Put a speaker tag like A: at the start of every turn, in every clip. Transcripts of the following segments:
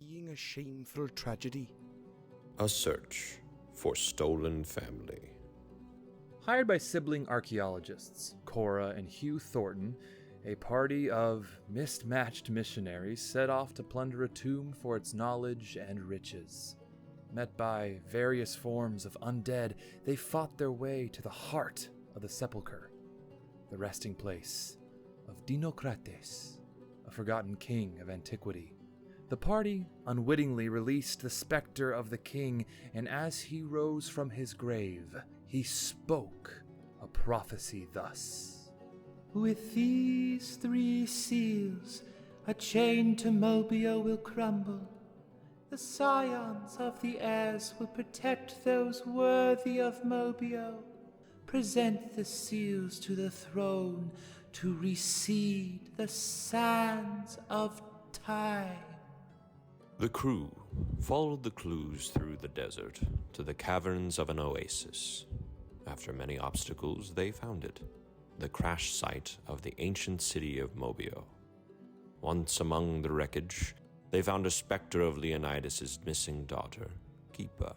A: being a shameful tragedy.
B: A search for stolen family.
C: Hired by sibling archaeologists, Cora and Hugh Thornton, a party of mismatched missionaries set off to plunder a tomb for its knowledge and riches. Met by various forms of undead, they fought their way to the heart of the sepulchre, the resting place of Dinocrates, a forgotten king of antiquity. The party unwittingly released the specter of the king, and as he rose from his grave, he spoke a prophecy thus.
D: With these 3 seals, a chain to Mobio will crumble. The scions of the heirs will protect those worthy of Mobio. Present the seals to the throne to reseed the sands of time.
B: The crew followed the clues through the desert to the caverns of an oasis. After many obstacles, they found it, the crash site of the ancient city of Mobio. Once among the wreckage, they found a specter of Leonidas' missing daughter, Keepa.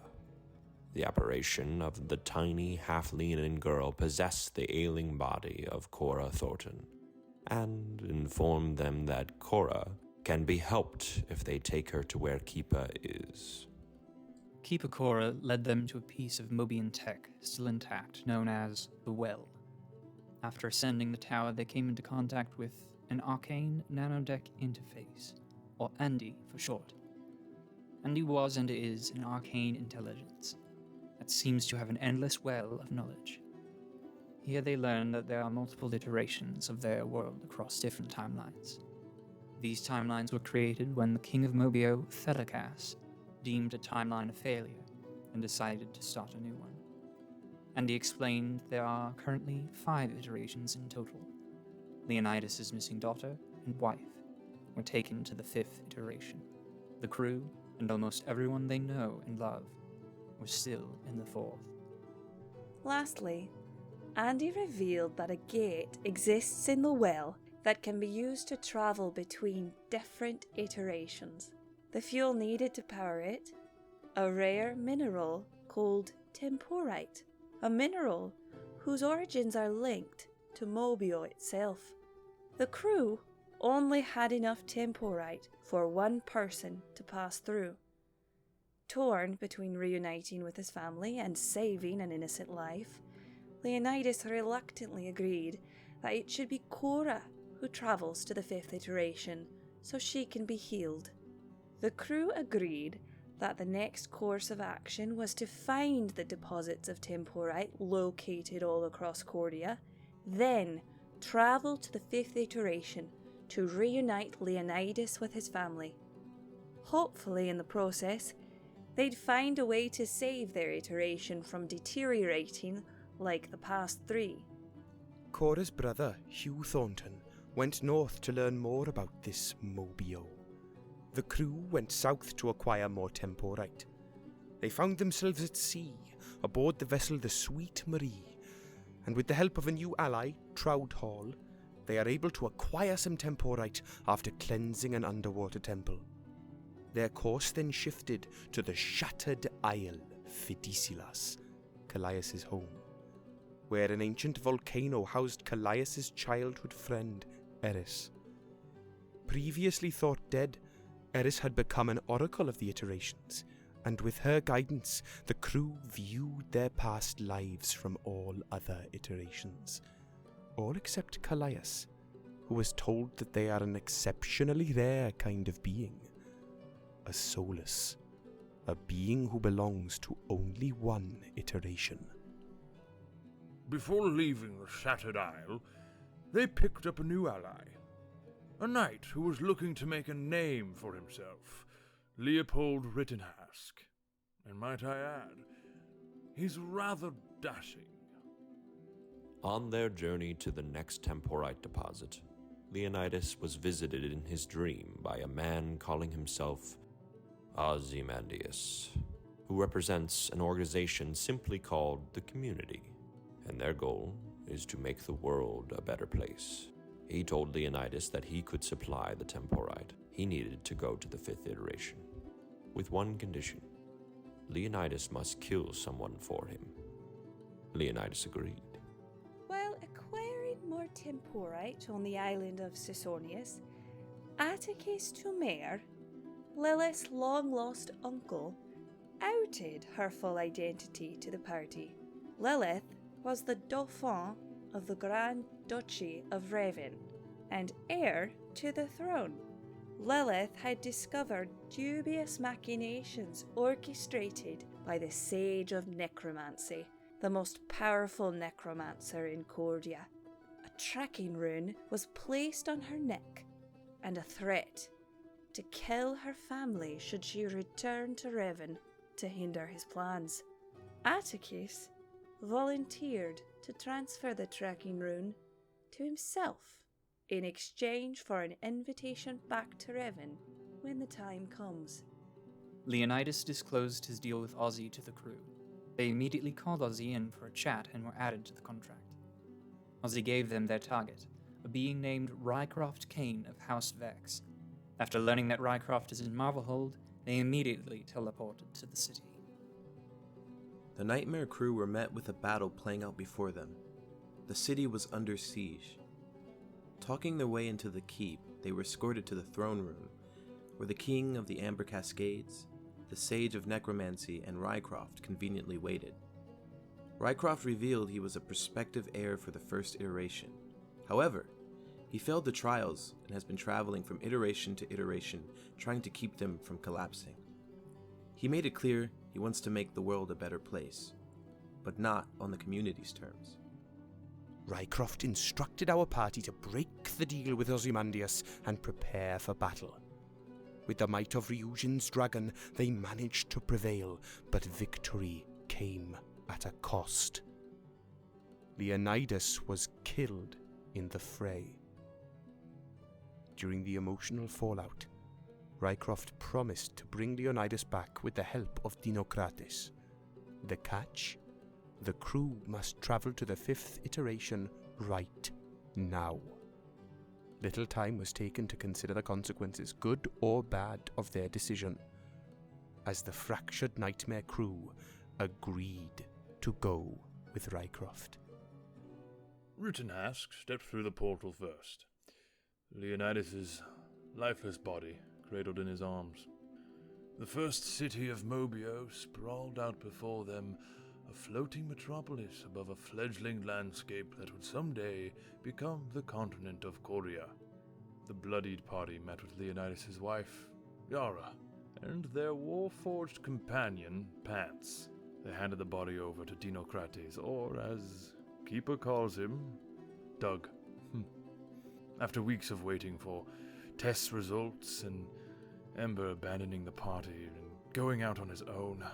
B: The apparition of the tiny, half-leonine girl possessed the ailing body of Cora Thornton, and informed them that Cora can be helped if they take her to where Keepa is.
E: Keepa Cora led them to a piece of Mobian tech still intact, known as the Well. After ascending the tower, they came into contact with an arcane nanodeck interface, or ANDI for short. ANDI was and is an arcane intelligence that seems to have an endless well of knowledge. Here they learn that there are multiple iterations of their world across different timelines. These timelines were created when the King of Mobio, Thelakas, deemed a timeline a failure and decided to start a new one. And he explained there are currently 5 iterations in total. Leonidas' missing daughter and wife were taken to the 5th iteration. The crew, and almost everyone they know and love, were still in the 4th.
F: Lastly, Andy revealed that a gate exists in the well that can be used to travel between different iterations. The fuel needed to power it, a rare mineral called temporite, a mineral whose origins are linked to Mobio itself. The crew only had enough temporite for 1 person to pass through. Torn between reuniting with his family and saving an innocent life, Leonidas reluctantly agreed that it should be Cora who travels to the 5th iteration so she can be healed. The crew agreed that the next course of action was to find the deposits of temporite located all across Cordia, then travel to the 5th iteration to reunite Leonidas with his family. Hopefully in the process, they'd find a way to save their iteration from deteriorating like the past 3.
A: Cora's brother, Hugh Thornton, went north to learn more about this Mobio. The crew went south to acquire more temporite. They found themselves at sea, aboard the vessel the Sweet Marie, and with the help of a new ally, Trout Hall, they are able to acquire some temporite after cleansing an underwater temple. Their course then shifted to the shattered isle Fidicilas, Kallias' home, where an ancient volcano housed Kallias' childhood friend, Eris. Previously thought dead, Eris had become an oracle of the iterations, and with her guidance, the crew viewed their past lives from all other iterations. All except Kallias, who was told that they are an exceptionally rare kind of being. A soulless, a being who belongs to only 1 iteration.
G: Before leaving the Shattered Isle, they picked up a new ally. A knight who was looking to make a name for himself, Leopold Rittenhask. And might I add, he's rather dashing.
B: On their journey to the next temporite deposit, Leonidas was visited in his dream by a man calling himself Ozymandias, who represents an organization simply called the Community, and their goal is to make the world a better place. He told Leonidas that he could supply the temporite he needed to go to the 5th iteration. with one condition. Leonidas must kill someone for him. Leonidas agreed.
F: While acquiring more temporite on the island of Sisonius, Atticus Tumer, Lilith's long-lost uncle, outed her full identity to the party. Lilith was the Dauphin of the Grand Duchy of Revan and heir to the throne. Lilith had discovered dubious machinations orchestrated by the Sage of Necromancy, the most powerful necromancer in Cordia. A tracking rune was placed on her neck, and a threat to kill her family should she return to Revan to hinder his plans. Atticus volunteered to transfer the tracking rune to himself in exchange for an invitation back to Revan when the time comes.
E: Leonidas disclosed his deal with Ozzy to the crew. They immediately called Ozzy in for a chat and were added to the contract. Ozzy gave them their target, a being named Rycroft Kane of House Vex. After learning that Rycroft is in Marvelhold, they immediately teleported to the city.
H: The Nightmare crew were met with a battle playing out before them. The city was under siege. Talking their way into the keep, they were escorted to the throne room, where the king of the Amber Cascades, the Sage of Necromancy, and Rycroft conveniently waited. Rycroft revealed he was a prospective heir for the first iteration. However, he failed the trials and has been traveling from iteration to iteration, trying to keep them from collapsing. He made it clear he wants to make the world a better place, but not on the community's terms.
A: Rycroft instructed our party to break the deal with Ozymandias and prepare for battle. With the might of Ryujin's dragon, they managed to prevail, but victory came at a cost. Leonidas was killed in the fray. During the emotional fallout, Rycroft promised to bring Leonidas back with the help of Dinocrates. The catch? The crew must travel to the 5th iteration right now. Little time was taken to consider the consequences, good or bad, of their decision, as the fractured Nightmare crew agreed to go with Rycroft.
G: Rittenhask stepped through the portal first. Leonidas's lifeless body cradled in his arms. The first city of Mobio sprawled out before them, a floating metropolis above a fledgling landscape that would someday become the continent of Korea. The bloodied party met with Leonidas's wife, Yara, and their war-forged companion, P.A.N.T.S. They handed the body over to Dinocrates, or as Keeper calls him, Doug. After weeks of waiting for test results and Ember abandoning the party and going out on his own,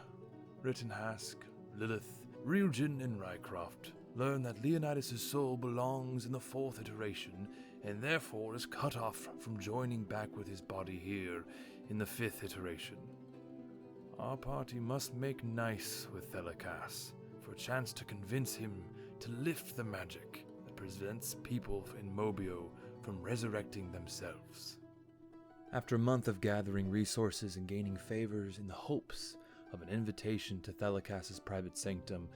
G: Rittenhask, Lilith, Ryujin, and Rycroft learn that Leonidas' soul belongs in the 4th iteration and therefore is cut off from joining back with his body here in the 5th iteration. Our party must make nice with Kallias for a chance to convince him to lift the magic that prevents people in Mobio from resurrecting themselves.
C: After a month of gathering resources and gaining favors in the hopes of an invitation to Kallias' private sanctum,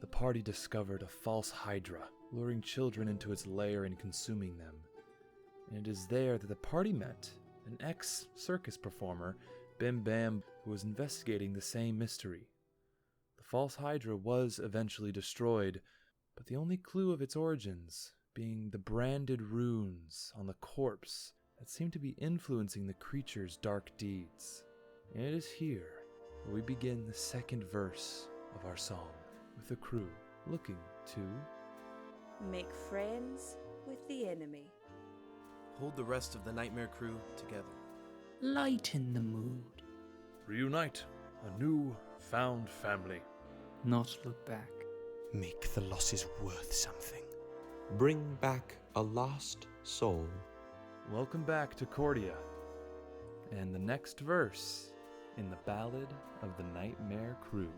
C: the party discovered a false hydra, luring children into its lair and consuming them. And it is there that the party met an ex-circus performer, Bim Bam, who was investigating the same mystery. The false hydra was eventually destroyed, but the only clue of its origins being the branded runes on the corpse that seem to be influencing the creature's dark deeds. And it is here where we begin the second verse of our song, with the crew looking to
F: make friends with the enemy.
H: Hold the rest of the Nightmare crew together.
E: Lighten the mood,
G: Reunite a new found family.
E: not look back.
A: Make the losses worth something.
B: Bring back a lost soul.
C: welcome back to Cordia, and the next verse in the Ballad of the Nightmare Krew.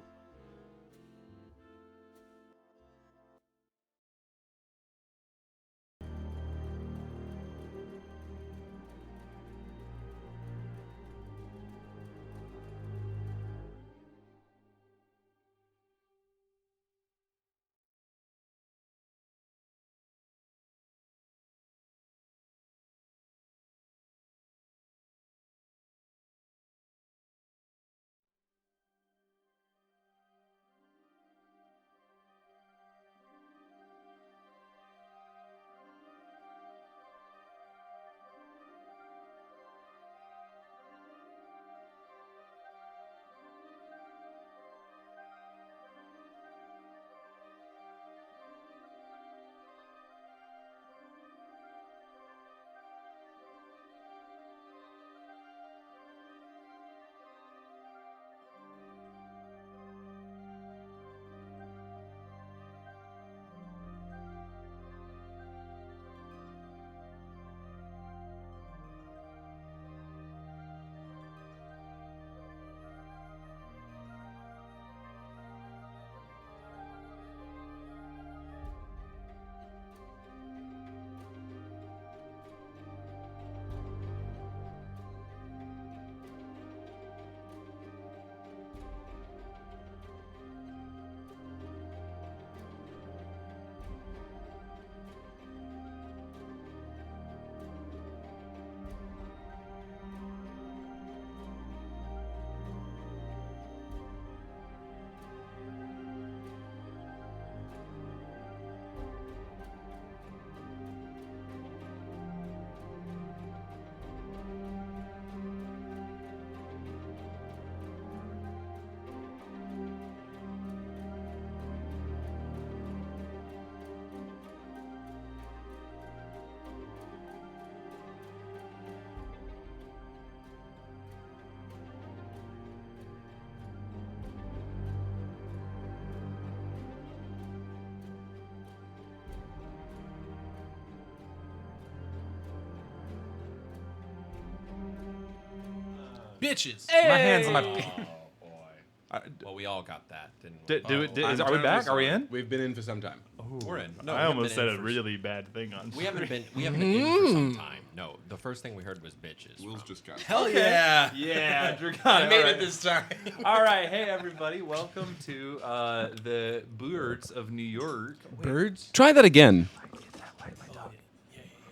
I: Bitches.
C: My hands on my.
J: Oh boy. Well, we all got that, didn't we?
C: Are we back? Are we in?
K: We've been in for some time.
J: We're in. No,
C: I almost said a really bad thing on.
J: We haven't been in for some time. No, the first thing we heard was bitches.
K: Will's just got.
I: Hell yeah.
C: Yeah,
I: I made it this time.
C: All right, hey everybody, welcome to the Birds of New York.
I: Birds?
K: Try that again.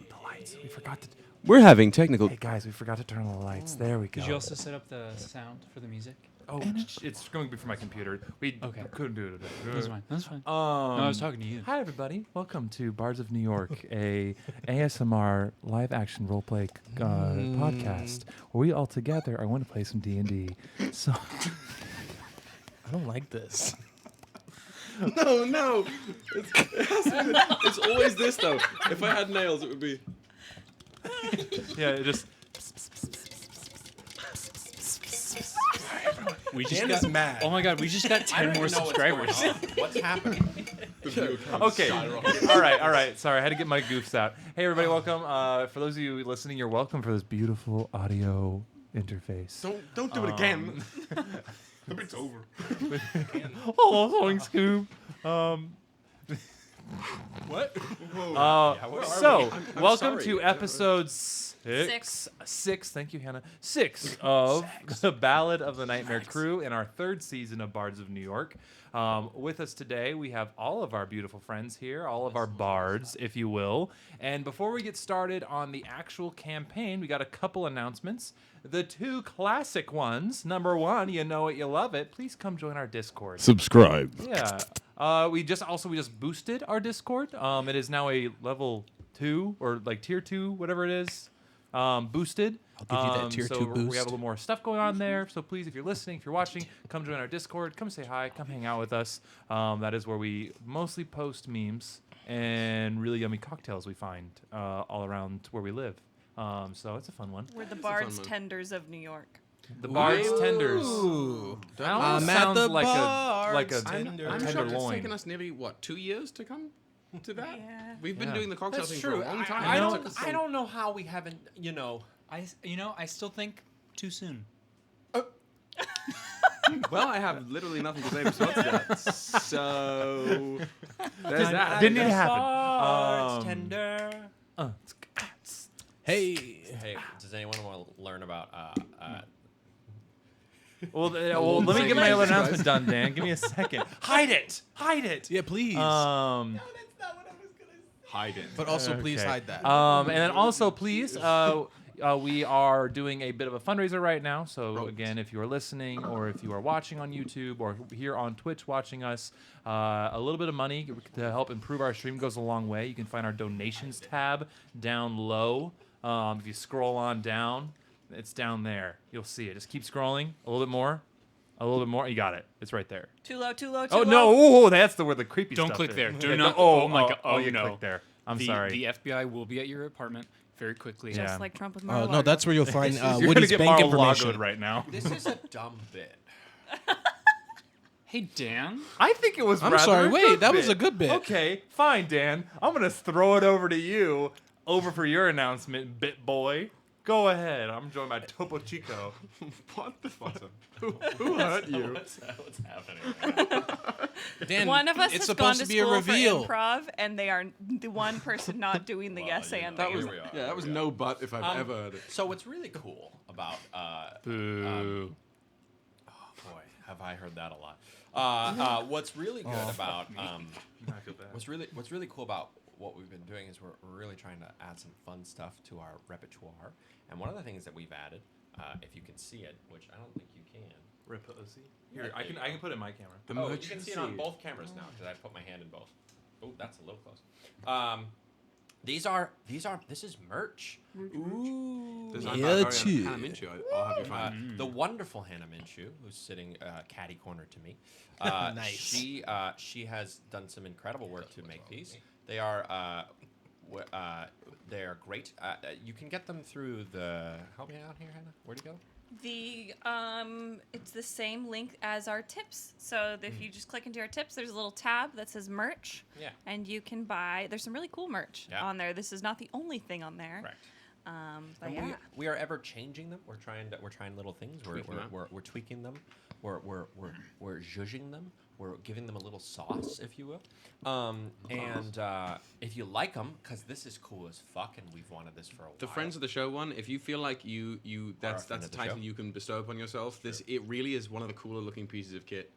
C: The lights. We forgot to.
K: We're having technical.
C: Hey guys, we forgot to turn on the lights. There we go.
E: Did you also set up the sound for the music?
C: Oh, it's going to be for my computer. We couldn't do it today.
E: That's fine. That's fine. No, I was talking to you.
C: Hi everybody, welcome to Bards of New York, a ASMR live action roleplay podcast where we all together are going to play some D&D. So
I: I don't like this.
K: No. It's always this though. If I had nails, it would be.
C: yeah, it just.
E: We just
I: Dan
E: got
I: is mad.
E: Oh my god, we just got 10 more subscribers.
J: What's happening?
C: Okay. All right. Sorry, I had to get my goofs out. Hey, everybody, welcome. For those of you listening, you're welcome for this beautiful audio interface.
K: Don't do it again. It's over.
C: Oh, throwing scoop.
I: What?
C: So,
K: I'm
C: welcome
K: sorry.
C: to episode six. Thank you, Hannah. 6 of the Ballad of the Nightmare Krew in our 3rd season of Bards of New York. With us today, we have all of our beautiful friends here, all of our bards, if you will. And before we get started on the actual campaign, we got a couple announcements. The 2 classic ones. Number 1, you know it, you love it. Please come join our Discord.
K: Subscribe.
C: Yeah. We just boosted our Discord. It is now a level 2 or like tier 2, whatever it is. Boosted.
I: I'll give you that tier 2 boost.
C: We have a little more stuff going on there. So please, if you're listening, if you're watching, come join our Discord. Come say hi. Come hang out with us. That is where we mostly post memes and really yummy cocktails we find all around where we live. So it's a fun one.
L: We're the Bards Tenders of New York.
C: The Bards Tenders. That almost sounds like a
K: I'm sure it's
C: tenderloin.
K: taken us nearly 2 years to come to that.
L: Yeah.
K: We've been doing the cocktail
J: That's
K: thing
J: true.
K: for a long time.
J: I don't know how we haven't,
E: I still think too soon.
K: Well, I have literally nothing to say in response to that. So there's that.
C: Didn't need to happen.
J: Bards tender.
I: Hey.
J: Hey, does anyone want to learn about
C: Well, let me get my announcement done, Dan. Give me a second. Hide it.
I: Yeah, please.
K: Hide it.
I: But also, please
C: Okay.
I: hide that.
C: And then also, please, we are doing a bit of a fundraiser right now. So again, if you are listening or if you are watching on YouTube or here on Twitch watching us, a little bit of money to help improve our stream goes a long way. You can find our donations tab down low. If you scroll on down, it's down there. You'll see it. Just keep scrolling. A little bit more. You got it. It's right there.
L: Too low.
C: Oh no! Oh, that's where the creepy
E: Don't
C: stuff
E: click
C: is.
E: there. Do
C: Yeah,
E: not.
C: Oh,
E: Oh my god. Oh,
C: you
E: no.
C: clicked there. I'm
E: the,
C: sorry.
E: The FBI will be at your apartment very quickly.
C: Yeah.
L: Just like Trump with
I: Oh,
L: Mar-a-Lago.
I: no, that's where you'll find
C: You're gonna
I: Woody's
C: get
I: bank
C: Mar-a-Lago'd
I: information.
C: right now.
J: This is a dumb bit.
E: Hey, Dan.
C: I think it was.
I: I'm
C: rather
I: sorry.
C: a
I: Wait,
C: good
I: that
C: bit.
I: was a good bit.
C: Okay, fine, Dan. I'm gonna throw it over to you, for your announcement, bit boy. Go ahead. I'm joined by Topo Chico.
K: What the fuck? Who hurt you?
J: What's happening?
I: Dan,
L: One of us
I: it's
L: has
I: supposed
L: gone
I: to
L: to
I: be a
L: school
I: reveal.
L: for improv, and they are the one person not doing the yes and.
K: That was
J: Here we are.
K: that was no but if I've ever heard it.
J: So what's really cool about
C: Boo.
J: oh boy, have I heard that a lot. What's really good about what's really cool about what we've been doing is we're really trying to add some fun stuff to our repertoire. And one of the things that we've added, if you can see it, which I don't think you can.
C: Here, I can put it in my camera.
J: Oh, you can see it on both cameras now because I put my hand in both. Oh, that's a little close. This is merch.
K: Ooh. Designed
I: Yeah,
K: by
I: too.
K: Hannah Minshew. I'll have you find.
J: The wonderful Hannah Minshew, who's sitting catty corner to me.
I: Nice.
J: She has done some incredible work to make these. They are great. You can get them through the. Help me out here, Hannah. Where'd you go?
L: It's the same link as our tips. So if you just click into our tips, there's a little tab that says merch.
J: Yeah.
L: And you can buy. There's some really cool merch on there. This is not the only thing on there.
J: Correct.
F: But
J: And
F: yeah.
J: we are ever changing them. We're trying little things. We're tweaking them. We're zhuzhing them. We're giving them a little sauce, if you will. And if you like them, because this is cool as fuck, and we've wanted this for a while.
K: The Friends of the Show one, if you feel like that's a title you can bestow upon yourself, it really is one of the cooler looking pieces of kit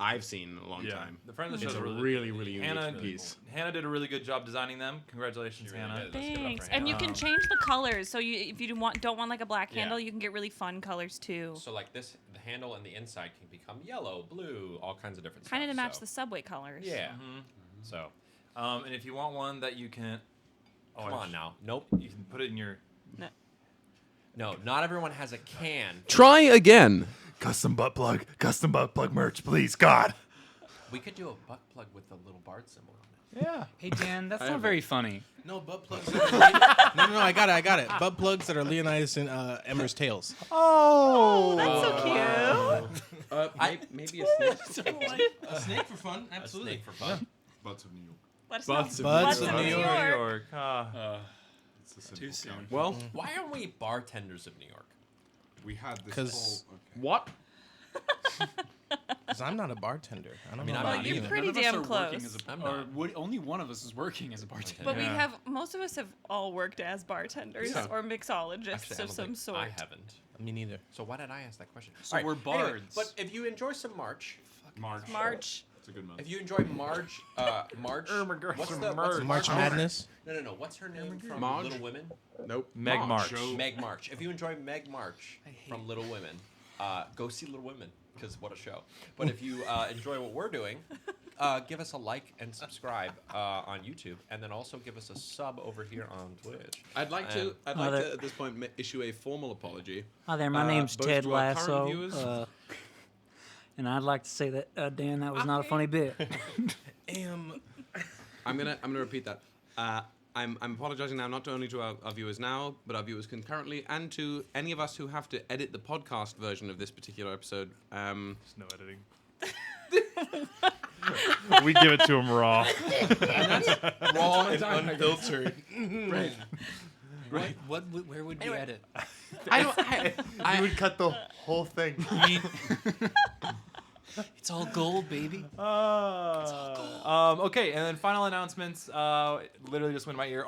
K: I've seen in a long time.
C: The Friends of the
K: It's
C: Show
K: a
C: is
K: really unique piece.
C: Hannah did a really good job designing them. Congratulations, Hannah.
L: Thanks. And you can change the colors. So if you don't want like a black handle, you can get really fun colors too.
J: So like this, the handle and the inside can become yellow, blue, all kinds of different stuff.
L: Kind of to match the subway colors.
J: Yeah. So.
C: And if you want one that you can...
J: Come on now. Nope.
C: You can put it in your...
J: No, not everyone has a can.
K: Try again.
C: Custom butt plug merch, please, God.
J: We could do a butt plug with the little bard symbol on it.
C: Yeah.
E: Hey, Dan, that's not very funny.
I: No, butt plugs. No, I got it. Butt plugs that are Leonidas and Emmer's tails.
L: Oh, that's so cute.
K: Maybe a snake.
I: A snake for fun, absolutely.
J: A snake for fun.
K: Butts of New York.
I: Buds of New
L: York.
I: York.
K: Too soon.
J: Well, why aren't we bartenders of New York?
K: We had this.
I: Because
K: what?
I: Because I'm not a bartender. I don't know.
J: I'm
I: about
J: not
I: you.
J: either.
L: Pretty
M: None of us
L: damn
M: are
L: close.
M: working as a,
J: I'm
M: or
J: not.
M: only one of us is working as a bartender.
L: But most of us have all worked as bartenders
K: Yeah.
L: or mixologists
J: Actually, I
L: of
J: don't
L: some
J: think
L: sort.
J: I haven't.
I: Me neither.
J: So why did I ask that question?
M: So
J: All right,
M: we're
J: anyway,
M: bards.
J: but if you enjoy some March,
L: March.
K: It's a good month.
J: if you enjoy March, what's the
I: March Madness.
J: No. What's her name from
K: Marge?
J: Little Women?
K: Nope.
C: Meg March.
J: Meg March. If you enjoy Meg March from Little Women, go see Little Women because what a show. But if you enjoy what we're doing, give us a like and subscribe on YouTube, and then also give us a sub over here on Twitch.
K: I'd like to at this point issue a formal apology.
N: Hi there, my name's
K: both
N: Ted
K: to our current
N: Lasso,
K: viewers-
N: and I'd like to say that Dan, that was not a funny bit.
K: I'm gonna repeat that. I'm apologizing now, not only to our viewers now, but our viewers concurrently, and to any of us who have to edit the podcast version of this particular episode.
C: There's no editing. We give it to him raw.
I: Raw and unfiltered.
E: Right. Where would we edit?
C: I would cut the whole thing.
E: It's all gold, baby.
C: Okay, and then final announcements. Literally just went in my ear.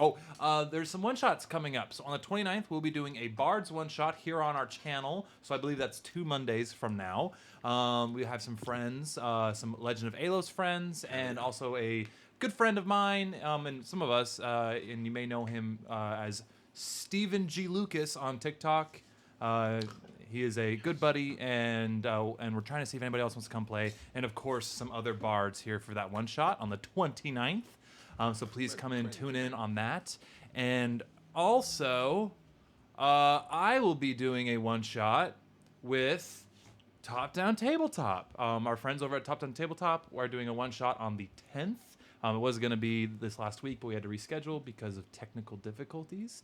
C: There's some one-shots coming up. So on the 29th, we'll be doing a Bards one-shot here on our channel. So I believe that's 2 Mondays from now. We have some friends, some Legend of Alos friends, and also a good friend of mine, and some of us, and you may know him as Stephen G. Lucas on TikTok. He is a good buddy, and we're trying to see if anybody else wants to come play. And, of course, some other bards here for that one-shot on the 29th. So please come in and tune in on that. And also, I will be doing a one-shot with Top Down Tabletop. Our friends over at Top Down Tabletop are doing a one-shot on the 10th. It was going to be this last week, but we had to reschedule because of technical difficulties.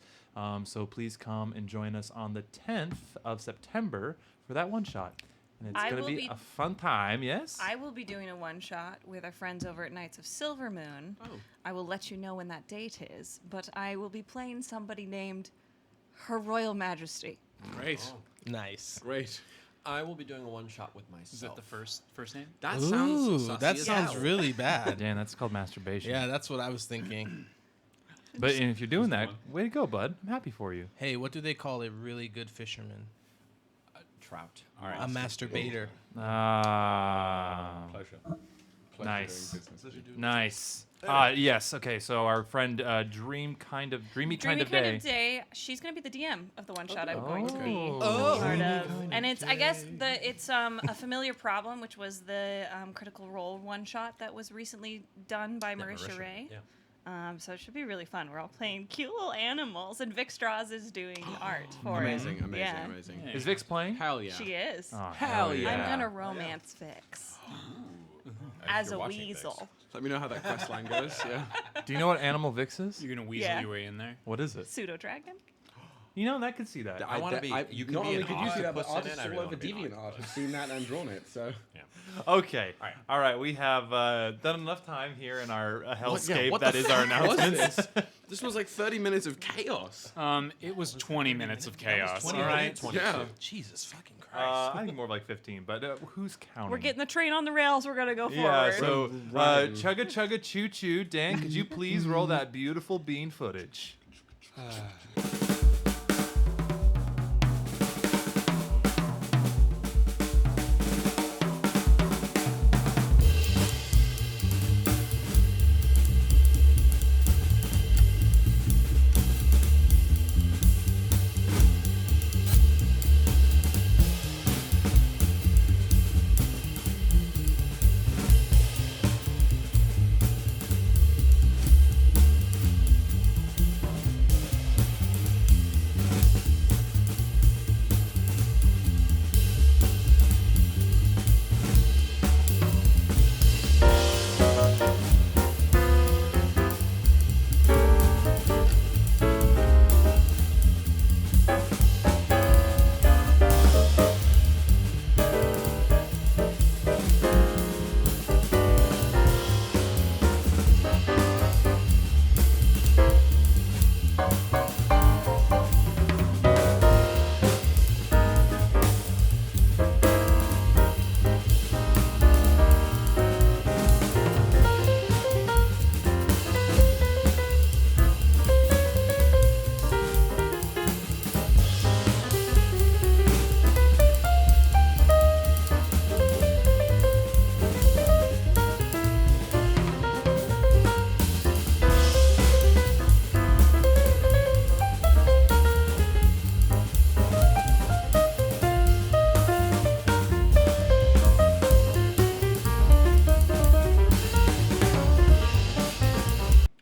C: So please come and join us on the 10th of September for that one shot. And it's going to be a fun time, yes?
L: I will be doing a one-shot with our friends over at Knights of Silver Moon.
K: Oh.
L: I will let you know when that date is, but I will be playing somebody named Her Royal Majesty.
K: Great.
I: Nice.
K: Great.
J: I will be doing a one-shot with myself.
M: Is that the first name?
K: That
I: Ooh,
K: sounds
I: that sounds really bad.
C: Dan, that's called masturbation.
I: Yeah, that's what I was thinking.
C: But if you're doing that, way to go, bud. I'm happy for you.
I: Hey, what do they call a really good fisherman?
J: Trout. All right.
I: A masturbator.
K: Pleasure.
C: Nice. Nice. Yes. Okay. So our friend Dreamy Kind of Day.
L: She's going to be the DM of the one shot I'm
C: Oh.
L: going to be
C: Oh.
L: part of. And it's, I guess, it's a familiar problem, which was the Critical Role one shot that was recently done by Marisha Ray.
J: Yeah.
L: So it should be really fun. We're all playing cute little animals, and Vic Straws is doing art for it.
K: Amazing.
L: Yeah.
C: Is Vix playing?
K: Hell yeah.
L: She is.
C: Oh,
K: Hell yeah.
L: I'm going to romance Vix as a weasel.
K: Let me know how that quest line goes. Yeah.
C: Do you know what animal Vix is?
M: You're gonna weasel
L: Yeah.
M: your way in there.
C: What is it?
L: Pseudo dragon.
C: You know, that could see that.
J: I want to be. You can
K: not
J: be
K: only
J: an
K: could you see that, but
J: octopus in
K: artists
J: it, I
K: all
J: really
K: over
J: wanna be an
K: DeviantArt have seen that and drawn it. So.
J: Yeah.
O: Okay. All right. We have done enough time here in our hellscape
K: what
O: that
K: the
O: is our
K: fuck was
O: announcements.
K: This was like 30 minutes of chaos.
M: It was 20 minutes of chaos.
I: 20
M: all right.
I: minutes?
K: Yeah.
I: Jesus fucking Christ.
O: I think more like 15, but who's counting?
L: We're getting the train on the rails. We're gonna go
O: Yeah,
L: forward.
O: so chugga chugga choo choo. Dan, could you please roll that beautiful bean footage?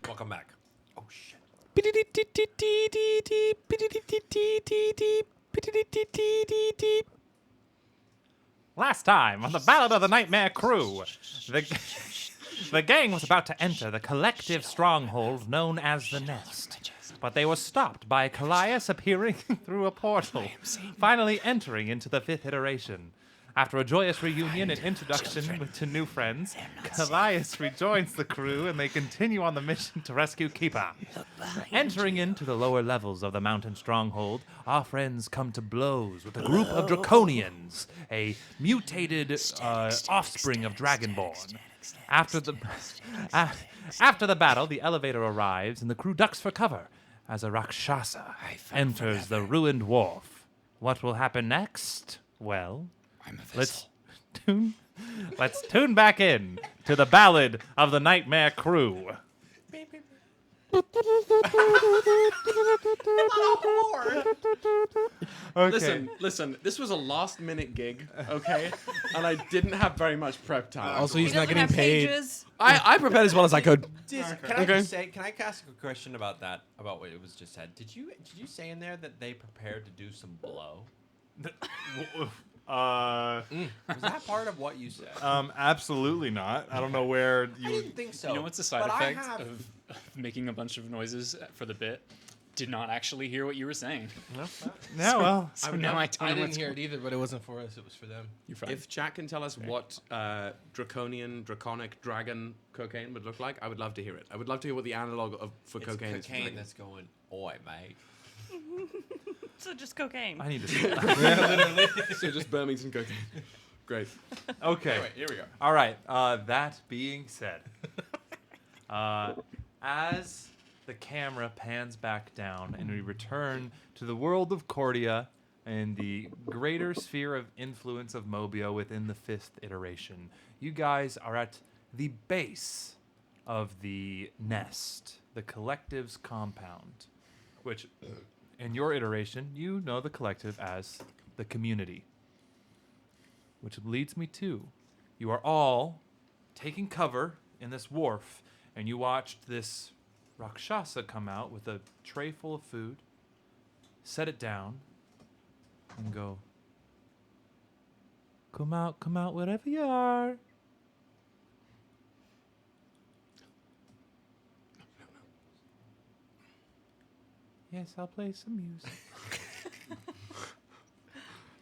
J: Welcome back. Oh shit.
O: Last time on the Ballad of the Nightmare Crew, the gang was about to enter the collective stronghold known as the Nest, but they were stopped by Kallias appearing through a portal, finally entering into the 5th iteration. After a joyous reunion and introduction to new friends, Kallias rejoins the crew and they continue on the mission to rescue Keepa. Entering into the lower levels of the mountain stronghold, our friends come to blows with a group of Draconians, a mutated offspring of Dragonborn. After the battle, the elevator arrives and the crew ducks for cover as a rakshasa enters the ruined wharf. What will happen next? Well, let's tune back in to the Ballad of the Nightmare Crew. Okay.
K: Listen. This was a last-minute gig, okay, and I didn't have very much prep time.
I: Also, he's not getting paid.
K: I prepared as well as I could.
J: Can I just say? Can I ask a question about that? About what it was just said? Did you say in there that they prepared to do some blow? Was that part of what you said?
O: Absolutely not. I don't know where you.
J: I didn't think so.
M: You know what's the side effect of making a bunch of noises for the bit? Did not actually hear what you were saying.
O: No, well,
M: so now I
I: didn't hear it either, but it wasn't for us. It was for them.
M: You're fine.
K: If chat can tell us what draconic dragon cocaine would look like, I would love to hear it. I would love to hear what the analog for cocaine is.
J: Cocaine that's going, oi, mate.
L: So just cocaine.
O: I need to.
K: Literally. So just Birmingham cocaine. Great.
O: Okay.
J: Anyway, here we go.
O: All right. That being said, as the camera pans back down and we return to the world of Cordia and the greater sphere of influence of Mobio within the 5th iteration, you guys are at the base of the Nest, the collective's compound, which, in your iteration, you know the collective as the community. Which leads me to, you are all taking cover in this wharf, and you watched this rakshasa come out with a tray full of food, set it down, and go, come out wherever you are. Yes, I'll play some music.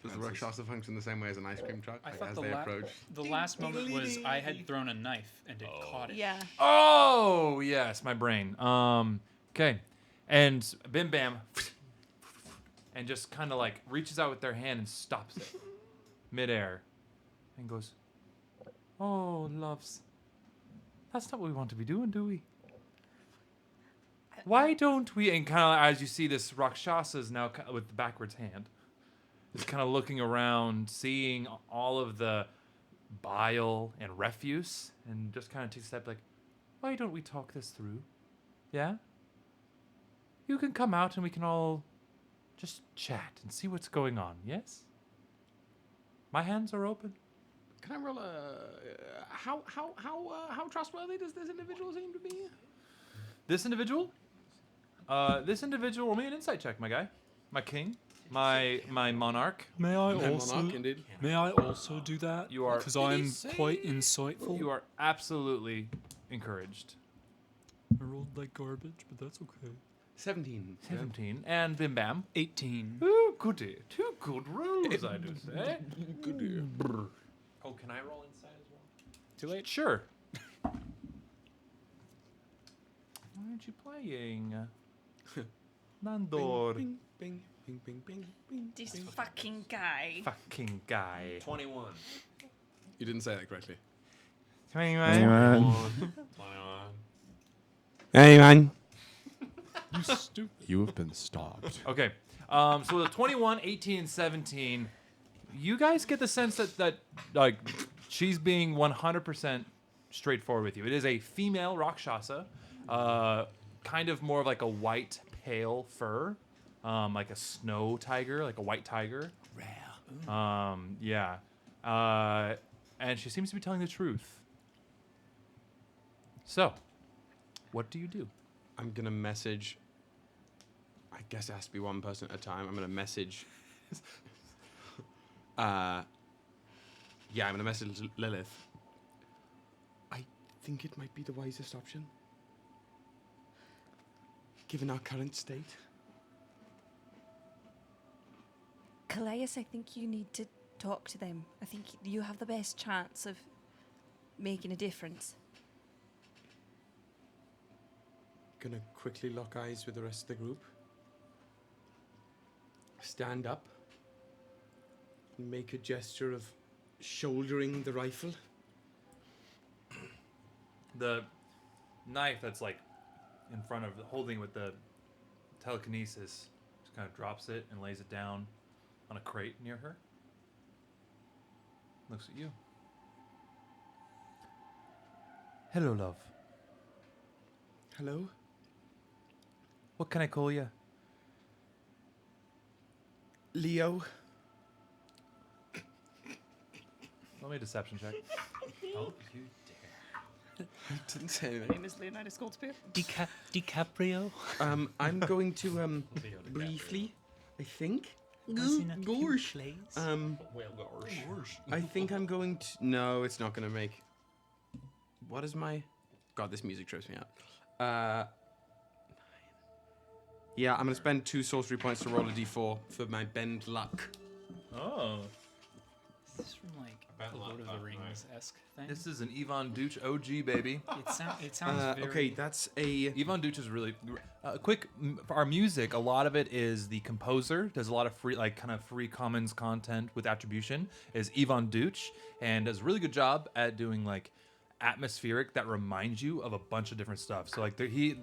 K: Does the Rakshasa function the same way as an ice cream truck?
M: I
K: Like,
M: thought
K: as
M: the,
K: they approach?
M: the last moment was I had thrown a knife and it caught it.
L: Yeah.
C: Oh yes, my brain. Okay, and Bim Bam, and just kind of like reaches out with their hand and stops it midair, and goes, "Oh, loves, that's not what we want to be doing, do we? Why don't we?" And kind of as you see this Rakshasa is now with the backwards hand, is kind of looking around, seeing all of the bile and refuse, and just kind of takes a step like, "Why don't we talk this through? Yeah? You can come out and we can all just chat and see what's going on, yes? My hands are open."
K: Can I roll a... How trustworthy does this individual seem to be?
C: This individual? Roll me an insight check, my guy. My king. My monarch.
M: May I
K: My
M: also?
K: monarch, indeed.
M: May I also do that?
C: You are.
M: Because I'm quite insightful.
C: You are absolutely encouraged.
M: I rolled like garbage, but that's okay.
K: 17.
C: 17. And Bim Bam.
M: 18.
C: Ooh, goody. Two good rolls, I do say.
K: Goody.
J: Oh, can I roll inside as well?
M: Too late?
C: Sure. Why aren't you playing? Nandor.
K: Bing, bing, bing, bing, bing, bing.
L: This fucking guy.
C: Fucking guy.
J: 21.
K: You didn't say that correctly.
C: 21.
J: 21.
K: Hey, man.
M: You stupid.
B: You have been stopped.
C: Okay. So the 21, 18, and 17, you guys get the sense that like she's being 100% straightforward with you. It is a female Rakshasa, kind of more of like a white, pale fur, like a snow tiger, like a white tiger. Rare. Yeah. And she seems to be telling the truth. So, what do you do?
K: I'm going to message... I guess it has to be one person at a time. I'm going to message... I'm going to message Lilith. I think it might be the wisest option. Given our current state.
F: Kallias, I think you need to talk to them. I think you have the best chance of making a difference.
K: Gonna quickly lock eyes with the rest of the group. Stand up. And make a gesture of shouldering the rifle.
C: The knife that's like in front of, holding with the telekinesis, just kind of drops it and lays it down on a crate near her. Looks at you. Hello, love.
K: Hello?
C: What can I call you?
K: Leo.
C: Roll me a deception check.
J: Oh, you dare.
K: I didn't say anything.
L: My name is Leonidas Goldspear.
N: DiCaprio?
K: I'm going to briefly, I think.
N: Gorsh.
K: I think I'm going to... No, it's not going to make... What is my... God, this music trips me out. Yeah, I'm going to spend 2 sorcery points to roll a d4 for my bend luck.
C: Oh.
M: Is this from like the Lord of the Rings-esque thing?
C: This is an Ivan Duch OG, baby.
M: It sounds very...
K: Okay, that's a...
C: Ivan Duch is really... for our music, a lot of it is the composer, does a lot of free, like, kind of free commons content with attribution, is Ivan Duch, and does a really good job at doing, like, atmospheric that reminds you of a bunch of different stuff. So, like, he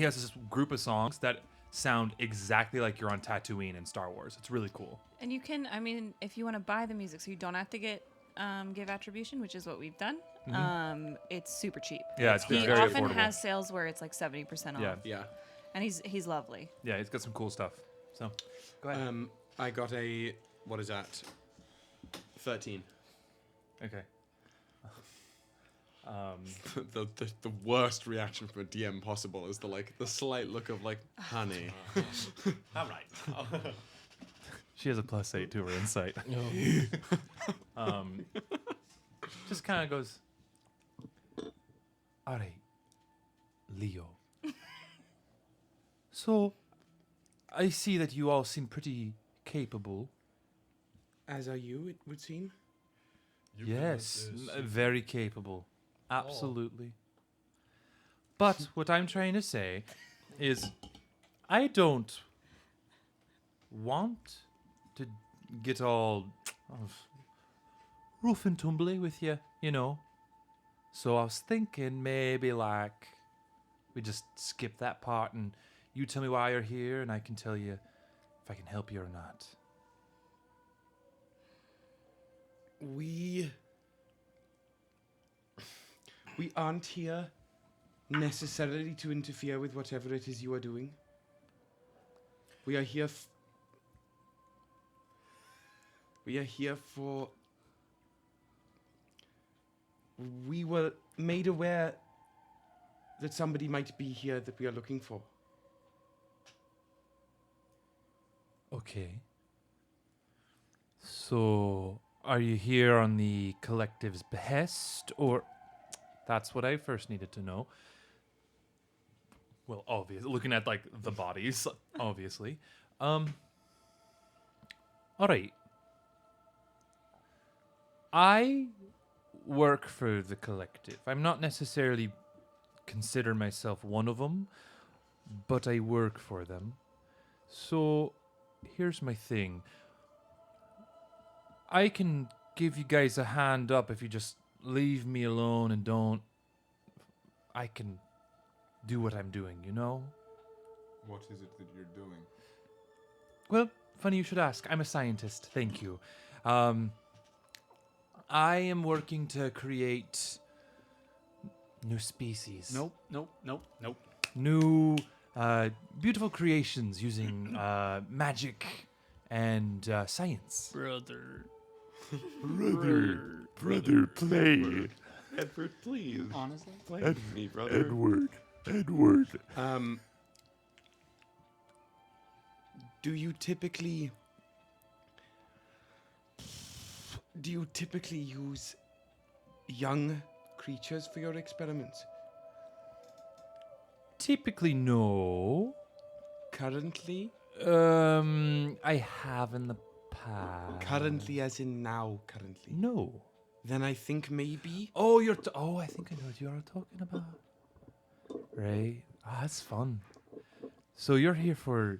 C: has this group of songs that sound exactly like you're on Tatooine in Star Wars. It's really cool.
L: And you can, I mean, if you want to buy the music, so you don't have to give attribution, which is what we've done. It's super cheap.
C: Yeah, it's
L: he
C: very
L: often
C: affordable.
L: has sales where it's like 70% off.
C: Yeah.
K: Yeah.
L: And he's lovely.
C: Yeah, he's got some cool stuff. So, go ahead.
K: I got a... What is that? 13.
C: Okay.
K: The worst reaction from a DM possible is the slight look of like, honey.
J: All right.
C: She has a +8 to her insight. Just kind of goes, all right, Leo. So, I see that you all seem pretty capable
A: As are you, it would seem.
O: Yes, very capable. Absolutely. But what I'm trying to say is I don't want to get all rough and tumbly with you, you know. So I was thinking maybe like we just skip that part and you tell me why you're here and I can tell you if I can help you or not.
A: We aren't here necessarily to interfere with whatever it is you are doing. We are here for... We were made aware that somebody might be here that we are looking for.
O: Okay. So, are you here on the collective's behest, or... That's what I first needed to know. Well, obviously, looking at, like, the bodies, obviously. All right. I work for the collective. I'm not necessarily consider myself one of them, but I work for them. So, here's my thing. I can give you guys a hand up if you just leave me alone and don't... I can do what I'm doing, you know?
P: What is it that you're doing?
O: Well, funny you should ask. I'm a scientist, thank you. I am working to create new species.
M: Nope.
O: New, beautiful creations using magic and science.
M: Brother,
B: play.
K: Edward, please.
M: honestly?
K: Play with me, brother.
B: Edward.
A: Do you typically use young creatures for your experiments?
O: Typically, no.
A: Currently?
O: I have in the past.
A: Currently as in now, currently?
O: No.
A: Then I think maybe...
O: Oh, I think I know what you are talking about. Right. Ah, that's fun. So you're here for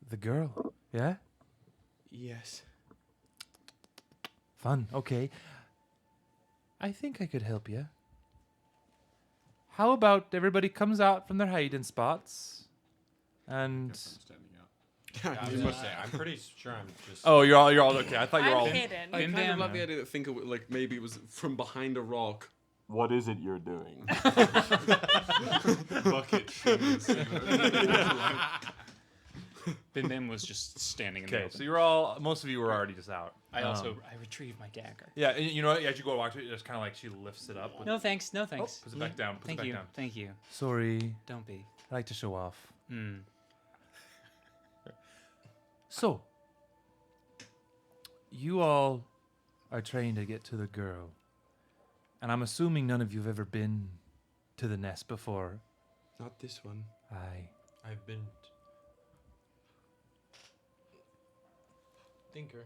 O: the girl, yeah?
A: Yes.
O: Fun, okay. I think I could help you. How about everybody comes out from their hiding spots and...
J: Yeah, I was going to say, I'm pretty sure I'm just...
O: Oh, you're all okay. I thought you were all...
L: hidden.
K: I kind of love the idea that think of it like maybe it was from behind a rock.
B: What is it you're doing?
P: Bucket.
M: Bim Bim was just standing in the
O: Okay,
M: open.
O: so you're all... Most of you were already just out.
M: I retrieved my dagger.
O: Yeah, and you know what? As you go to watch it, it's kind of like she lifts it up. With
M: No thanks.
O: puts it back down.
M: Thank you. Thank you.
O: Sorry.
M: Don't be.
O: I like to show off.
M: Hmm.
O: So, you all are trying to get to the girl. And I'm assuming none of you have ever been to the nest before.
A: Not this one.
O: Aye.
J: I've been...
I: Thinker.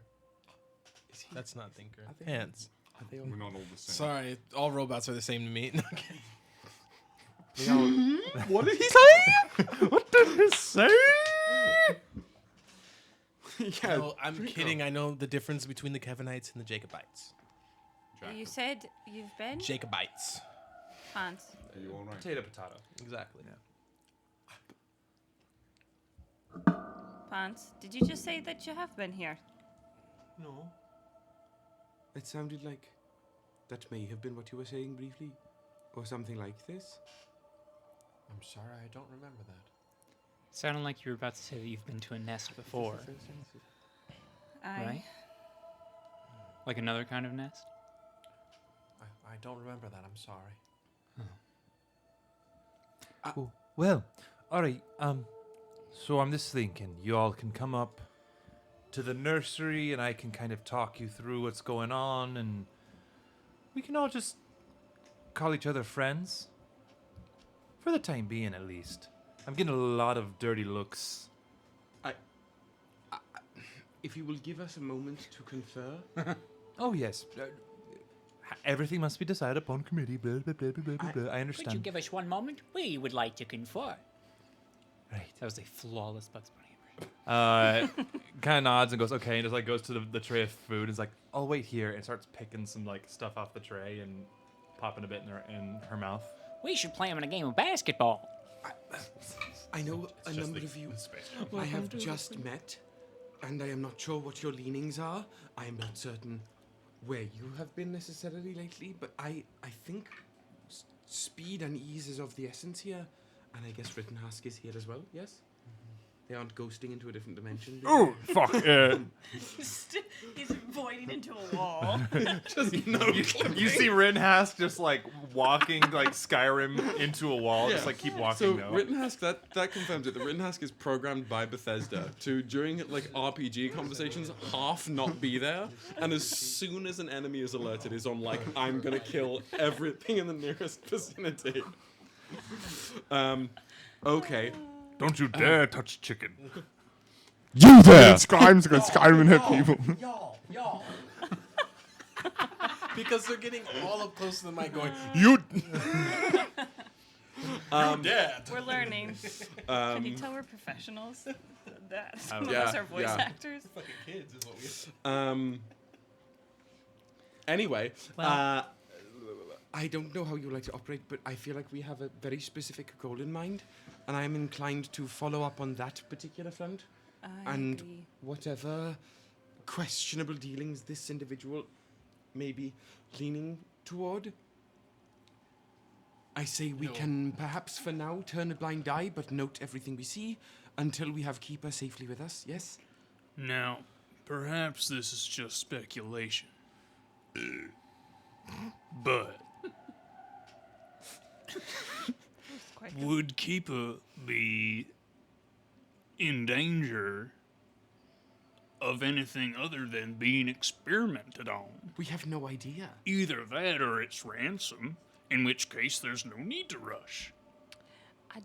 I: That's not Thinker.
A: Are they
I: P.A.N.T.S.
A: Are they all...
P: We're not all the same.
I: Sorry, all robots are the same to me.
O: What did he say? What did he say?
A: Yeah,
I: No, I'm kidding. I know the difference between the Kevinites and the Jacobites.
L: You said you've been?
I: Jacobites.
L: P.A.N.T.S.
P: Are you all right?
O: Potato.
I: Exactly.
L: P.A.N.T.S. Did you just say that you have been here?
A: No. It sounded like that may have been what you were saying briefly. Or something like this.
J: I'm sorry, I don't remember that.
E: Sounded like you were about to say that you've been to a nest before. Right? Like another kind of nest?
J: I don't remember that, I'm sorry.
O: Well, alright, so I'm just thinking, you all can come up to the nursery and I can kind of talk you through what's going on and we can all just call each other friends. For the time being, at least. I'm getting a lot of dirty looks.
K: if you will give us a moment to confer.
O: Oh, yes. Everything must be decided upon committee. Blah, blah, blah, blah, blah, blah. I understand.
N: Could you give us one moment? We would like to confer.
M: Right. That was a flawless Bugs Bunny.
C: Kind of nods and goes, okay, and just like goes to the tray of food and is like, I'll wait here, and starts picking some like stuff off the tray and popping a bit in her mouth.
N: We should play him in a game of basketball.
K: I know a number of you I have just met, and I am not sure what your leanings are. I am not certain where you have been necessarily lately, but I think speed and ease is of the essence here, and I guess Rittenhusk is here as well, yes? They aren't ghosting into a different dimension.
C: Oh, fuck.
L: He's voiding into a wall.
K: Just
C: you see Rittenhusk just like walking like Skyrim into a wall, just like keep walking.
K: So
C: though.
K: Rittenhusk, that confirms it. The Rittenhusk is programmed by Bethesda to, during like RPG conversations, half not be there, and as soon as an enemy is alerted, is on like, I'm gonna kill everything in the nearest vicinity. Okay.
C: Don't you dare touch chicken.
P: You there! Skyrim's gonna Skyrim and hit people.
I: Y'all. Because they're getting all up close to the mic going,
P: You.
I: Dad.
L: We're learning. Can you tell we're professionals? That some of
K: Yeah,
L: us are voice
K: yeah.
L: actors.
I: Fucking kids is what we.
K: Anyway,
N: Well-
K: I don't know how you like to operate, but I feel like we have a very specific goal in mind, and I am inclined to follow up on that particular front.
L: I
K: And
L: agree.
K: whatever questionable dealings this individual may be leaning toward, I say we can perhaps for now turn a blind eye, but note everything we see until we have Keeper safely with us, yes?
Q: Now, perhaps this is just speculation. But would Keeper be in danger of anything other than being experimented on?
K: We have no idea.
Q: Either that or it's ransom, in which case there's no need to rush.
L: I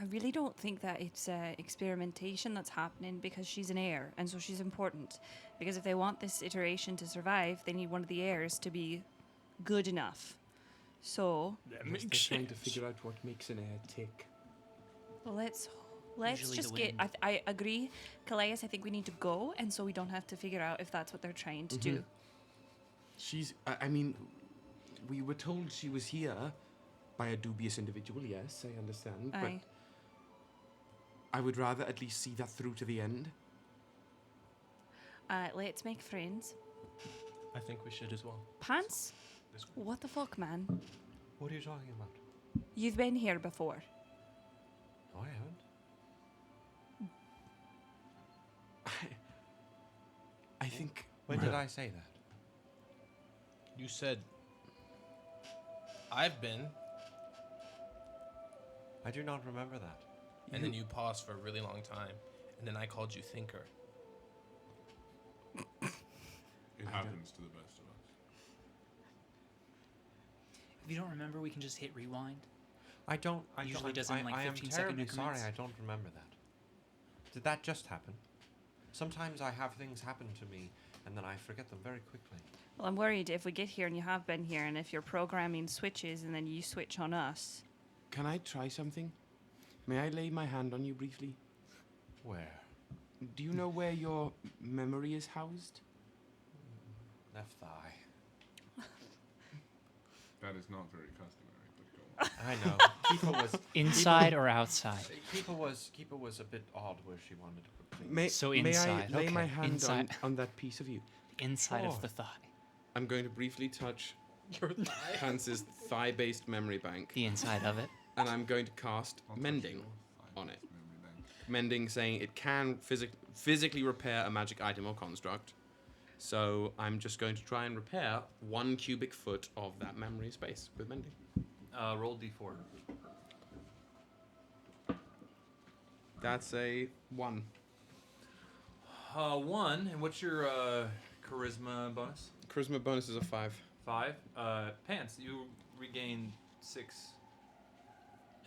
L: really don't think that it's experimentation that's happening, because she's an heir, and so she's important. Because if they want this iteration to survive, they need one of the heirs to be good enough. So
Q: That
K: Yes,
Q: makes
K: they're trying to
Q: sense.
K: figure out what makes an heir tick.
L: well, let's
N: Usually
L: just
N: the
L: get.
N: wind.
L: I agree, Kallias. I think we need to go, and so we don't have to figure out if that's what they're trying to do.
K: She's, I mean, we were told she was here by a dubious individual, yes, I understand, but
L: Aye.
K: I would rather at least see that through to the end.
L: Let's make friends.
I: I think we should as well.
L: P.A.N.T.S? What the fuck, man?
B: What are you talking about?
L: You've been here before.
B: No, I haven't.
K: I think.
B: When did I say that?
I: You said, I've been,
B: I do not remember that.
I: and then you paused for a really long time, and then I called you thinker.
P: It happens to the best of us.
N: If you don't remember, we can just hit rewind.
B: I don't.
N: Usually does it in, like,
B: I am
N: 15-second
B: terribly sorry.
N: increments.
B: I don't remember that. Did that just happen? Sometimes I have things happen to me, and then I forget them very quickly.
L: Well, I'm worried if we get here and you have been here, and if your programming switches and then you switch on us.
K: Can I try something? May I lay my hand on you briefly?
B: Where?
K: Do you know where your memory is housed?
B: Left thigh.
P: That is not very customary, but go on.
B: I know. Keeper was
N: Inside or outside?
B: Keeper was a bit odd where she wanted to put things.
K: May,
N: So
K: may
N: inside,
K: I lay my
N: okay,
K: hand
N: inside.
K: on that piece of you?
N: Inside
B: Sure.
N: of the thigh.
K: I'm going to briefly touch
I: Your thigh?
K: Hans' thigh-based memory bank,
N: The inside of it.
K: and I'm going to cast
P: I'll touch
K: Mending
P: your
K: on it.
P: memory bank.
K: Mending saying it can physically repair a magic item or construct. So I'm just going to try and repair 1 cubic foot of that memory space with Mending.
C: Roll d4.
K: That's a 1.
C: 1. And what's your charisma bonus?
K: Charisma bonus is a 5.
C: 5. P.A.N.T.S, you regain 6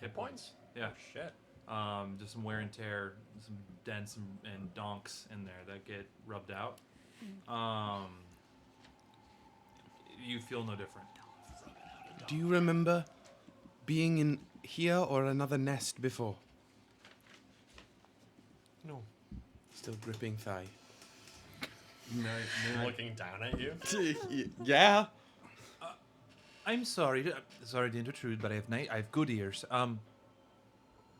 C: hit points. Yeah.
I: Shit.
C: Just some wear and tear, some dents and donks in there that get rubbed out. You feel no different.
A: Do you remember being in here or another nest before?
H: No.
A: Still gripping thigh.
J: Looking down at you.
A: Yeah.
C: I'm sorry to intrude, but I have good ears.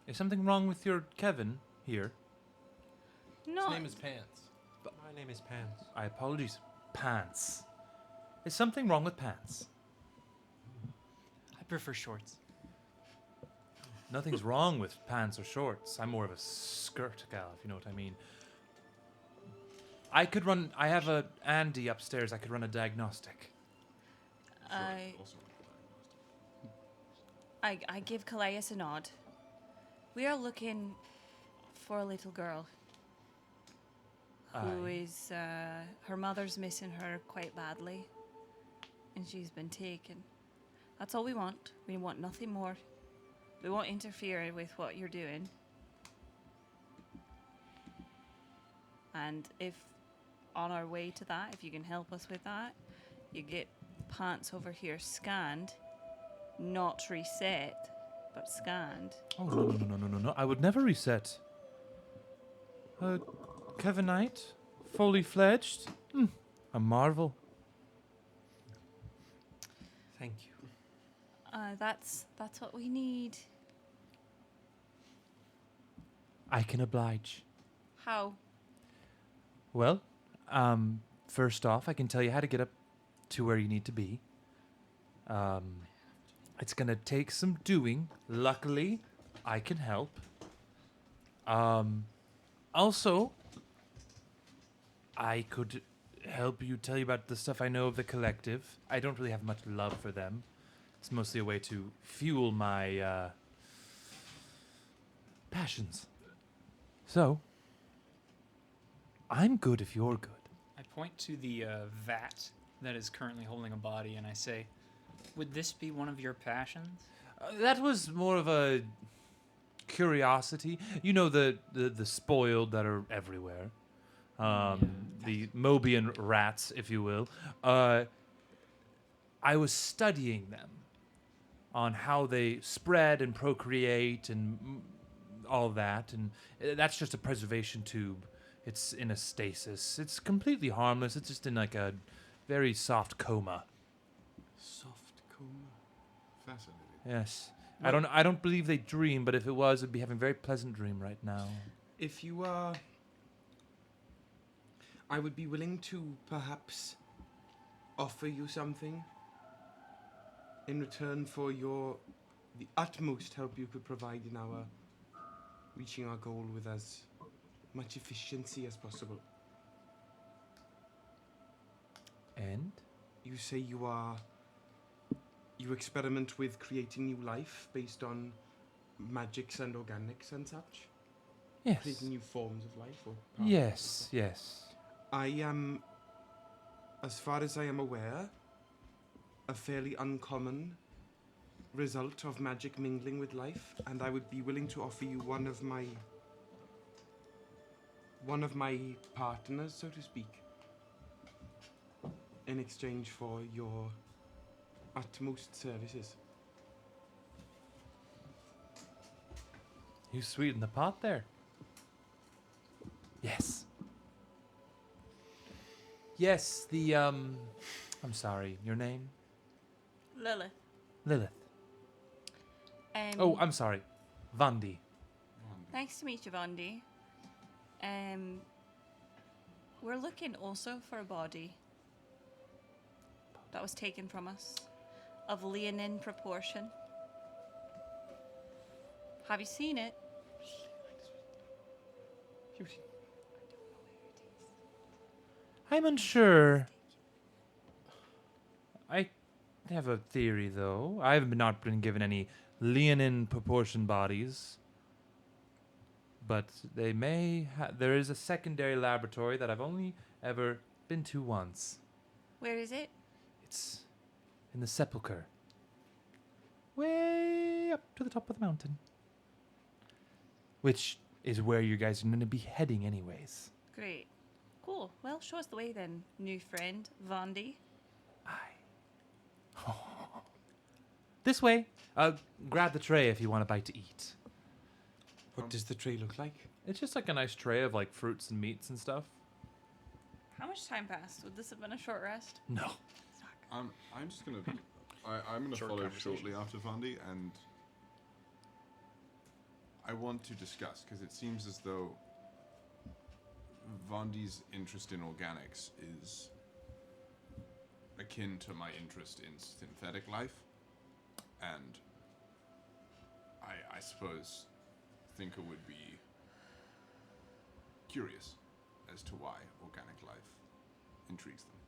C: Is something wrong with your Kevin here?
L: No.
I: His name is P.A.N.T.S.
B: My name is P.A.N.T.S.
C: I apologize. Pants. Is something wrong with pants?
E: I prefer shorts.
C: Nothing's wrong with pants or shorts. I'm more of a skirt gal, if you know what I mean. I have a Andy upstairs. I could run a diagnostic.
L: I give Kallias a nod. We are looking for a little girl who is, her mother's missing her quite badly, and she's been taken. That's all we want. We want nothing more. We won't interfere with what you're doing. And if on our way to that, if you can help us with that, you get P.A.N.T.S over here scanned, not reset, but scanned.
C: Oh, no. I would never reset. Kevin Knight, fully fledged. A marvel.
B: Thank you.
L: That's what we need.
C: I can oblige.
L: How?
C: Well, first off, I can tell you how to get up to where you need to be. It's going to take some doing. Luckily, I can help. Also, I could help you tell you about the stuff I know of the collective. I don't really have much love for them. It's mostly a way to fuel my passions. So, I'm good if you're good.
E: I point to the vat that is currently holding a body, and I say, would this be one of your passions?
C: That was more of a curiosity. You know the spoiled that are everywhere. The Mobian rats, if you will. I was studying them on how they spread and procreate and all that, and that's just a preservation tube. It's in a stasis. It's completely harmless. It's just in like a very soft coma.
K: Soft coma.
P: Fascinating.
C: Yes. I don't believe they dream, but if it was, it'd be having a very pleasant dream right now.
A: If you are, I would be willing to perhaps offer you something in return for the utmost help you could provide in our reaching our goal with as much efficiency as possible.
C: And?
A: You say you experiment with creating new life based on magics and organics and such?
C: Yes.
A: Creating new forms of life? Or
C: Yes.
A: I am, as far as I am aware, a fairly uncommon result of magic mingling with life, and I would be willing to offer you one of my partners, so to speak, in exchange for your utmost services.
C: You sweeten the pot there. Yes. Yes, I'm sorry, your name?
L: Lilith.
C: Lilith. Oh, I'm sorry. Vandy.
L: Nice to meet you, Vandy. We're looking also for a body that was taken from us of leonine proportion. Have you seen it?
C: I'm unsure. I have a theory, though. I have not been given any leonine proportion bodies. But they may there is a secondary laboratory that I've only ever been to once.
L: Where is it?
C: It's in the sepulchre. Way up to the top of the mountain. which is where you guys are going to be heading anyways.
L: Great. Cool. Well, show us the way then, new friend, Vandy.
C: This way. Grab the tray if you want a bite to eat.
K: What does the tray look like?
C: It's just like a nice tray of like fruits and meats and stuff.
L: How much time passed? Would this have been a short rest?
C: No.
P: I'm just gonna. I'm gonna follow shortly after Vandy, and I want to discuss because it seems as though Vandy's interest in organics is akin to my interest in synthetic life, and I suppose Thinker would be curious as to why organic life intrigues them.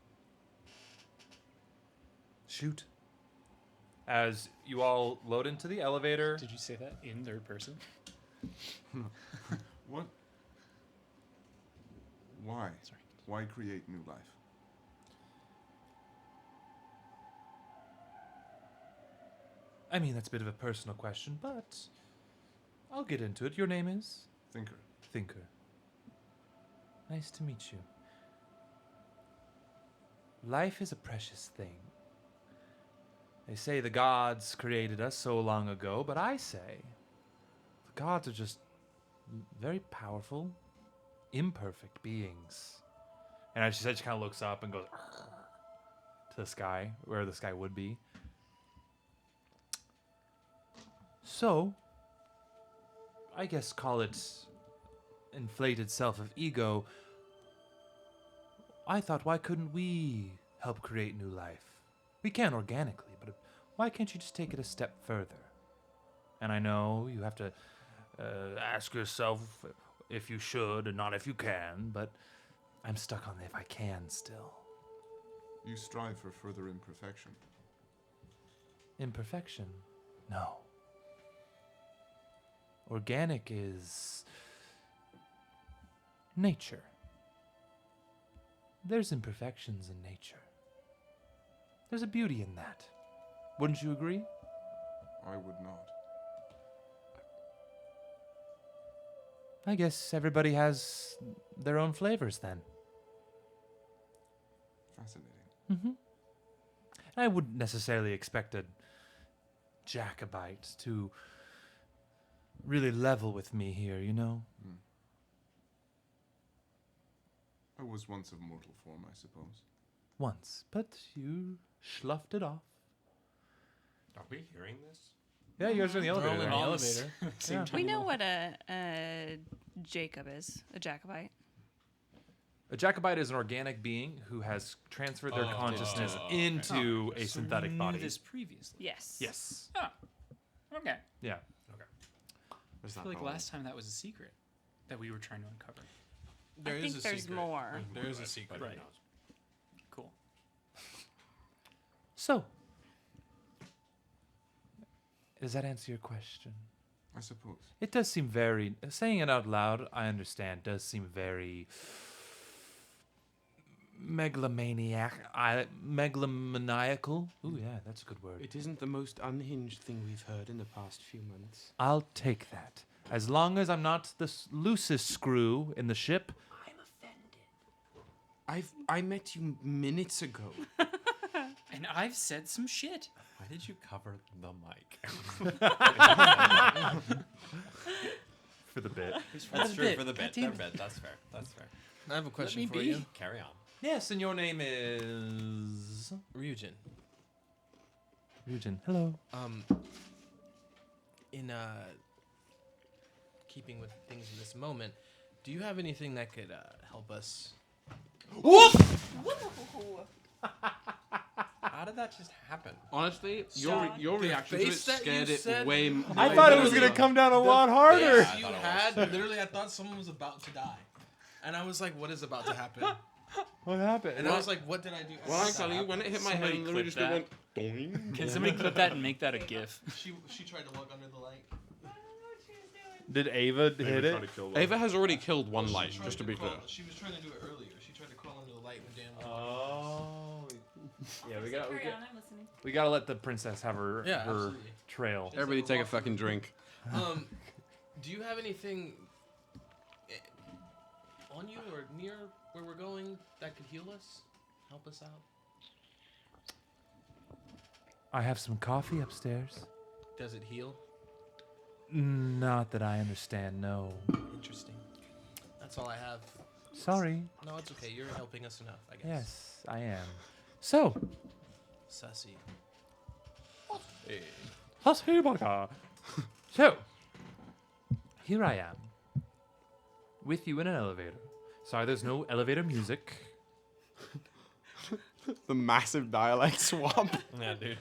C: Shoot. As you all load into the elevator.
M: Did you say that in third person?
P: What? Why? Sorry. Why create new life?
C: I mean, that's a bit of a personal question, but I'll get into it. Your name is?
P: Thinker.
C: Thinker. Nice to meet you. Life is a precious thing. They say the gods created us so long ago, but I say the gods are just very powerful, imperfect beings. And as she said, she kind of looks up and goes to the sky, where the sky would be. So, I guess call it inflated self of ego. I thought, why couldn't we help create new life? We can organically, but why can't you just take it a step further? And I know you have to ask yourself if you should and not if you can, but I'm stuck on the if I can still.
P: You strive for further imperfection.
C: Imperfection? No. Organic is nature. There's imperfections in nature. There's a beauty in that. Wouldn't you agree?
P: I would not.
C: I guess everybody has their own flavors then.
P: Fascinating.
C: Mm-hmm. I wouldn't necessarily expect a Jacobite to really level with me here, you know?
P: I was once of mortal form, I suppose.
C: Once, but you sloughed it off.
J: Are we hearing this?
C: Yeah, you guys are in the elevator.
I: They're all in the elevator.
C: Yeah.
L: We know what a Jacob is, a Jacobite.
C: A Jacobite is an organic being who has transferred their consciousness into a synthetic
M: we
C: body.
M: Knew this previously.
L: Yes.
C: Yes.
M: Oh. Okay.
C: Yeah.
J: Okay.
M: I feel like last time that was a secret that we were trying to uncover.
L: I think there's more.
I: There is a secret.
M: Right. Cool.
C: So, does that answer your question?
P: I suppose.
C: It does seem very, saying it out loud, I understand, does seem very megalomaniacal. Ooh, yeah, that's a good word.
K: It isn't the most unhinged thing we've heard in the past few months.
C: I'll take that. As long as I'm not the loosest screw in the ship.
K: I met you minutes ago.
M: And I've said some shit.
J: Why did you cover the mic?
C: For the bit.
J: That's true, for the bit. That's fair. That's fair.
I: I have a question for you.
J: Carry on.
C: Yes, and your name is
I: Ryujin.
C: Ryujin. Hello.
I: In keeping with things in this moment, do you have anything that could help us?
J: Whoop! How did that just happen?
K: Honestly, your reaction to it scared it way more.
C: I thought it was going to come down a lot harder.
I: You had literally, I thought someone was about to die, and I was like, "What is about to happen?"
C: What happened?
I: And I was like, "What did I do?"
K: Well, I tell you, when it hit my head, literally just went. Doing.
M: Can somebody clip that and make that a GIF?
I: She tried to walk under the light.
C: Did Ava hit it?
K: Ava has already killed one light, just to be clear.
I: She was trying to do it earlier. She tried to crawl under the light when Dan was
C: Yeah, we gotta let the princess have her
I: absolutely.
C: trail.
K: Everybody take a fucking drink.
I: Do you have anything on you or near where we're going that could heal us? Help us out?
C: I have some coffee upstairs.
I: Does it heal?
C: Not that I understand, no.
I: Interesting. That's all I have.
C: Sorry.
I: No, it's okay. You're helping us enough, I guess.
C: Yes, I am. So.
I: Sussy.
C: So, here I am. With you in an elevator. Sorry, there's no elevator music.
K: The massive dialect swap.
J: Yeah, dude.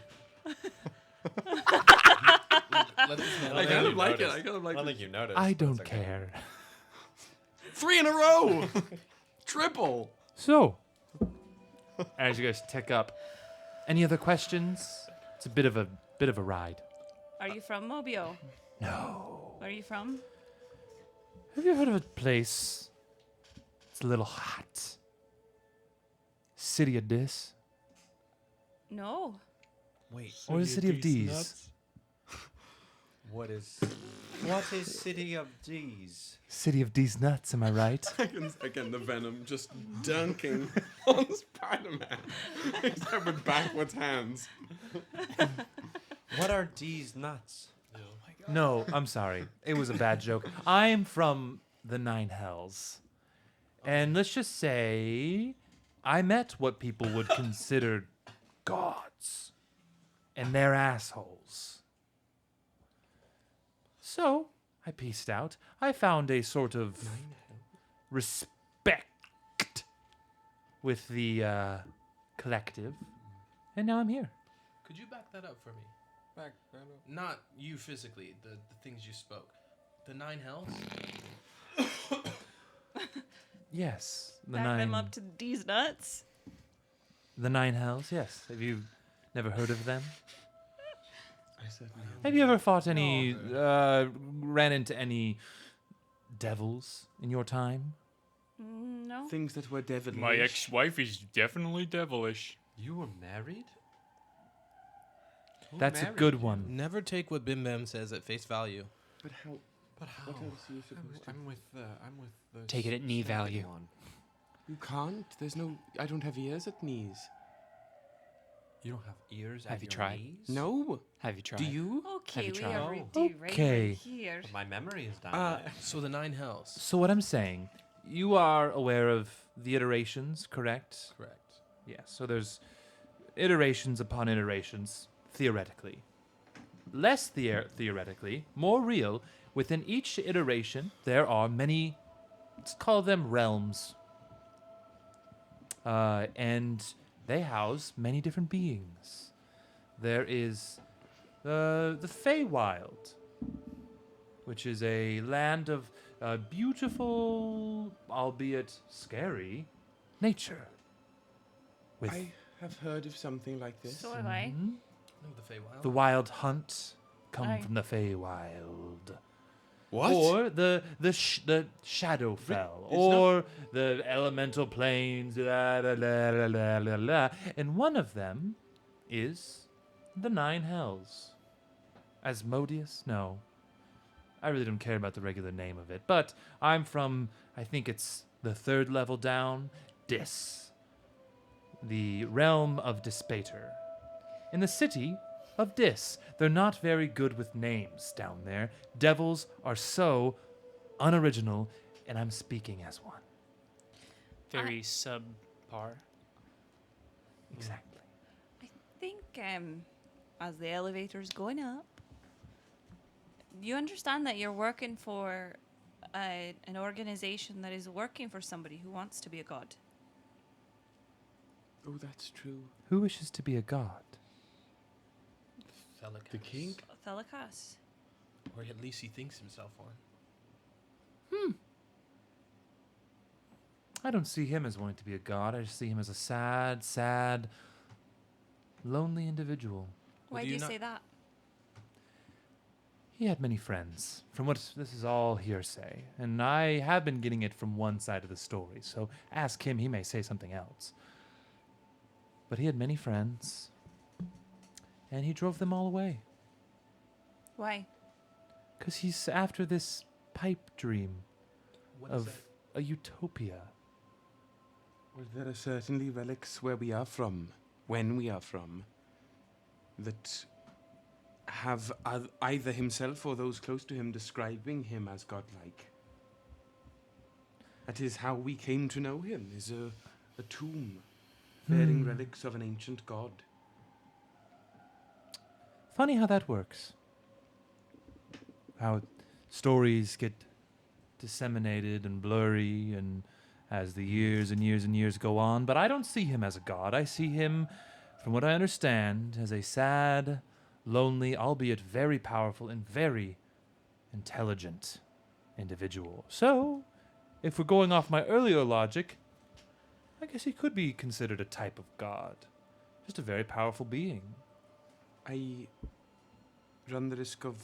K: I kind of like it. I kind of like it.
J: I don't think you noticed.
C: I don't care.
K: 3 in a row. Triple.
C: So, as you guys tick up, any other questions? It's a bit of a ride.
L: Are you from Mobio?
C: No.
L: Where are you from?
C: Have you heard of a place? It's a little hot. City of Dis?
L: No.
J: Wait.
C: Or the City of D's?
J: What is City of D's?
C: City of D's nuts, am I right?
K: Again, the venom just dunking on Spider-Man. Except with backwards hands.
J: What are D's nuts?
C: No, I'm sorry. It was a bad joke. I'm from the Nine Hells. And let's just say I met what people would consider gods. And they're assholes. So, I pieced out. I found a sort of respect with the collective. And now I'm here.
I: Could you back that up for me? Not you physically, the things you spoke. The 9 hells?
C: Yes.
L: Back them up to D's nuts?
C: The 9 Hells, yes. Have you never heard of them?
K: I said no.
C: Have you ever fought any, ran into any devils in your time?
L: No.
K: Things that were devilish.
Q: My ex-wife is definitely devilish.
J: You were married? Who
C: That's a
J: married
C: good
J: you?
C: one.
I: Never take what Bim Bam says at face value.
K: But how?
J: But how?
K: What else are you supposed to?
J: I'm with the.
M: Take it at knee value.
J: one.
K: You can't. There's no. I don't have ears at knees.
J: You don't have ears
M: Have
J: at
M: you
J: your
M: tried?
J: knees?
K: No.
M: Have you tried?
K: Do you?
L: Okay,
M: you
L: we
M: tried?
L: are
J: No.
C: Okay.
L: right here.
J: But my memory is down.
I: So the 9 hells.
C: So what I'm saying, you are aware of the iterations, correct?
I: Correct.
C: Yes. So there's iterations upon iterations, theoretically. Less theoretically, more real, within each iteration, there are many, let's call them realms. And they house many different beings. There is the Feywild, which is a land of beautiful, albeit scary, nature. With
K: I have heard of something like this.
L: So have I.
C: Mhm.
I: No, the Feywild.
C: The wild hunt come
L: Aye.
C: from the Feywild.
K: What?
C: Or the Shadowfell, or the elemental planes, la, la, la, la, la, la, la. And one of them is the 9 Hells. Asmodeus? No. I really don't care about the regular name of it, but I'm from, I think it's the 3rd level down, Dis. The realm of Dispater. In the city of Dis. They're not very good with names down there. Devils are so unoriginal, and I'm speaking as one.
M: Very subpar.
C: Exactly.
L: I think as the elevator's going up, you understand that you're working for an organization that is working for somebody who wants to be a god.
K: Oh, that's true.
C: Who wishes to be a god?
K: The king?
L: Thelikas.
I: Or at least he thinks himself one.
C: I don't see him as wanting to be a god. I just see him as a sad, lonely individual.
L: Why do you say that?
C: He had many friends. From what this is all hearsay, and I have been getting it from one side of the story. So ask him; he may say something else. But he had many friends, and he drove them all away.
L: Why?
C: Because he's after this
O: pipe dream
A: What is
O: of
A: that?
O: a utopia.
K: Well, there are certainly relics where we are from, when we are from, that have either himself or those close to him describing him as godlike. That is how we came to know him, is a tomb bearing relics of an ancient god.
O: Funny how that works. How stories get disseminated and blurry and as the years and years and years go on, but I don't see him as a god. I see him, from what I understand, as a sad, lonely, albeit very powerful and very intelligent individual. So, if we're going off my earlier logic, I guess he could be considered a type of god. Just a very powerful being.
K: I run the risk of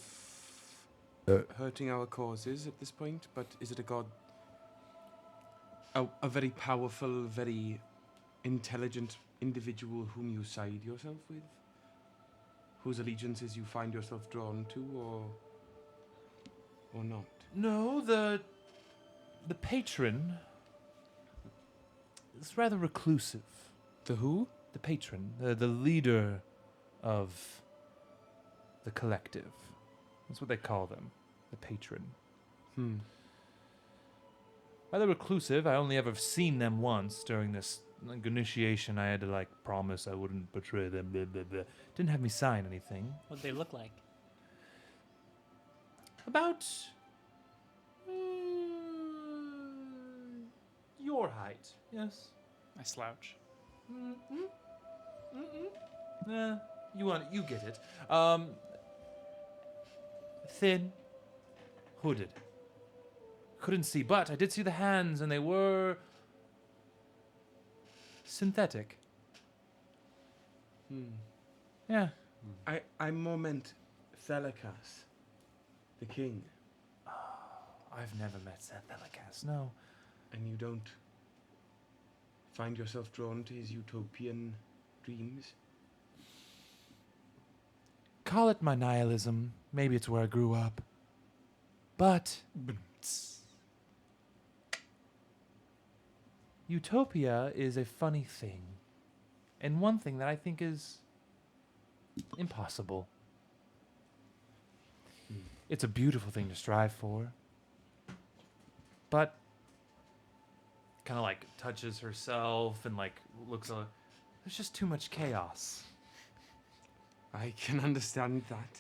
K: hurting our causes at this point, but is it a god? A very powerful, very intelligent individual whom you side yourself with? Whose allegiances you find yourself drawn to, or not?
O: No, the patron is rather reclusive.
K: The who?
O: The patron, the leader of the collective. That's what they call them, the patron. Rather reclusive. I only ever seen them once during this initiation. I had to promise I wouldn't betray them. Blah, blah, blah. Didn't have me sign anything.
M: What'd they look like?
O: About your height, yes.
M: I slouch.
O: You get it. Thin, hooded. Couldn't see, but I did see the hands, and they were synthetic. Yeah.
K: I more meant Thelikas, the king.
O: I've never met Thelikas, no.
K: And you don't find yourself drawn to his utopian dreams?
O: Call it my nihilism. Maybe it's where I grew up. But utopia is a funny thing. And one thing that I think is impossible. It's a beautiful thing to strive for. But kind of touches herself and looks there's just too much chaos.
K: I can understand that.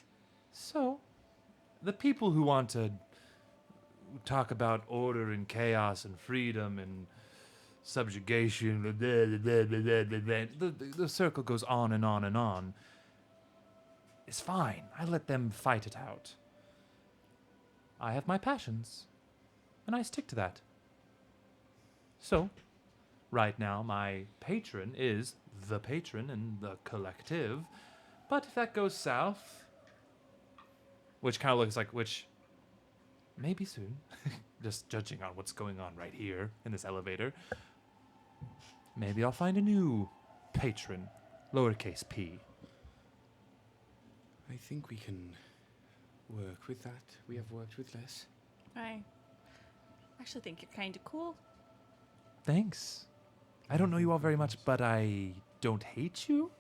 O: So, the people who want to talk about order and chaos and freedom and subjugation, the circle goes on and on and on. It's fine. I let them fight it out. I have my passions, and I stick to that. So, right now, my patron is the patron and the collective. But if that goes south, which kind of looks which maybe soon, just judging on what's going on right here in this elevator, maybe I'll find a new patron, lowercase p.
K: I think we can work with that. We have worked with less.
L: I actually think you're kind of cool.
O: Thanks. I don't know you all very much, but I don't hate you,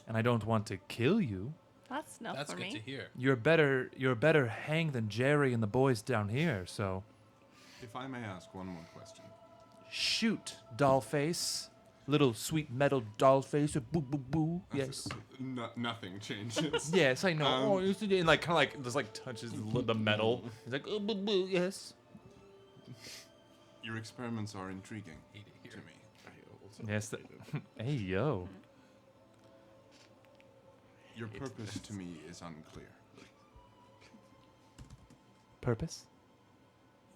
O: and I don't want to kill you.
L: That's enough for me.
I: That's good to hear.
O: You're a better hang than Jerry and the boys down here, so...
P: If I may ask one more question.
O: Shoot, dollface. Little sweet metal dollface. Boo, boo, boo. Yes.
P: Nothing changes.
O: Yes, I know. And just touches the metal. He's like, oh, boo, boo, yes.
P: Your experiments are intriguing to me.
O: Yes. Hey, yo.
P: Your purpose to me is unclear.
O: Purpose?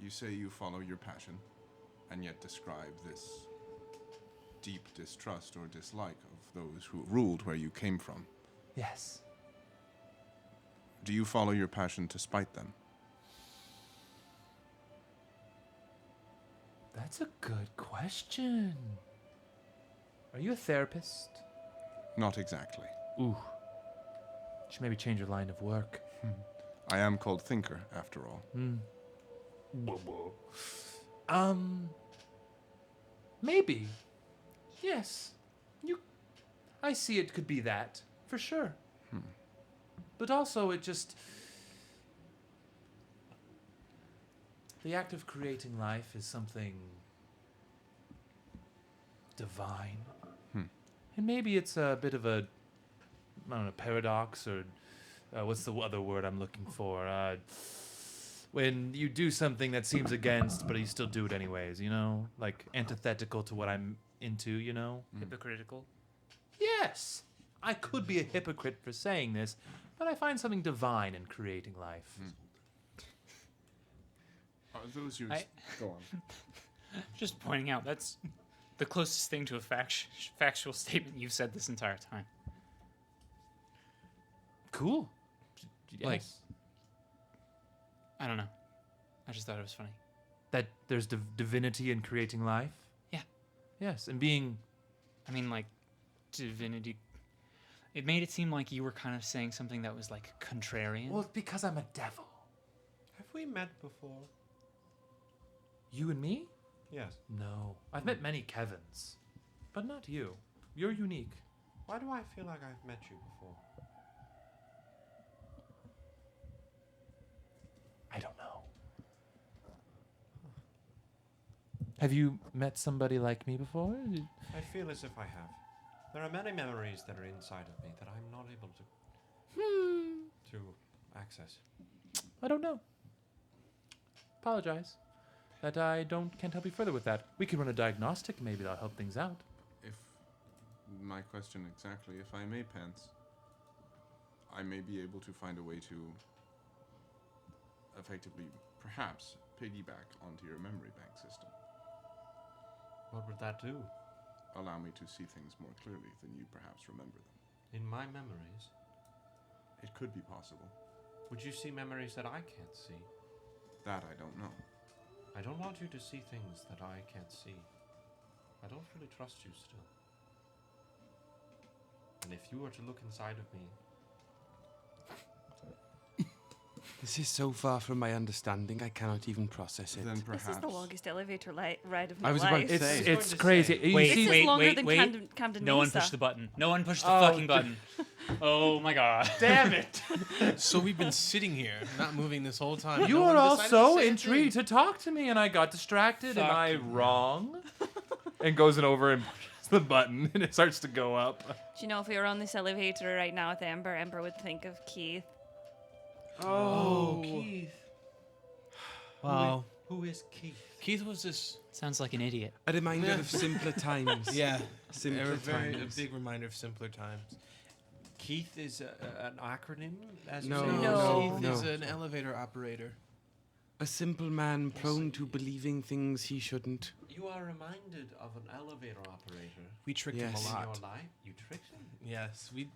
P: You say you follow your passion, and yet describe this deep distrust or dislike of those who ruled where you came from.
O: Yes.
P: Do you follow your passion to spite them?
O: That's a good question. Are you a therapist?
P: Not exactly.
O: Ooh. Should maybe change your line of work.
P: I am called Thinker, after all.
C: Maybe. Yes. I see it could be that, for sure. But also it just... The act of creating life is something divine. And maybe it's a bit of a, I don't know, paradox, or what's the other word I'm looking for? When you do something that seems against, but you still do it anyways, you know? Like antithetical to what I'm into, you know?
M: Hypocritical?
C: Yes! I could be a hypocrite for saying this, but I find something divine in creating life.
P: Are those your... Go on.
M: Just pointing out, that's the closest thing to a factual statement you've said this entire time.
C: Cool. Yes.
M: Like, I don't know. I just thought it was funny.
C: That there's divinity in creating life?
M: Yeah.
C: Yes, and being...
M: I mean, like, divinity... It made it seem like you were kind of saying something that was, like, contrarian.
C: Well, it's because I'm a devil.
J: Have we met before?
C: You and me?
J: Yes.
C: No. I've met many Kevins. But not you. You're unique.
J: Why do I feel like I've met you before?
C: I don't know. Have you met somebody like me before?
J: I feel as if I have. There are many memories that are inside of me that I'm not able to access.
C: I don't know. Apologize that I can't help you further with that. We could run a diagnostic, maybe that'll help things out.
P: If my question exactly, if I may, P.A.N.T.S, I may be able to find a way to effectively, perhaps, piggyback onto your memory bank system.
J: What would that do?
P: Allow me to see things more clearly than you perhaps remember them.
J: In my memories?
P: It could be possible.
J: Would you see memories that I can't see?
P: That I don't know.
J: I don't want you to see things that I can't see. I don't really trust you still. And if you were to look inside of me...
K: This is so far from my understanding, I cannot even process it.
P: Then perhaps...
F: This is the longest elevator ride of my
K: I was
F: life.
K: about to say.
C: It's crazy.
M: Wait,
F: this is longer than Camden
M: No one
F: Mesa.
M: pushed the button. No one pushed the fucking button. Oh my god.
C: Damn it.
I: So we've been sitting here, not moving this whole time.
C: You
I: No
C: were
I: one
C: all
I: decided
C: so
I: to say a
C: intrigued
I: thing.
C: to talk to me, and I got distracted. Am
I: Fuck
C: I
I: you.
C: wrong? And goes over and pushes the button, and it starts to go up.
F: Do you know if we were on this elevator right now with Ember would think of Keith.
I: Oh, Keith. Wow.
J: Who is Keith?
I: Keith was this...
M: Sounds like an idiot.
K: A reminder of simpler times.
I: Yeah.
K: Simpler
I: a
K: times.
I: big reminder of simpler times.
J: Keith is an acronym? As
K: No,
J: you say?
K: no.
I: Keith is an elevator operator.
K: A simple man prone to believing things he shouldn't.
J: You are reminded of an elevator operator.
I: We tricked him
K: Yes.
I: a
J: In
I: lot.
J: your life? You tricked him?
I: Yes, we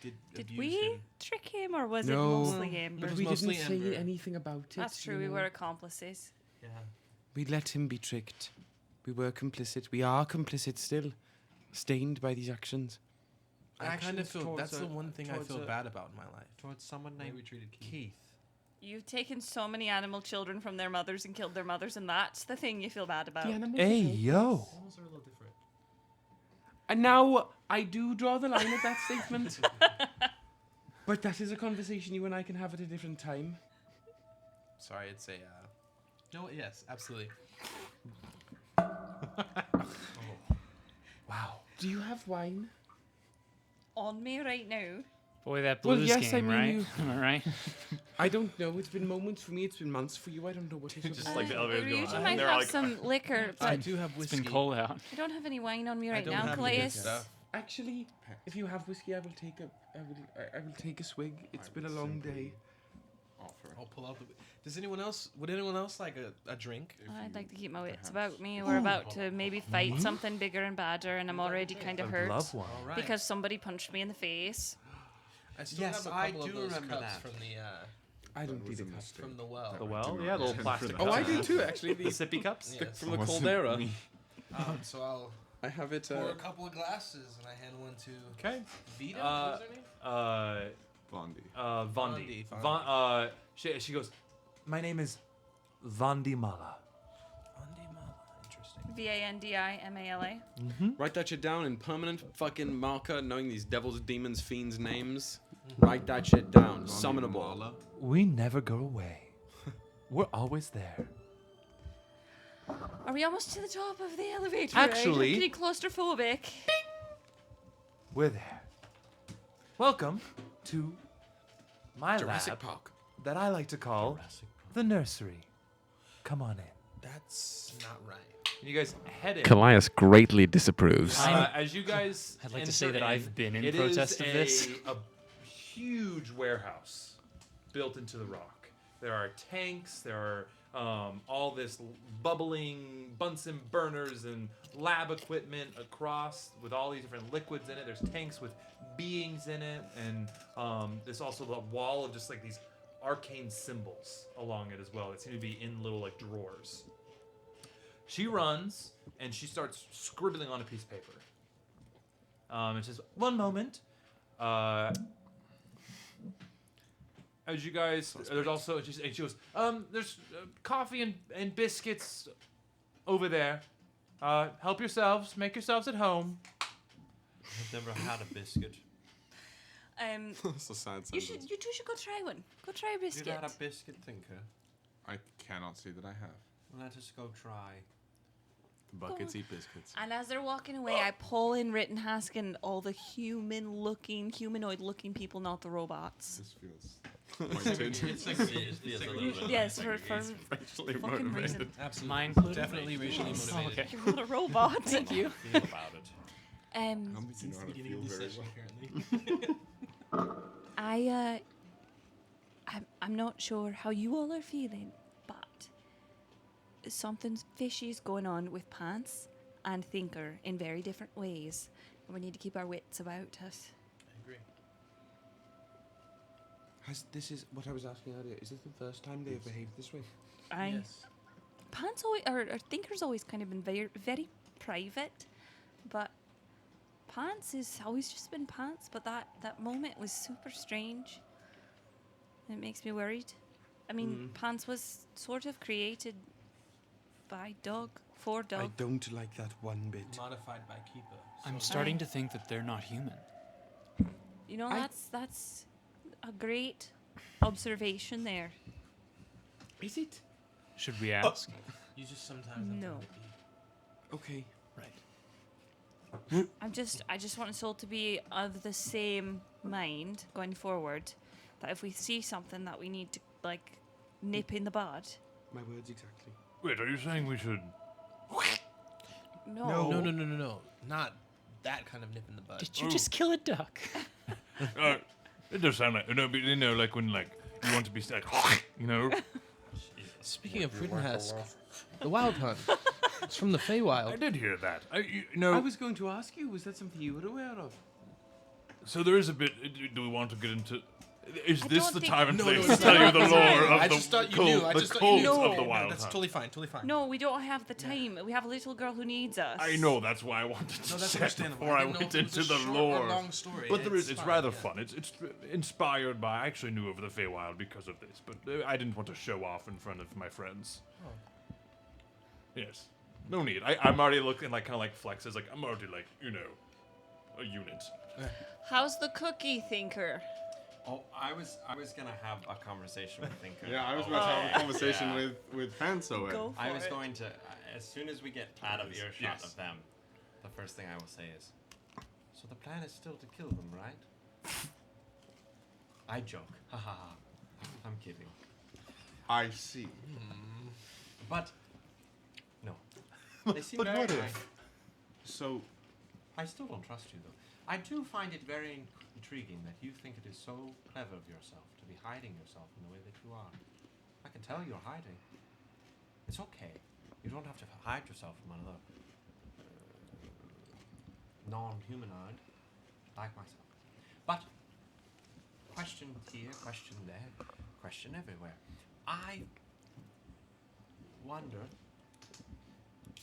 I: did
F: Did
I: abuse
F: we
I: him.
F: trick him, or was
K: No.
F: it mostly Ember?
I: It was
K: we
I: mostly
K: didn't say
I: Ember.
K: anything about it.
F: That's true,
K: you
F: we
K: know.
F: were accomplices.
J: Yeah.
K: We let him be tricked. We were complicit. We are complicit still. Stained by these actions.
I: I kind of
J: Actions
I: feel
J: towards
I: that's the
J: a-
I: one thing I
J: towards
I: feel
J: a-
I: bad about in my life.
J: Towards someone
I: The way
J: named
I: we treated
J: Keith.
F: You've taken so many animal children from their mothers and killed their mothers, and that's the thing you feel bad about.
C: Hey, yo.
I: Animals are a little different.
K: And now I do draw the line at that statement. But that is a conversation you and I can have at a different time.
I: Sorry, it's a... No, yes, absolutely.
C: Wow.
K: Do you have wine?
F: On me right now.
M: Boy, that
K: Well,
M: blues
K: yes, I
M: game,
K: mean
M: right?
K: you-
M: Am I right?
K: I don't know. It's been moments for me. It's been months for you. I don't know what it's
C: Just like the
F: Uh,
C: elevator going
F: Ryujin
C: on.
F: might
C: They're
F: have
C: like,
F: some liquor, but
I: I do have
M: It's
I: whiskey.
M: been cold out.
F: I don't have any wine on me
I: I
F: right
I: don't
F: now,
I: have any good
F: Kallias.
I: stuff.
K: Actually, if you have whiskey, I will take I will take a swig. It's been a long day.
P: Offer.
I: I'll pull out the... Would anyone else like a drink?
F: I'd like to keep my wits about me. We're about to maybe fight something bigger and badder, and I'm already kind of
C: I
F: hurt
C: love one.
I: All right.
F: because somebody punched me in the face.
I: I still
J: Yes,
I: have a
J: I
I: couple
J: do
I: of those
J: remember
I: cups
J: that.
I: from the
K: I don't
P: That
K: need
P: was
K: a
P: a
K: cup.
P: mistake.
I: from the well.
C: The well?
P: do
C: Yeah,
P: not
C: little
P: intend
C: plastic
P: for
C: cups.
K: Oh, I do too, actually.
C: The sippy cups?
I: Yes.
K: From the
P: Wasn't
K: Caldera.
P: me.
I: So I'll
K: I have it.
I: pour a couple of glasses and I hand one to
C: Okay.
I: Vita.
C: Uh,
I: What's her name?
C: Uh,
P: Blondie.
C: Vandy.
I: Vandy.
C: She goes, my name is
O: Vandy Mala.
I: Interesting.
F: Vandimala.
K: Write that shit down in permanent fucking marker, knowing these devils, demons, fiends' names. Write that shit down. Summonable.
O: We never go away. We're always there.
L: Are we almost to the top of the elevator?
O: Actually-
L: I'm getting claustrophobic.
O: We're there. Welcome to my
K: Jurassic
O: lab
K: Park.
O: that I like to call the nursery. Come on in.
I: That's not right.
O: You guys head in.
K: Kallias greatly disapproves.
O: As you guys,
M: I'd like to say
O: enter
M: that I've been in
O: it
M: protest
O: is
M: of this.
O: a huge warehouse built into the rock. There are tanks. There are all this bubbling Bunsen burners and lab equipment across with all these different liquids in it. There's tanks with beings in it, and there's also the wall of just like these arcane symbols along it as well. That seem to be in little like drawers. She runs and she starts scribbling on a piece of paper. And says, "One moment." As you guys, there's also, and she goes, there's coffee and biscuits over there. Help yourselves, make yourselves at home.
J: I've never had a biscuit.
K: That's a sad
L: You
K: sentence.
L: two should go try one. Go try a biscuit.
J: You've had a biscuit, Thinker.
P: I cannot say that I have.
J: Let us go try.
K: Buckets eat biscuits.
L: And as they're walking away, I pull in Rittenhaskin all the humanoid-looking people, not the robots.
P: This feels
L: Yes, for fucking reason.
I: Absolutely.
M: Mine included?
I: Definitely racially motivated.
M: Okay.
L: You're not a robot. Thank you.
J: Feel about it.
I: Since the beginning of the session,
L: apparently. I'm not sure how you all are feeling, but something fishy is going on with P.A.N.T.S and Thinker in very different ways. And we need to keep our wits about us.
I: I agree.
K: This is what I was asking earlier. Is this the first time they have behaved this way?
I: Yes.
L: P.A.N.T.S always, or Thinker's always kind of been very, very private, but P.A.N.T.S has always just been P.A.N.T.S, but that moment was super strange. It makes me worried. I mean, P.A.N.T.S was sort of created by Doug, for Doug.
K: I don't like that one bit.
I: Modified by Keeper.
M: I'm starting to think that they're not human.
L: You know, that's a great observation there.
K: Is it?
M: Should we ask?
I: You just sometimes
L: No.
K: Okay.
M: Right.
L: I just want us all to be of the same mind going forward. That if we see something that we need to like nip in the bud.
K: My words exactly.
G: Wait, are you saying we should?
L: No.
I: No. Not that kind of nip in the bud.
M: Did you just kill a duck?
G: It does sound like like when you want to be like,
I: Speaking of Rittenhask, the Wild Hunt. It's from the Feywild.
G: I did hear that.
K: I was going to ask you, was that something you were aware of?
G: So there is a bit. Do we want to get into? Is
L: I
G: this
L: don't
G: the
L: think-
G: time and
I: No,
G: place
I: no,
G: to tell you the
I: it's
G: lore
I: fine.
G: of
I: I
G: the
I: just thought you
G: cult,
I: knew. I
G: the
I: just thought
G: cult
I: you knew.
G: of the
I: No,
G: Wild
I: that's
G: Hunt?
I: totally fine.
L: No, we don't have the time. We have a little girl who needs us.
G: I know, that's why I wanted to
I: No, that's
G: say
I: understandable.
G: before
I: I
G: I
I: didn't know
G: went
I: if it was
G: into
I: a
G: the
I: short or
G: lore.
I: long story.
G: But it's
I: It's
G: rather
I: fine,
G: fun. It's inspired by. I actually knew of the Feywild because of this, but I didn't want to show off in front of my friends.
I: Oh.
G: Yes. No need. I'm already looking like kind of like flexes. Like I'm already like a unit.
L: How's the cookie, Thinker?
J: Oh, I was gonna have a conversation with Thinker.
P: Yeah, I was about to have a conversation with P.A.N.T.S.
L: Go for
J: I was
L: it.
J: going to, as soon as we get out of earshot
P: Yes.
J: of them, the first thing I will say is, so the plan is still to kill them, right? I joke. Ha ha ha. I'm kidding.
P: I see.
J: But, no. They seem
P: But
J: very
P: what if?
J: nice.
P: So,
J: I still don't trust you, though. I do find it very intriguing that you think it is so clever of yourself to be hiding yourself in the way that you are. I can tell you're hiding. It's okay. You don't have to hide yourself from another non-humanoid like myself. But question here, question there, question everywhere. I wonder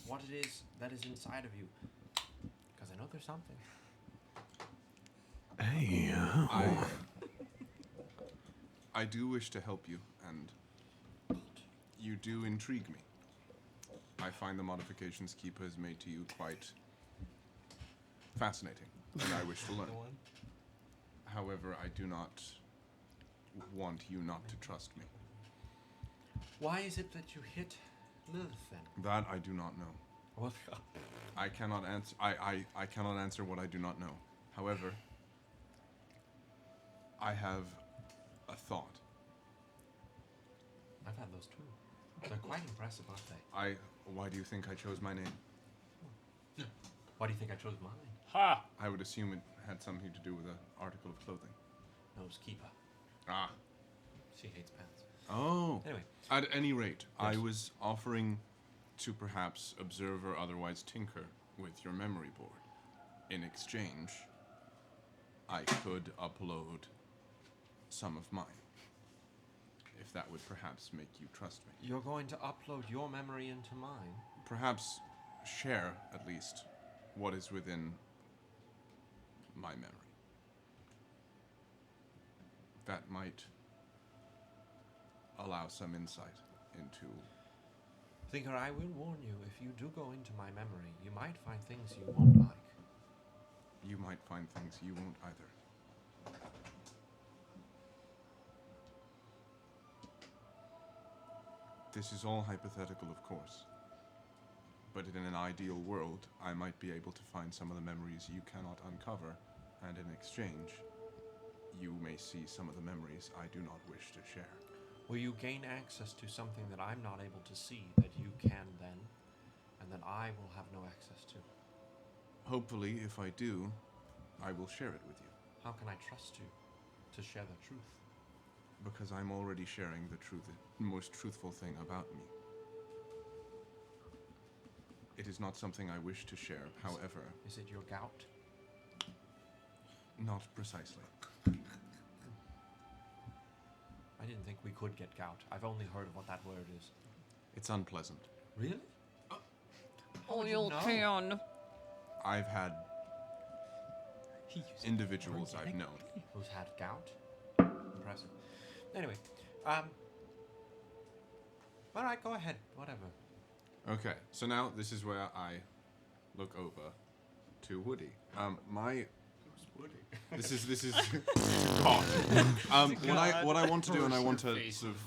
J: what it is that is inside of you. Because I know there's something.
G: Hey.
P: I do wish to help you, and You do intrigue me. I find the modifications Keeper has made to you quite fascinating, and I wish to learn. However, I do not want you not to trust me.
J: Why is it that you hit Lilith then?
P: That I do not know.
J: What?
P: I cannot answer. I cannot answer what I do not know. However, I have a thought.
J: I've had those too. They're quite impressive, aren't they?
P: Why do you think I chose my name?
J: Why do you think I chose mine?
Q: Ha!
P: I would assume it had something to do with an article of clothing.
J: No, it's Keeper.
P: Ah.
J: She hates pants.
P: Oh.
J: Anyway.
P: At any rate,
J: Yes.
P: I was offering to perhaps observe or otherwise tinker with your memory board. In exchange, I could upload some of mine. If that would perhaps make you trust me.
J: You're going to upload your memory into mine?
P: Perhaps share, at least, what is within my memory. That might allow some insight into...
J: Thinker, I will warn you, if you do go into my memory, you might find things you won't like.
P: You might find things you won't either. This is all hypothetical, of course. But in an ideal world, I might be able to find some of the memories you cannot uncover, and in exchange, you may see some of the memories I do not wish to share.
J: Will you gain access to something that I'm not able to see that you can then, and that I will have no access to?
P: Hopefully, if I do, I will share it with you.
J: How can I trust you to share the truth?
P: Because I'm already sharing the most truthful thing about me. It is not something I wish to share, however...
J: Is it your gout?
P: Not precisely.
J: I didn't think we could get gout. I've only heard of what that word is.
P: It's unpleasant.
J: Really?
L: Oh, you'll P.A.N.T.S.
P: I've had individuals I've known.
J: Who's had gout? Impressive. Anyway, alright, go ahead. Whatever.
P: Okay, so now this is where I look over to Woody. This is God. What I want to do, and I want to sort of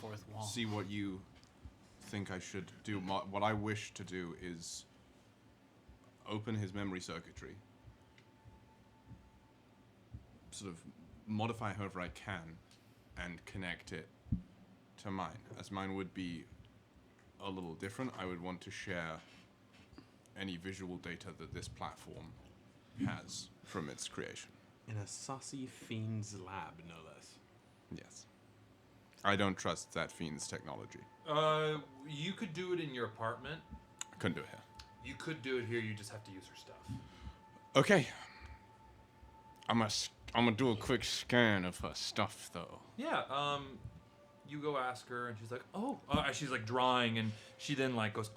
P: see what you think I should do. What I wish to do is open his memory circuitry, sort of modify however I can, and connect it to mine. As mine would be a little different, I would want to share any visual data that this platform has from its creation.
H: In a saucy fiend's lab, no less.
P: Yes. I don't trust that fiend's technology.
C: You could do it in your apartment.
P: I couldn't do it here.
C: You could do it here, you just have to use her stuff.
P: Okay. I'm gonna do a quick scan of her stuff, though.
C: Yeah, you go ask her, and she's like, oh, she's like drawing, and she then like goes,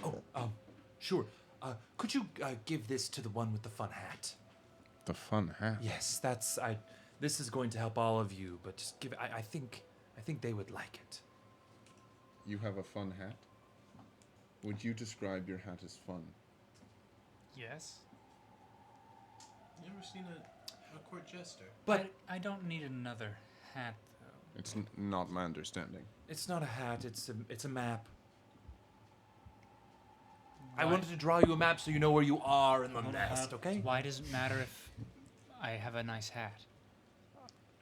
C: sure. Could you give this to the one with the fun hat?
P: The fun hat?
C: Yes, this is going to help all of you, but just give it, I think they would like it.
P: You have a fun hat? Would you describe your hat as fun?
M: Yes.
I: You ever seen a court jester?
M: But I don't need another hat, though.
P: It's not my understanding.
C: It's not a hat, it's a map.
M: Why?
C: I wanted to draw you a map so you know where you are in the nest, okay?
M: Why does it matter if I have a nice hat?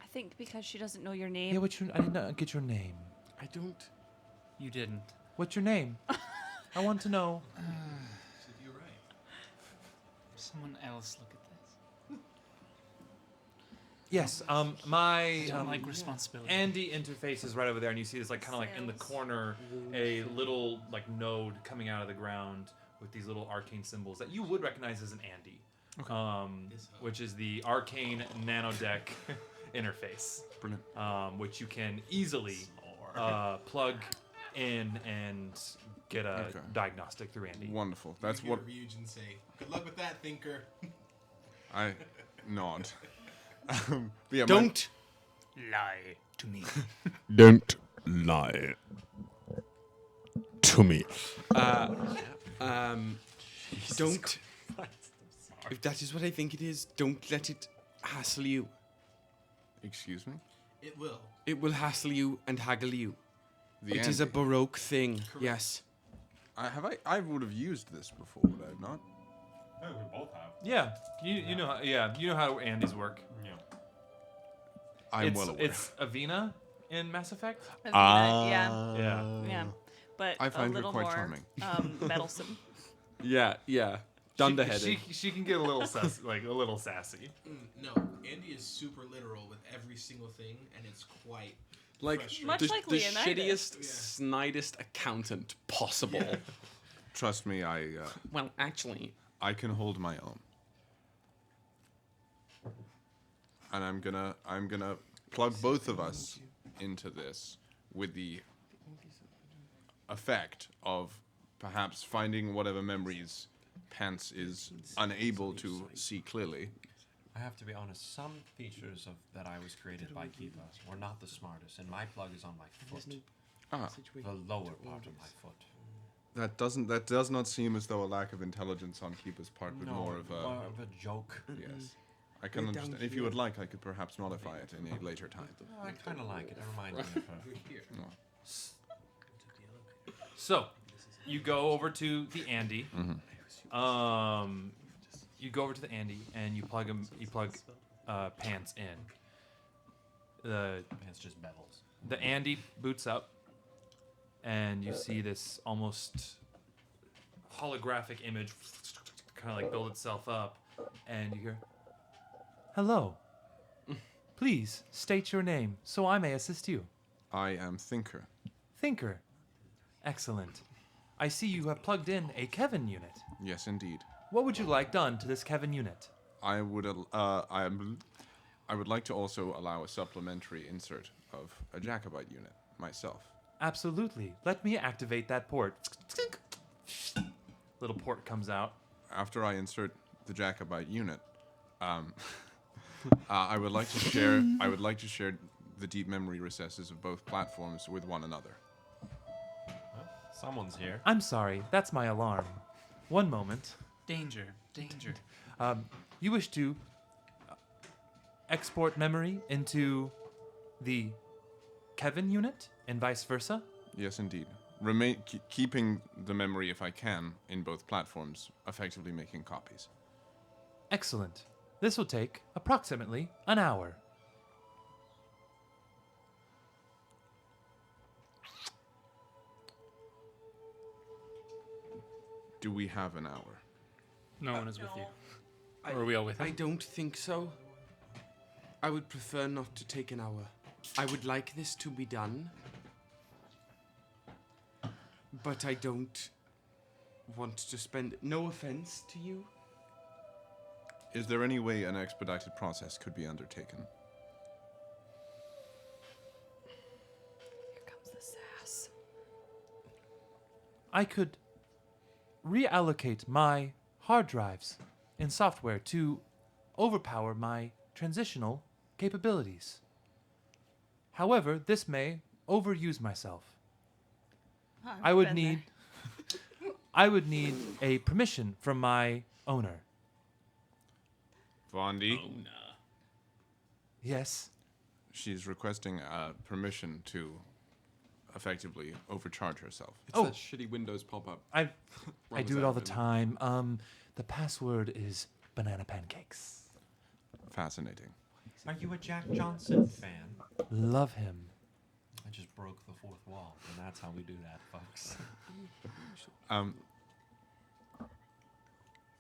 L: I think because she doesn't know your name.
C: Yeah, I did not get your name.
K: I don't.
M: You didn't.
C: What's your name? I want to know.
I: You're right.
M: Someone else look at this.
C: Yes, my
M: don't like responsibility.
C: Andy interface is right over there, and you see this like kind of like in the corner a little like node coming out of the ground with these little arcane symbols that you would recognize as an Andy, which is the arcane nanodeck interface.
P: Brilliant.
C: Which you can easily plug in and get a diagnostic through Andy.
P: Wonderful. That's what
I: Ryujin say. Good luck with that, thinker.
P: I nod. Yeah,
M: Don't lie to me.
P: Don't lie to to me.
K: Don't. If that is what I think it is, don't let it hassle you.
P: Excuse me?
I: It will.
K: It will hassle you and haggle you.
P: The
K: It is a
P: Andy.
K: Baroque thing. Yes.
P: I would have used this before, would I have not?
R: No, we both have.
C: Yeah, you know how Andes work.
R: Yeah.
P: I'm well aware.
C: It's Avina in Mass Effect.
L: Avina, yeah.
C: Yeah.
L: But
P: I find
L: a
P: her
L: little
P: quite
L: more
P: charming.
L: meddlesome.
K: Yeah. Dunderheaded.
C: She can get a little sassy.
I: No, Andy is super literal with every single thing, and it's quite
K: Like
I: frustrating.
L: Much
K: the,
L: like
K: the
L: Leonidas.
K: shittiest, snidest accountant possible.
P: Trust me,
K: Well, actually,
P: I can hold my own. And I'm gonna plug both of us into this with the effect of perhaps finding whatever memories P.A.N.T.S is unable to see clearly.
B: I have to be honest, some features of that I was created by Kiva were not the smartest, and my plug is on my foot. The lower part of my foot.
P: That does not seem as though a lack of intelligence on Kiva's part, but more of
B: a joke.
P: Yes. I can understand. If you would like, I could perhaps modify it in a later time.
B: I kind of like it. It reminds me of her.
P: No.
C: So, you go over to the Andy. You go over to the Andy and you plug P.A.N.T.S in. The
B: P.A.N.T.S just bevels.
C: The Andy boots up, and you see this almost holographic image kind of like build itself up, and you hear, "Hello. Please state your name so I may assist you."
P: I am Thinker.
C: Thinker. Excellent. I see you have plugged in a Kevin unit.
P: Yes, indeed.
C: What would you like done to this Kevin unit?
P: I would like to also allow a supplementary insert of a Jacobite unit myself.
C: Absolutely. Let me activate that port. Little port comes out.
P: After I insert the Jacobite unit, I would like to share. I would like to share the deep memory recesses of both platforms with one another.
B: Someone's here.
C: I'm sorry, that's my alarm. One moment.
M: Danger.
C: You wish to export memory into the Kevin unit and vice versa?
P: Yes, indeed. Keeping the memory, if I can, in both platforms, effectively making copies.
C: Excellent. This will take approximately an hour.
P: Do we have an hour?
M: No one is with you. Or are we all with him?
K: I don't think so. I would prefer not to take an hour. I would like this to be done, but I don't want to spend. No offense to you.
P: Is there any way an expedited process could be undertaken?
L: Here comes the sass.
C: I could reallocate my hard drives and software to overpower my transitional capabilities. However, this may overuse myself. I would need a permission from my owner.
P: Vandy?
C: Yes.
P: She's requesting permission to effectively overcharge herself.
K: It's that shitty Windows pop-up.
C: I do it all the time. The password is banana pancakes.
P: Fascinating.
B: Are you a Jack Johnson fan?
C: Love him.
B: I just broke the fourth wall, and that's how we do that, folks.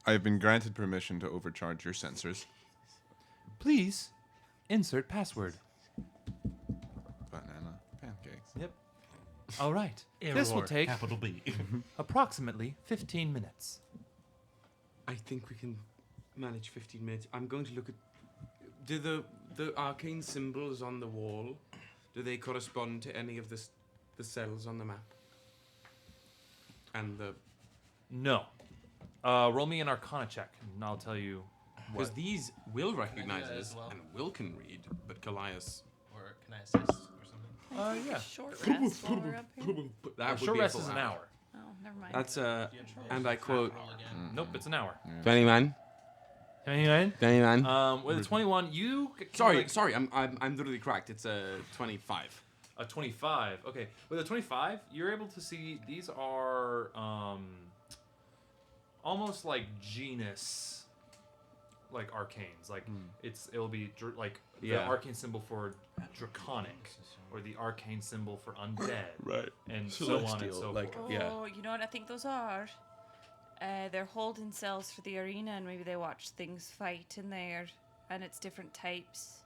P: I have been granted permission to overcharge your sensors.
C: Please insert password.
P: Banana pancakes.
C: Yep. All right. This will take approximately 15 minutes.
K: I think we can manage 15 minutes. I'm going to look at. Do the arcane symbols on the wall? Do they correspond to any of the cells on the map? And the.
C: No. Roll me an Arcana check, and I'll tell you
K: Because
C: what.
K: these will recognize
I: that
K: us
I: as well?
K: and will can read, but Kallias.
I: Or can I assist or something?
C: Yeah.
L: Short rest while we're up here.
K: That would
C: Short
K: be a
C: rest
K: full
C: is an hour.
L: Oh, never mind.
K: That's and I quote.
C: Nope, it's an hour.
K: 21.
C: 21.
K: 21.
C: With a 21, you.
K: Sorry. I'm literally correct. It's a 25.
C: A 25. Okay. With a 25, you're able to see these are almost like genus, like arcanes. Like it'll be like the arcane symbol for draconic, or the arcane symbol for undead,
K: right?
C: And so on and so forth.
L: Oh, you know what I think those are? They're holding cells for the arena, and maybe they watch things fight in there, and it's different types.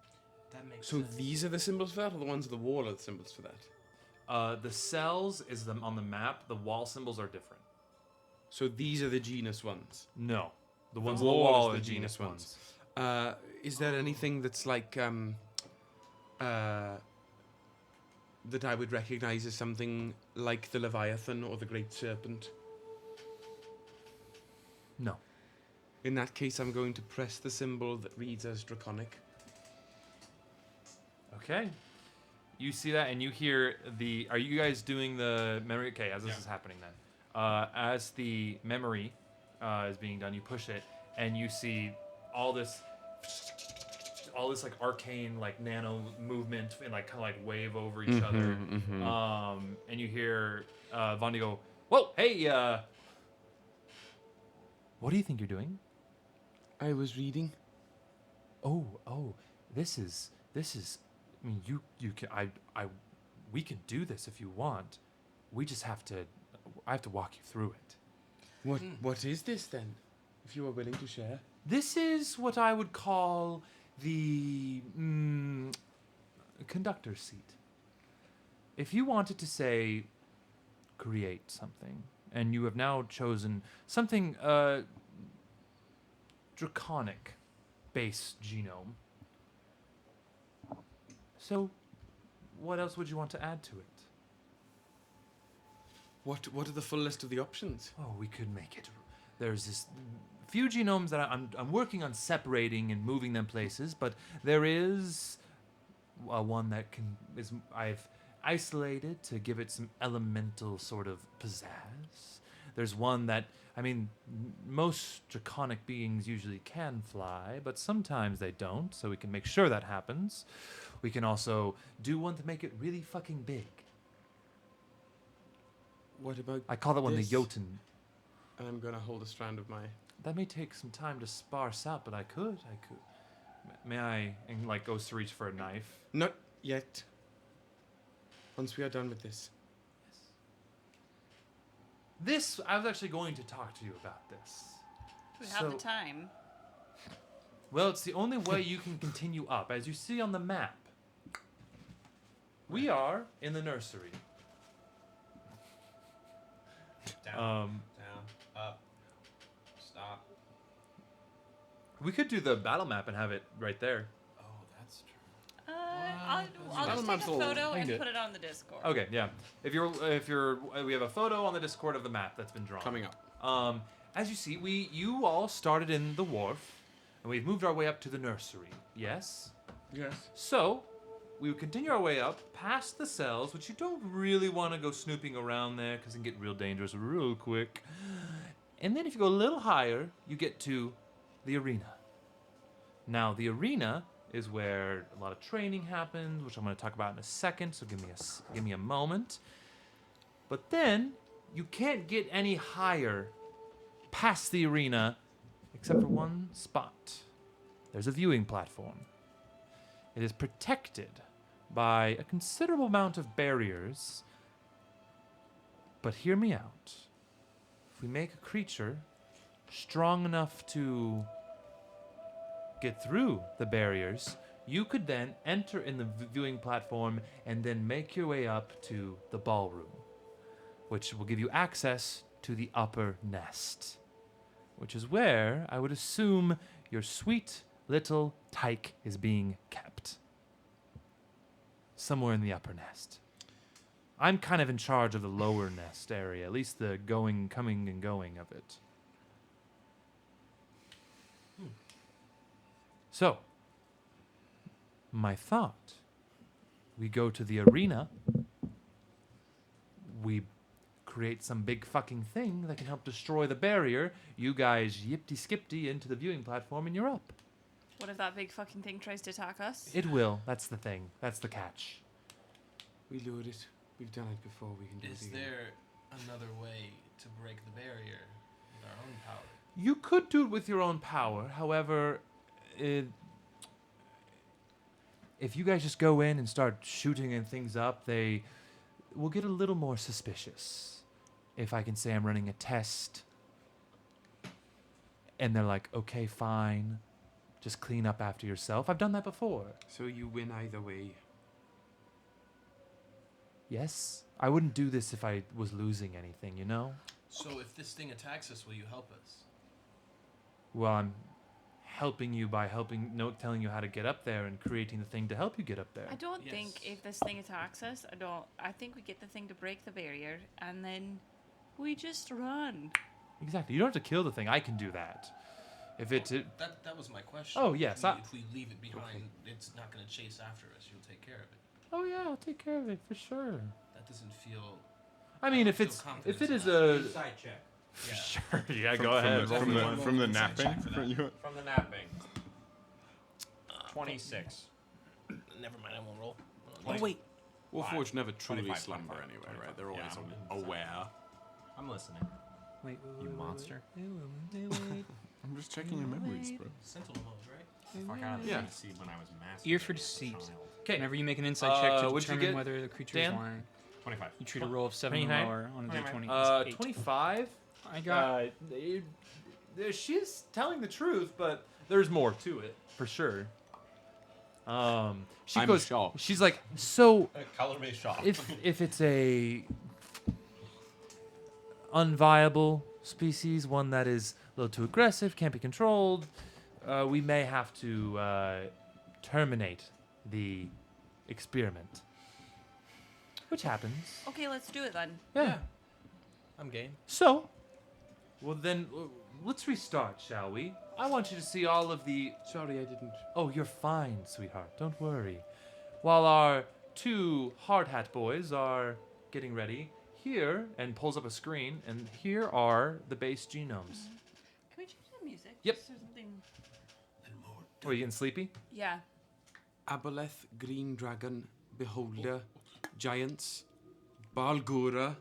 I: That makes
K: So these are the symbols for that, or the ones on the wall are the symbols for that?
C: The cells is them on the map. The wall symbols are different.
K: So these are the genus ones?
C: No. The ones on the wall are the genus
K: ones. Is there anything that's like that I would recognize as something like the Leviathan or the Great Serpent?
C: No.
K: In that case, I'm going to press the symbol that reads as draconic.
C: Okay. You see that, and you hear the... Are you guys doing the memory? Okay, as this is happening then. As the memory is being done, you push it, and you see all this like arcane like nano movement and like kind of like wave over each other. And you hear Vandy go, "Whoa, hey, what do you think you're doing?"
K: I was reading.
C: Oh, this is. I mean, you can. We can do this if you want. We just have to. I have to walk you through it.
K: What is this then? If you are willing to share.
C: This is what I would call the conductor's seat. If you wanted to say, create something, and you have now chosen something draconic base genome. So, what else would you want to add to it?
K: What are the full list of the options?
C: Oh, we could make it. There's this few genomes that I'm working on separating and moving them places, but there is one that I've isolated to give it some elemental sort of pizzazz. There's one that, I mean, most draconic beings usually can fly, but sometimes they don't, so we can make sure that happens. We can also do one to make it really fucking big.
K: What about
C: I call that one the
K: this?
C: Jotun.
K: And I'm going to hold a strand of my...
C: That may take some time to sparse out, but I could. May I? And like goes to reach for a knife.
K: Not yet. Once we are done with this.
C: This, I was actually going to talk to you about this.
L: We have the time.
C: Well, it's the only way you can continue up. As you see on the map, we are in the nursery.
J: Down, up, stop.
C: We could do the battle map and have it right there.
J: Oh, that's true.
L: I'll just take a photo and put it on the Discord.
C: Okay, yeah. If you're, we have a photo on the Discord of the map that's been drawn.
K: Coming up.
C: As you see, you all started in the wharf, and we've moved our way up to the nursery. Yes.
K: Yes.
C: So, we would continue our way up past the cells, which you don't really want to go snooping around there because it can get real dangerous real quick. And then if you go a little higher, you get to the arena. Now, the arena is where a lot of training happens, which I'm going to talk about in a second, so give me a moment. But then, you can't get any higher past the arena except for one spot. There's a viewing platform. It is protected by a considerable amount of barriers. But hear me out. If we make a creature strong enough to get through the barriers, you could then enter in the viewing platform and then make your way up to the ballroom, which will give you access to the upper nest, which is where I would assume your sweet little tyke is being kept. Somewhere in the upper nest. I'm kind of in charge of the lower nest area, at least the coming and going of it. So, my thought, we go to the arena, we
O: create some big fucking thing that can help destroy the barrier. You guys yipty-skipty into the viewing platform and you're up.
L: What if that big fucking thing tries to attack us?
O: It will. That's the thing. That's the catch.
K: We lured it. We've done it before. We can do it
I: Is
K: again.
I: there another way to break the barrier with our own power?
O: You could do it with your own power. However, if you guys just go in and start shooting and things up, they will get a little more suspicious. If I can say I'm running a test, and they're like, okay, fine, just clean up after yourself. I've done that before.
K: So you win either way.
O: Yes, I wouldn't do this if I was losing anything, you know?
I: So if this thing attacks us, will you help us?
O: Well, I'm helping you by telling you how to get up there and creating the thing to help you get up there.
L: I don't think if this thing attacks us, I think we get the thing to break the barrier and then we just run.
O: Exactly. You don't have to kill the thing. I can do that. If it...
I: That was my question.
O: Oh, yes.
I: If we leave it behind, it's not going to chase after us. You'll take care of it.
O: Oh, yeah, I'll take care of it for sure.
I: That doesn't feel...
O: I mean, if it is a...
J: Inside check.
I: Yeah.
O: Sure, yeah,
P: From-
O: go ahead.
P: From the napping?
J: From the napping. 26.
I: Never mind, I won't roll.
K: Oh, wait. Warforged never
P: 25,
K: truly slumber
P: 25,
K: anyway, right? They're always
J: Yeah,
K: aware.
J: I'm listening.
M: Wait,
J: You monster.
P: I'm just checking your memories, bro.
I: Sentinel mode, right?
J: Fuck out of
K: Yeah.
J: the seed when I was master.
M: Ear for deceit.
O: Okay.
M: Whenever you make an insight check to
O: what'd you
M: determine
O: get,
M: whether the creature
O: Dan?
M: is lying,
J: 25.
M: you treat a roll of 7 or
O: 29?
M: lower on a d20. 8.
O: 25?
M: I got...
O: She's telling the truth, but there's more to it, for sure. She
K: I'm
O: goes,
K: shocked.
O: she's like, so...
J: Color me shocked.
O: If it's a unviable species, one that is a little too aggressive, can't be controlled, we may have to terminate the experiment. Which happens.
L: Okay, let's do it then.
O: Yeah.
I: I'm game.
O: So, well then, let's restart, shall we? I want you to see all of the...
K: Sorry, I didn't.
O: Oh, you're fine, sweetheart. Don't worry. While our two hard hat boys are getting ready, here, and pulls up a screen, and here are the base genomes.
L: Can we change the music?
O: Yep.
L: Is there something...
O: Oh, are you getting sleepy?
L: Yeah.
K: Aboleth, Green Dragon, Beholder, Giants, Balgura,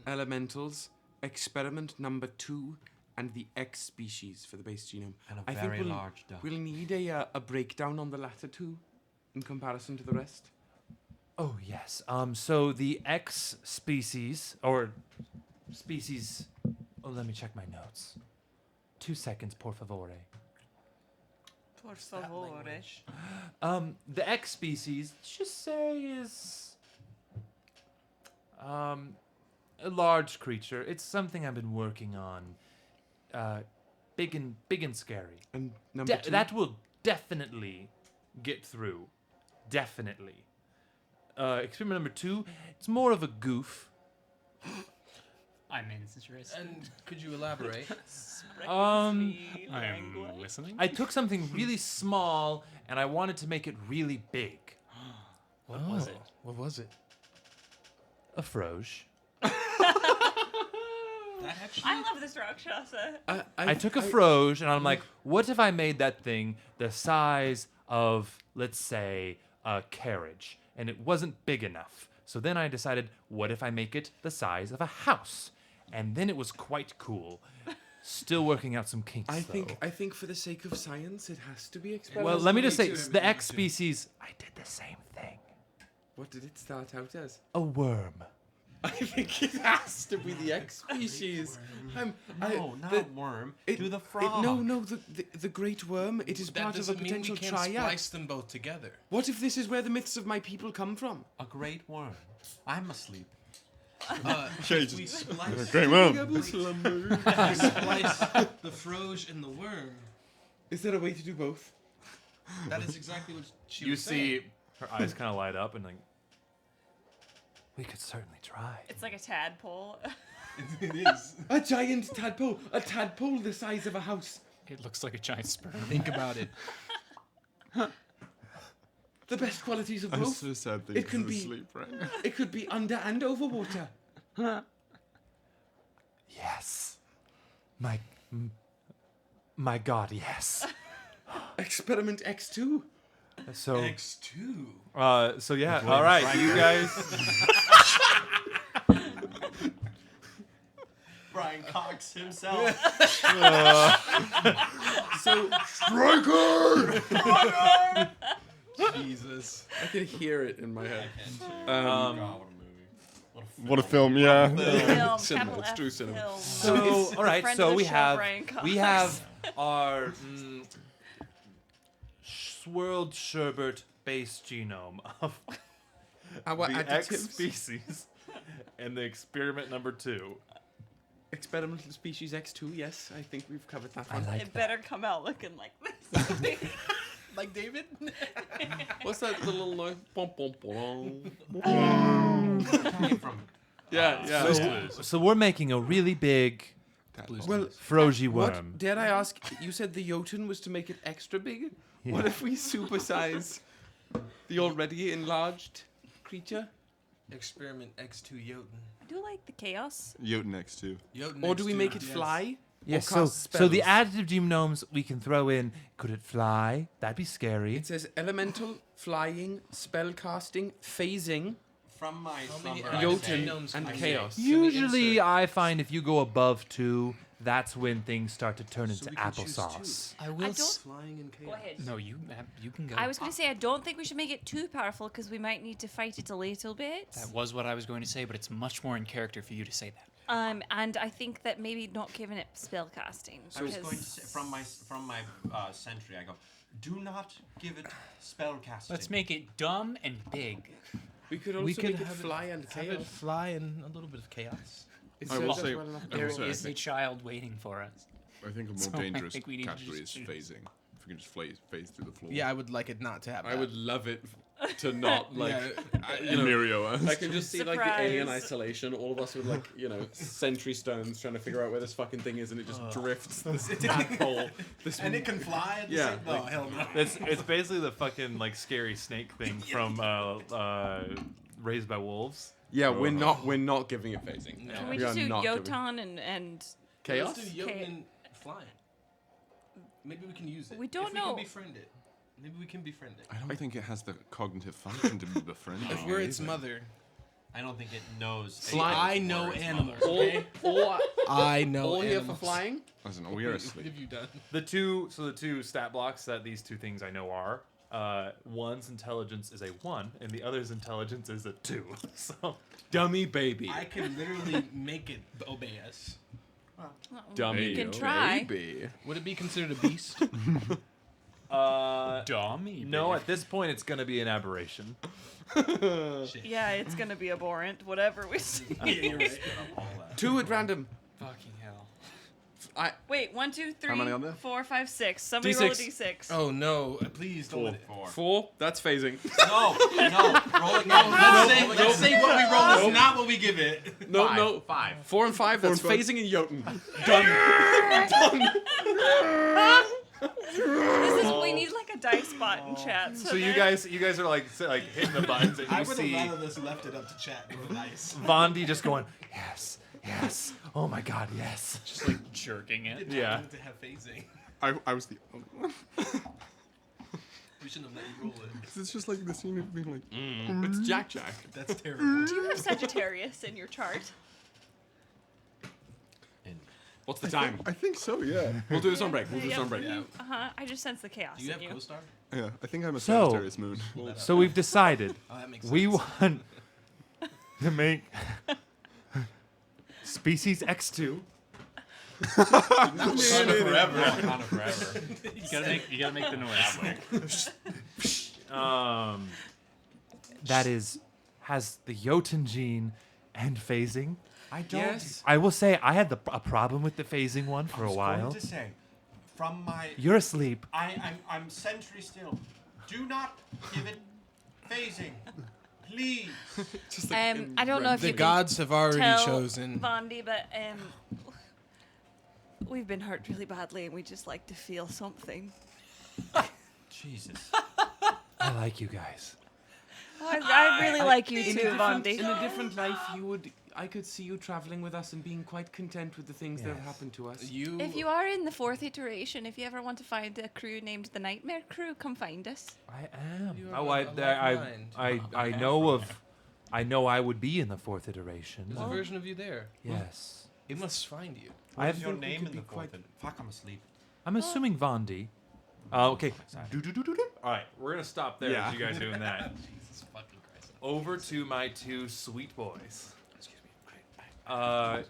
K: Elementals, Experiment number 2, and the X species for the base genome.
J: And a
K: I
J: very
K: think
J: large duck.
K: we'll need a breakdown on the latter two in comparison to the rest.
O: Oh, yes. So the X species, or species... Oh, let me check my notes. 2 seconds, por favore.
L: Por favore.
O: The X species, let's just say, is a large creature. It's something I've been working on. Big and scary.
K: And number 2?
O: That will definitely get through. Definitely. Experiment number 2, it's more of a goof.
M: I'm interested.
I: And could you elaborate?
M: I'm listening.
O: I took something really small and I wanted to make it really big.
I: What was it? What was it?
O: A froge.
L: I love this rakshasa.
O: I took a froge and I'm like, what if I made that thing the size of, let's say, a carriage? And it wasn't big enough. So then I decided, what if I make it the size of a house? And then it was quite cool. Still working out some kinks, though.
K: I think for the sake of science, it has to be experimental.
O: Well, let me just say, the X species, I did the same thing.
K: What did it start out as?
O: A worm.
K: I think it has to be the X species.
J: Worm. Do the frog.
K: The great worm. It is
I: That
K: part of a
I: doesn't mean
K: potential
I: we can't
K: triad.
I: splice them both together.
K: What if this is where the myths of my people come from?
J: A great worm. I'm asleep.
I: If we splice,
P: Great worm.
I: if we splice the froge and the worm,
K: Is there a way to do both?
I: that is exactly what she
O: You
I: was
O: see
I: saying.
O: her eyes kind of light up and like, we could certainly try.
L: It's like a tadpole.
I: It is.
K: A giant tadpole. A tadpole the size of a house.
M: It looks like a giant sperm.
I: Think about it.
K: The best qualities of
P: I'm
K: both.
P: so sad that
K: It can
P: he's
K: be.
P: asleep right now.
K: It could be under and over water.
O: Yes. My God, yes.
K: Experiment X2.
O: So
I: X2.
O: So yeah,
J: William
O: all right,
J: Frank.
O: you guys.
J: Brian Cox himself.
K: So Striker!
I: Jesus.
K: I can hear it in my head.
J: God, what a movie.
P: What a film, yeah.
F: Film,
K: Cinema,
F: capital
K: it's
F: F
K: true cinema.
F: film.
O: So all right,
F: Friend
O: so
F: of the
O: we
F: show,
O: have
F: Brian Cox.
O: we have our swirled sherbet base genome of
K: Our
O: the X
K: additives.
O: species and the experiment number 2.
K: Experimental species X2, yes, I think we've covered that one.
F: It better come out looking like this.
I: Like David?
K: What's that little noise? Bum, bum, bum. Yeah.
O: So we're making a really big
K: Well,
O: frozy
K: what,
O: worm.
K: dare I ask, you said the Jotun was to make it extra big?
O: Yeah.
K: What if we supersize the already enlarged creature?
I: Experiment X2 Jotun.
F: I do like the chaos.
P: Jotun X2.
I: Jotun
K: Or do we
I: X2,
K: make it
I: yes.
K: fly?
O: Yes,
K: Or
O: so
K: cast
O: so the
K: spells?
O: additive genomes we can throw in. Could it fly? That'd be scary.
K: It says elemental, flying, spell casting, phasing,
J: From my
I: many
J: slumber, I
K: Jotun,
J: say-
K: and
J: I say-
K: chaos.
O: Usually, I find if you go above 2, that's when things start to turn into
K: we can choose
O: applesauce.
M: I will.
K: Flying and chaos.
F: Go ahead.
M: No, you can go.
F: I was going to say, I don't think we should make it too powerful because we might need to fight it a little bit.
M: That was what I was going to say, but it's much more in character for you to say that.
F: And I think that maybe not giving it spell casting.
J: I was going to say, from my century, I go, do not give it spell casting.
M: Let's make it dumb and big.
K: We could also
I: We could
K: make it
I: have
K: fly and
I: Have it
K: chaos.
I: fly and a little bit of chaos.
K: It
P: I will
K: serves us
P: say-
K: well enough.
P: I
M: There
P: will say, I
M: is a
P: think-
M: child waiting for us.
P: I think a more
M: So I
P: dangerous
M: think we need to
P: category is
M: just choose.
P: phasing. If we can just phase through the floor.
I: Yeah, I would like it not to have
K: I
I: that.
K: would love it to not like
P: Mirio us.
K: I can just see like the alien
F: Surprise.
K: isolation, all of us with like sentry stones trying to figure out where this fucking thing is, and it just drifts this tadpole. This
I: And it can fly at the
K: Yeah,
I: same No,
K: like-
I: hell no.
O: It's basically the fucking like scary snake thing from Raised by Wolves.
K: yeah, we're not giving it phasing.
I: No.
F: Can we
K: We
F: just
K: are
F: do
K: not giving-
F: Jotun and
K: Chaos?
I: Let's do Jotun and flying. Maybe we can use it.
F: We don't
I: if
F: know.
I: We can befriend it. Maybe we can befriend it.
P: I don't think it has the cognitive function to be befriended.
I: If we're its mother.
J: I don't think it knows.
I: See,
J: anything
I: I
J: before
I: know
J: its
I: animals.
J: mother.
I: Okay? I know
K: all here for
I: animals.
K: flying.
P: Listen, we are
I: What
P: asleep.
I: have you done?
O: The two stat blocks that these two things I know are one's intelligence is a 1 and the other's intelligence is a 2. So
K: Dummy baby.
I: I can literally make it obey us.
K: Dummy
F: You can try.
K: baby.
I: Would it be considered a beast?
M: Dummy.
O: no, at this point it's gonna be an aberration.
F: Yeah, it's going to be abhorrent, whatever we see.
I: You're right.
K: Two at random.
M: Fucking hell.
F: Wait, 1, 2, 3,
P: many are there?
F: 4, 5, 6. Somebody roll a D6.
I: Oh no! Please don't. Let it.
K: 4. That's phasing.
J: No, roll it.
I: Let's say what we roll is not what we give it.
K: No,
J: Five.
K: no.
J: 5.
K: 4 and 5. That's
P: and five.
K: phasing and Jotun.
F: This is, we need like a dice bot in chat.
O: So you guys are like hitting the buttons and
I: I
O: you
I: would
O: see
I: have rather this left it up to chat with dice.
O: Vandy just going yes, yes, oh my god, yes.
M: Just like jerking it.
O: Yeah.
I: To have phasing.
P: I was the only one.
I: We shouldn't have let you roll it.
P: 'Cause it's just like the scene of being like,
K: It's Jack.
I: That's terrible.
F: Do you have Sagittarius in your chart?
K: What's the time?
P: I think so, yeah.
K: We'll do this on break. We'll do this on break.
F: Uh-huh. I just sense the chaos
I: Do you
F: in
I: have
F: you.
I: co-star?
P: Yeah, I think I'm a
O: So-
P: Sagittarius moon.
O: So we've decided
I: Oh, that makes
O: we
I: sense.
O: want to make species X2.
J: Forever.
M: You gotta make the noise.
O: That has the Jotun gene and phasing.
J: I don't.
K: Yes.
O: I will say I had a problem with the phasing one for a while.
J: Going to say, from my,
O: You're asleep.
J: I'm sentry still. Do not give it phasing, please.
K: Just
F: I don't know if
I: The
F: you
I: gods have already
F: tell
I: chosen.
F: Vandy, but we've been hurt really badly, and we just like to feel something.
J: Jesus.
O: I like you guys.
F: I really like you too,
K: in
F: Vandy.
K: a different life, you would I could see you traveling with us and being quite content with the things that have happened to us.
L: If you are in the 4th iteration, if you ever want to find a crew named the Nightmare Crew, come find us.
C: I am.
I: You
C: Oh,
I: are a like-mind.
C: I know of. I know I would be in the 4th iteration.
I: There's a version of you there.
C: Yes.
I: It must find you.
B: What is your name in the fourth? Fuck, I'm asleep.
C: I'm assuming Vandy. Okay. All right, we're gonna stop there.
B: Yeah.
C: As you guys doing that.
I: Jesus fucking Christ.
C: Over to my 2 sweet boys.
I: Excuse me.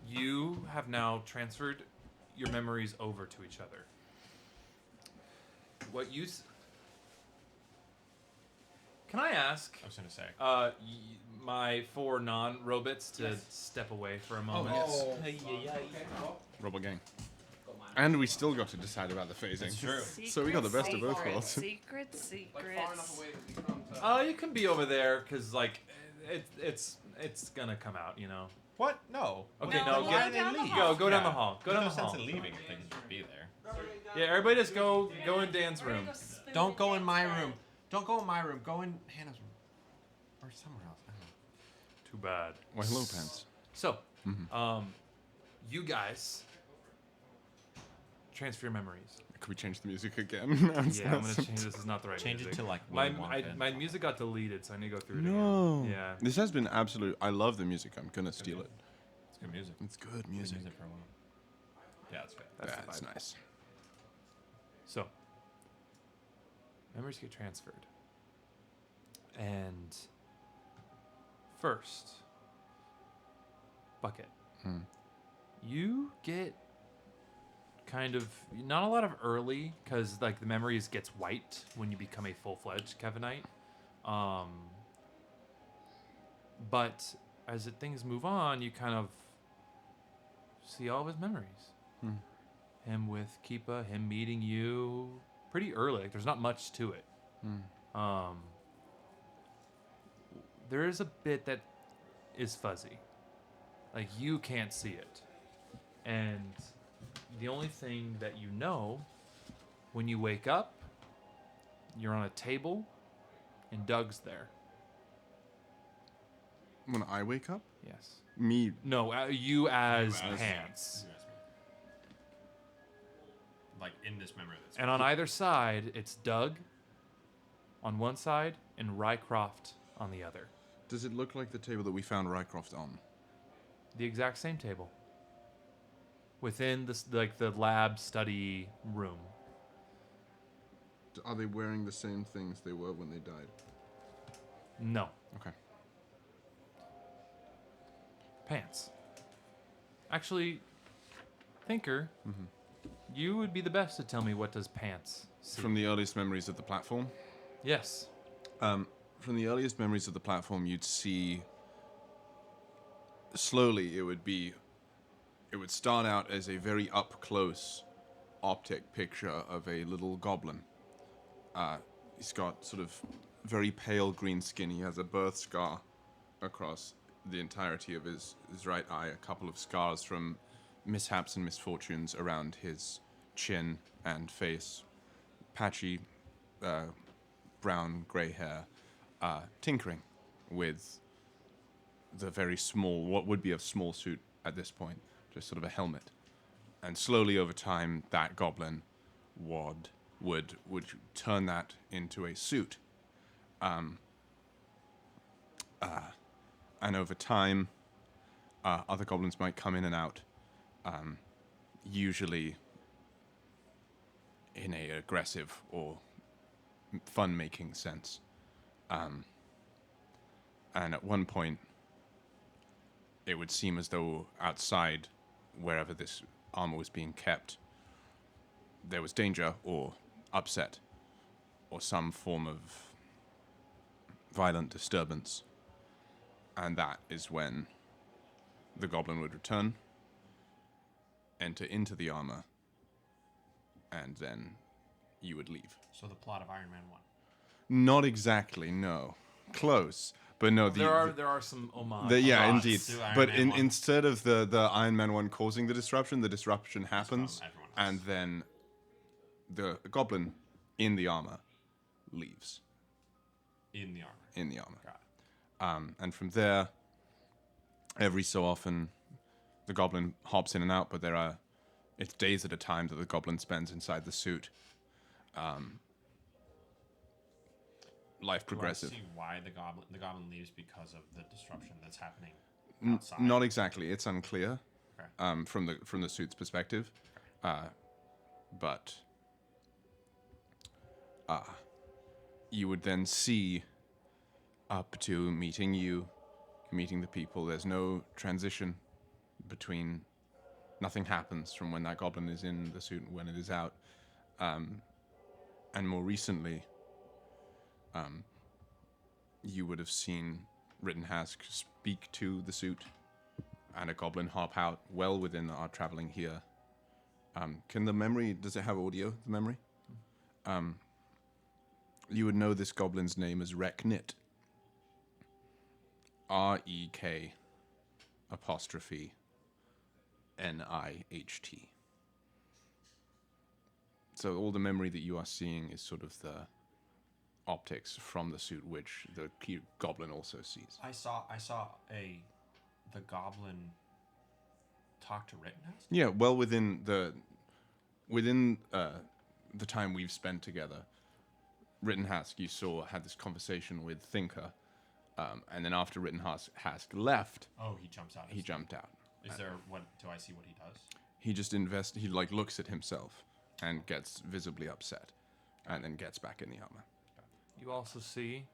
C: You have now transferred your memories over to each other. What you? Can I ask?
J: I was gonna say.
C: My 4 non-robots to step away for a moment.
P: Robot gang. And we still got to decide about the phasing.
J: That's true.
P: So we got the best of both worlds.
L: Secrets.
C: You can be over there because like it's gonna come out, you know.
J: What? No.
C: Okay,
L: No,
C: no.
L: why
C: Get,
L: down the
C: go
L: hall?
C: go down the hall. Go down the
J: There's no
C: hall.
J: sense in leaving if things would be there.
C: Yeah, everybody just go in Dan's room.
J: Don't go in my room. Don't go in my room. Go in Hannah's room. Or somewhere else. I don't know.
C: Too bad.
P: Well, hello, P.A.N.T.S.
C: So, you guys transfer your memories.
P: Could we change the music again?
C: Yeah, I'm gonna change. This is not the right
J: Change
C: music.
J: it to like
C: my music got deleted, so I need to go through it
P: No.
C: again. Yeah.
P: This has been absolute. I love the music. I'm gonna steal it.
J: It's good music.
P: It's good music.
J: For a while. Yeah, it's good.
P: That's
C: vibe.
P: nice.
C: So, memories get transferred. And first, Bucket. You get kind of not a lot of early because like the memories gets wiped when you become a full-fledged Kevinite. But as things move on, you kind of see all of his memories. Him with Keepa, him meeting you pretty early. Like, there's not much to it. There is a bit that is fuzzy. Like, you can't see it. And the only thing that you know when you wake up, you're on a table and Doug's there.
P: When I wake up?
C: Yes.
P: Me?
C: No, you as P.A.N.T.S.
J: Like in this memory.
C: And on either side, it's Doug on one side and Rycroft on the other.
P: Does it look like the table that we found Rycroft on?
C: The exact same table. Within this, like the lab study room.
P: Are they wearing the same things they were when they died?
C: No.
P: Okay.
C: P.A.N.T.S. Actually, Thinker, you would be the best to tell me what does P.A.N.T.S. see.
P: From the earliest memories of the platform?
C: Yes.
P: From the earliest memories of the platform, you'd see... Slowly, it would start out as a very up-close optic picture of a little goblin. He's got sort of very pale green skin. He has a birth scar across the entirety of his right eye, a couple of scars from mishaps and misfortunes around his chin and face, patchy brown gray hair, tinkering with the very small, what would be a small suit at this point, just sort of a helmet. And slowly over time, that goblin would turn that into a suit. And over time, other goblins might come in and out, usually in a aggressive or fun-making sense. And at one point, it would seem as though outside, wherever this armor was being kept, there was danger or upset or some form of violent disturbance. And that is when the goblin would return, enter into the armor, and then you would leave.
J: So the plot of Iron Man 1.
P: Not exactly, no. Close. But no,
C: there are some homage.
P: Yeah, indeed. But
J: Man 1.
P: Instead of the Iron Man 1 causing the disruption happens, and then the goblin in the armor leaves.
J: In the armor.
P: In the armor.
J: Got
P: And from there, every so often, the goblin hops in and out, but it's days at a time that the goblin spends inside the suit. Life progressive.
J: Do I see why the goblin leaves because of the disruption that's happening outside?
P: Not exactly. It's unclear.
J: Okay.
P: From the suit's perspective. But you would then see up to meeting the people. There's no transition between. Nothing happens from when that goblin is in the suit and when it is out. And more recently, you would have seen Rittenhask speak to the suit and a goblin hop out well within our traveling here. Does it have audio, the memory? You would know this goblin's name as Reknit. REK apostrophe NIHT. So all the memory that you are seeing is sort of the optics from the suit, which the goblin also sees.
J: I saw the goblin talk to Rittenhouse?
P: Yeah, well within the time we've spent together, Rittenhask you saw had this conversation with Thinker, and then after Rittenhask left,
J: he jumps out.
P: He jumped out.
J: Is there what? Do I see what he does?
P: He just He looks at himself and gets visibly upset, and then gets back in the armor.
C: You also see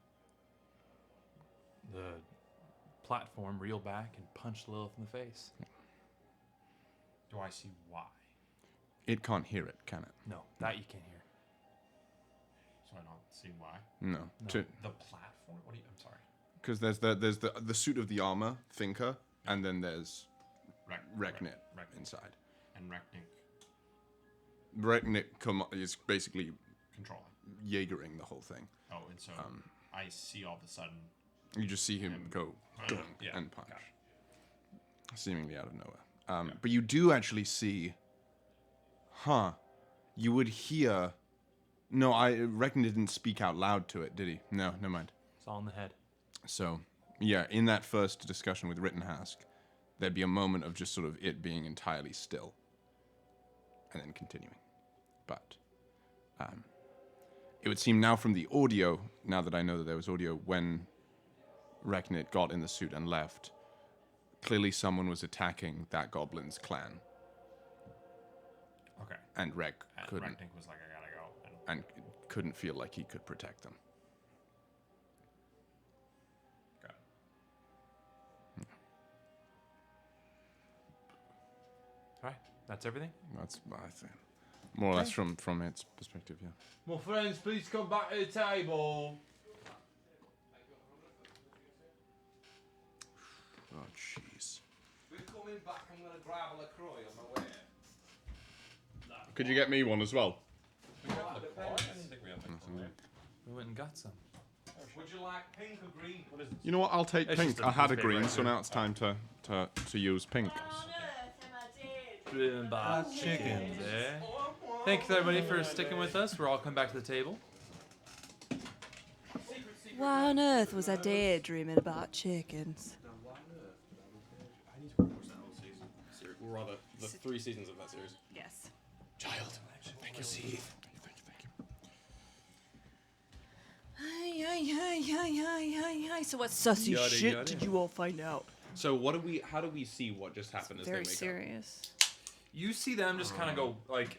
C: the platform reel back and punch Lilith in the face.
J: Do I see why?
P: It can't hear it, can it?
C: No, that you can't hear.
J: So I don't see why.
P: No.
J: The platform. What do you? I'm sorry.
P: Because there's the suit of the armor, Thinker, and then there's Reknit inside.
J: And
P: Reknit is basically
J: controlling,
P: Jaegering the whole thing.
J: Oh, and so I see all of a sudden.
P: You just see him go and punch, seemingly out of nowhere. But you do actually see. You would hear. No, Reknit didn't speak out loud to it, did he? No, never mind.
C: It's all in the head.
P: So, yeah, in that first discussion with Rittenhask, there'd be a moment of just sort of it being entirely still, and then continuing. But it would seem now from the audio, now that I know that there was audio, when Reknit got in the suit and left, clearly someone was attacking that goblin's clan.
J: Okay.
P: And Reknit was
J: like, I gotta go.
P: And couldn't feel like he could protect them.
C: Alright, that's everything?
P: That's, I think, more or less from its perspective, yeah.
C: My friends, please come back to the table.
P: Oh, jeez.
J: We're coming back. I'm gonna grab a LaCroix on my way.
P: Could you get me one as well?
J: We have LaCroix? I didn't think we had LaCroix.
C: We went and got some.
J: Would you like pink or green? What is it?
P: You know what? I'll take
C: It's
P: pink.
C: just a
P: I had a
C: newspaper
P: green,
C: right
P: so
C: there.
P: now it's time to use pink.
C: Brought chickens, eh? Thank you, everybody, for sticking with us. We're all coming back to the table.
F: Why on earth was I daydreaming about chickens?
S: I need to watch that whole season. Or rather, the 3 seasons of that series.
F: Yes.
S: Child, thank you.
P: Thank you.
F: Hi. So what sussy
S: Yada,
F: shit
S: yada.
F: did you all find out?
S: So how do we see what just happened as they
F: Very
S: wake
F: serious.
C: You see them just kind of go, like,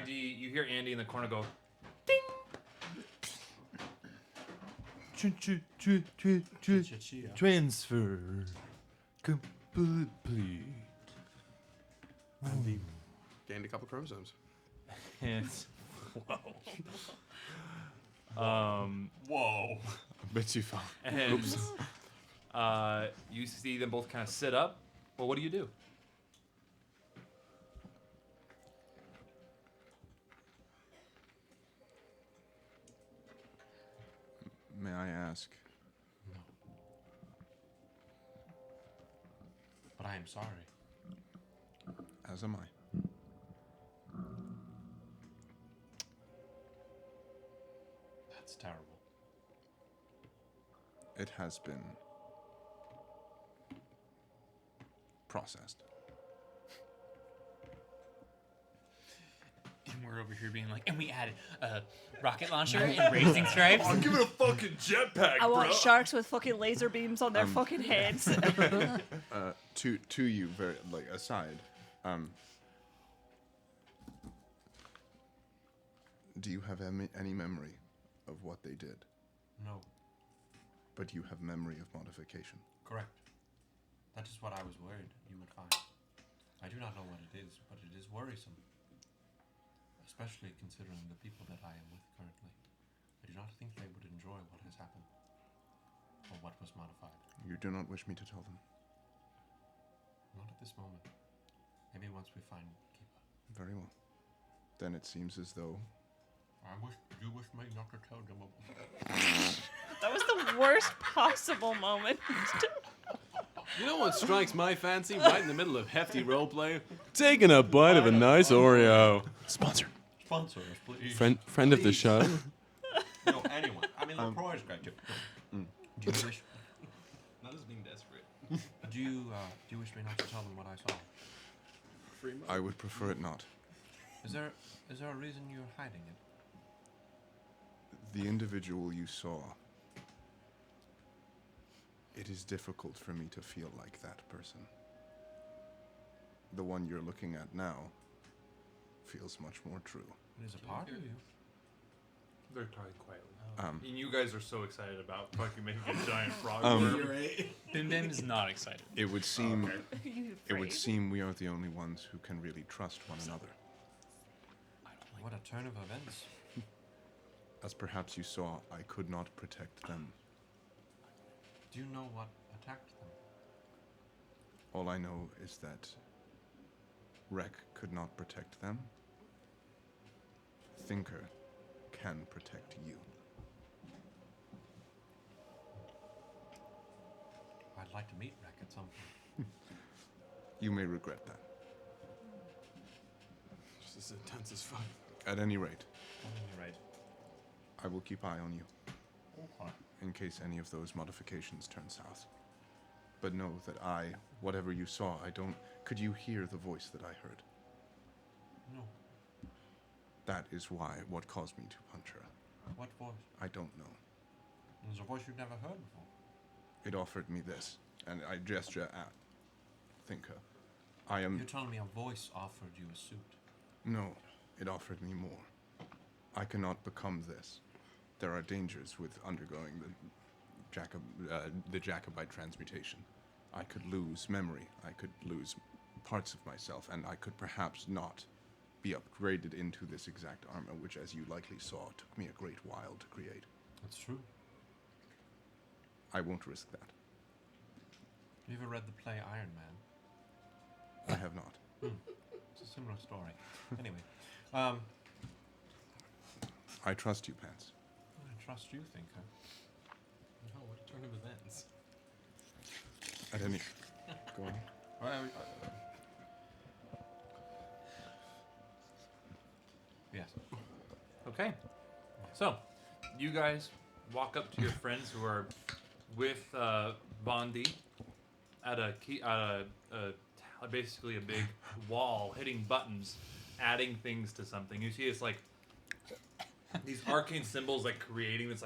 C: you hear Andy in the corner go, transfer complete.
S: And gained a couple chromosomes.
C: Yes.
S: Whoa.
C: Whoa.
P: A bit too far.
C: And
P: Oops.
C: you see them both kind of sit up. Well, what do you do?
P: May I ask?
J: No. But I am sorry.
P: As am I.
J: That's terrible.
P: It has been processed.
M: And we're over here being like, and we added a rocket launcher and racing stripes.
G: Oh, give it a fucking jetpack,
L: I want
G: bro.
L: sharks with fucking laser beams on their fucking heads.
P: To you, very like aside, do you have any memory of what they did?
B: No.
P: But you have memory of modification.
B: Correct. That is what I was worried you would find. I do not know what it is, but it is worrisome. Especially considering the people that I am with currently. I do not think they would enjoy what has happened. Or what was modified.
P: You do not wish me to tell them?
B: Not at this moment. Maybe once we find Keeper.
P: Very well. Then it seems as though...
B: You wish me not to tell them about
L: That was the worst possible moment.
S: You know what strikes my fancy right in the middle of hefty roleplay? Taking a bite of a nice Oreo. Sponsor.
B: Sponsor us, please.
S: Friend of the show.
B: No, anyone. I mean, LaCroix is great too. Do you wish...
I: Not as being desperate.
B: Do you wish me not to tell them what I saw?
P: I would prefer it not.
B: Is there a reason you're hiding it?
P: The individual you saw... It is difficult for me to feel like that person. The one you're looking at now feels much more true.
B: It is a part of you.
C: They're talking quietly.
P: Um,
C: And you guys are so excited about fucking making a giant frog
P: You're
C: worm.
P: right.
M: Bim Bim's not excited.
P: It would seem it would
L: afraid?
P: seem we are the only ones who can really trust one another.
B: What a turn of events.
P: As perhaps you saw, I could not protect them.
B: Do you know what attacked them?
P: All I know is that Rek could not protect them. Thinker can protect you.
B: I'd like to meet Rek at some point.
P: You may regret that.
S: Just as intense as fuck.
P: At any rate,
B: Right.
P: I will keep eye on you.
B: Okay.
P: In case any of those modifications turn south. But know that whatever you saw, could you hear the voice that I heard?
B: No.
P: That is what caused me to punch her.
B: What voice?
P: I don't know.
B: It was a voice you've never heard before.
P: It offered me this, and I gesture at Thinker.
B: You're telling me a voice offered you a suit?
P: No, it offered me more. I cannot become this. There are dangers with undergoing the Jacobite transmutation. I could lose memory. I could lose parts of myself, and I could perhaps not be upgraded into this exact armor, which, as you likely saw, took me a great while to create.
B: That's true.
P: I won't risk that.
B: Have you ever read the play Iron Man?
P: I have not.
B: It's a similar story. Anyway,
P: I trust you, P.A.N.T.S.
B: I trust you, Thinker.
I: No, what a turn of events.
P: At any... Go on.
B: Yes.
C: Okay. So, you guys walk up to your friends who are with Vandy at basically a big wall, hitting buttons, adding things to something. You see it's like these arcane symbols like creating this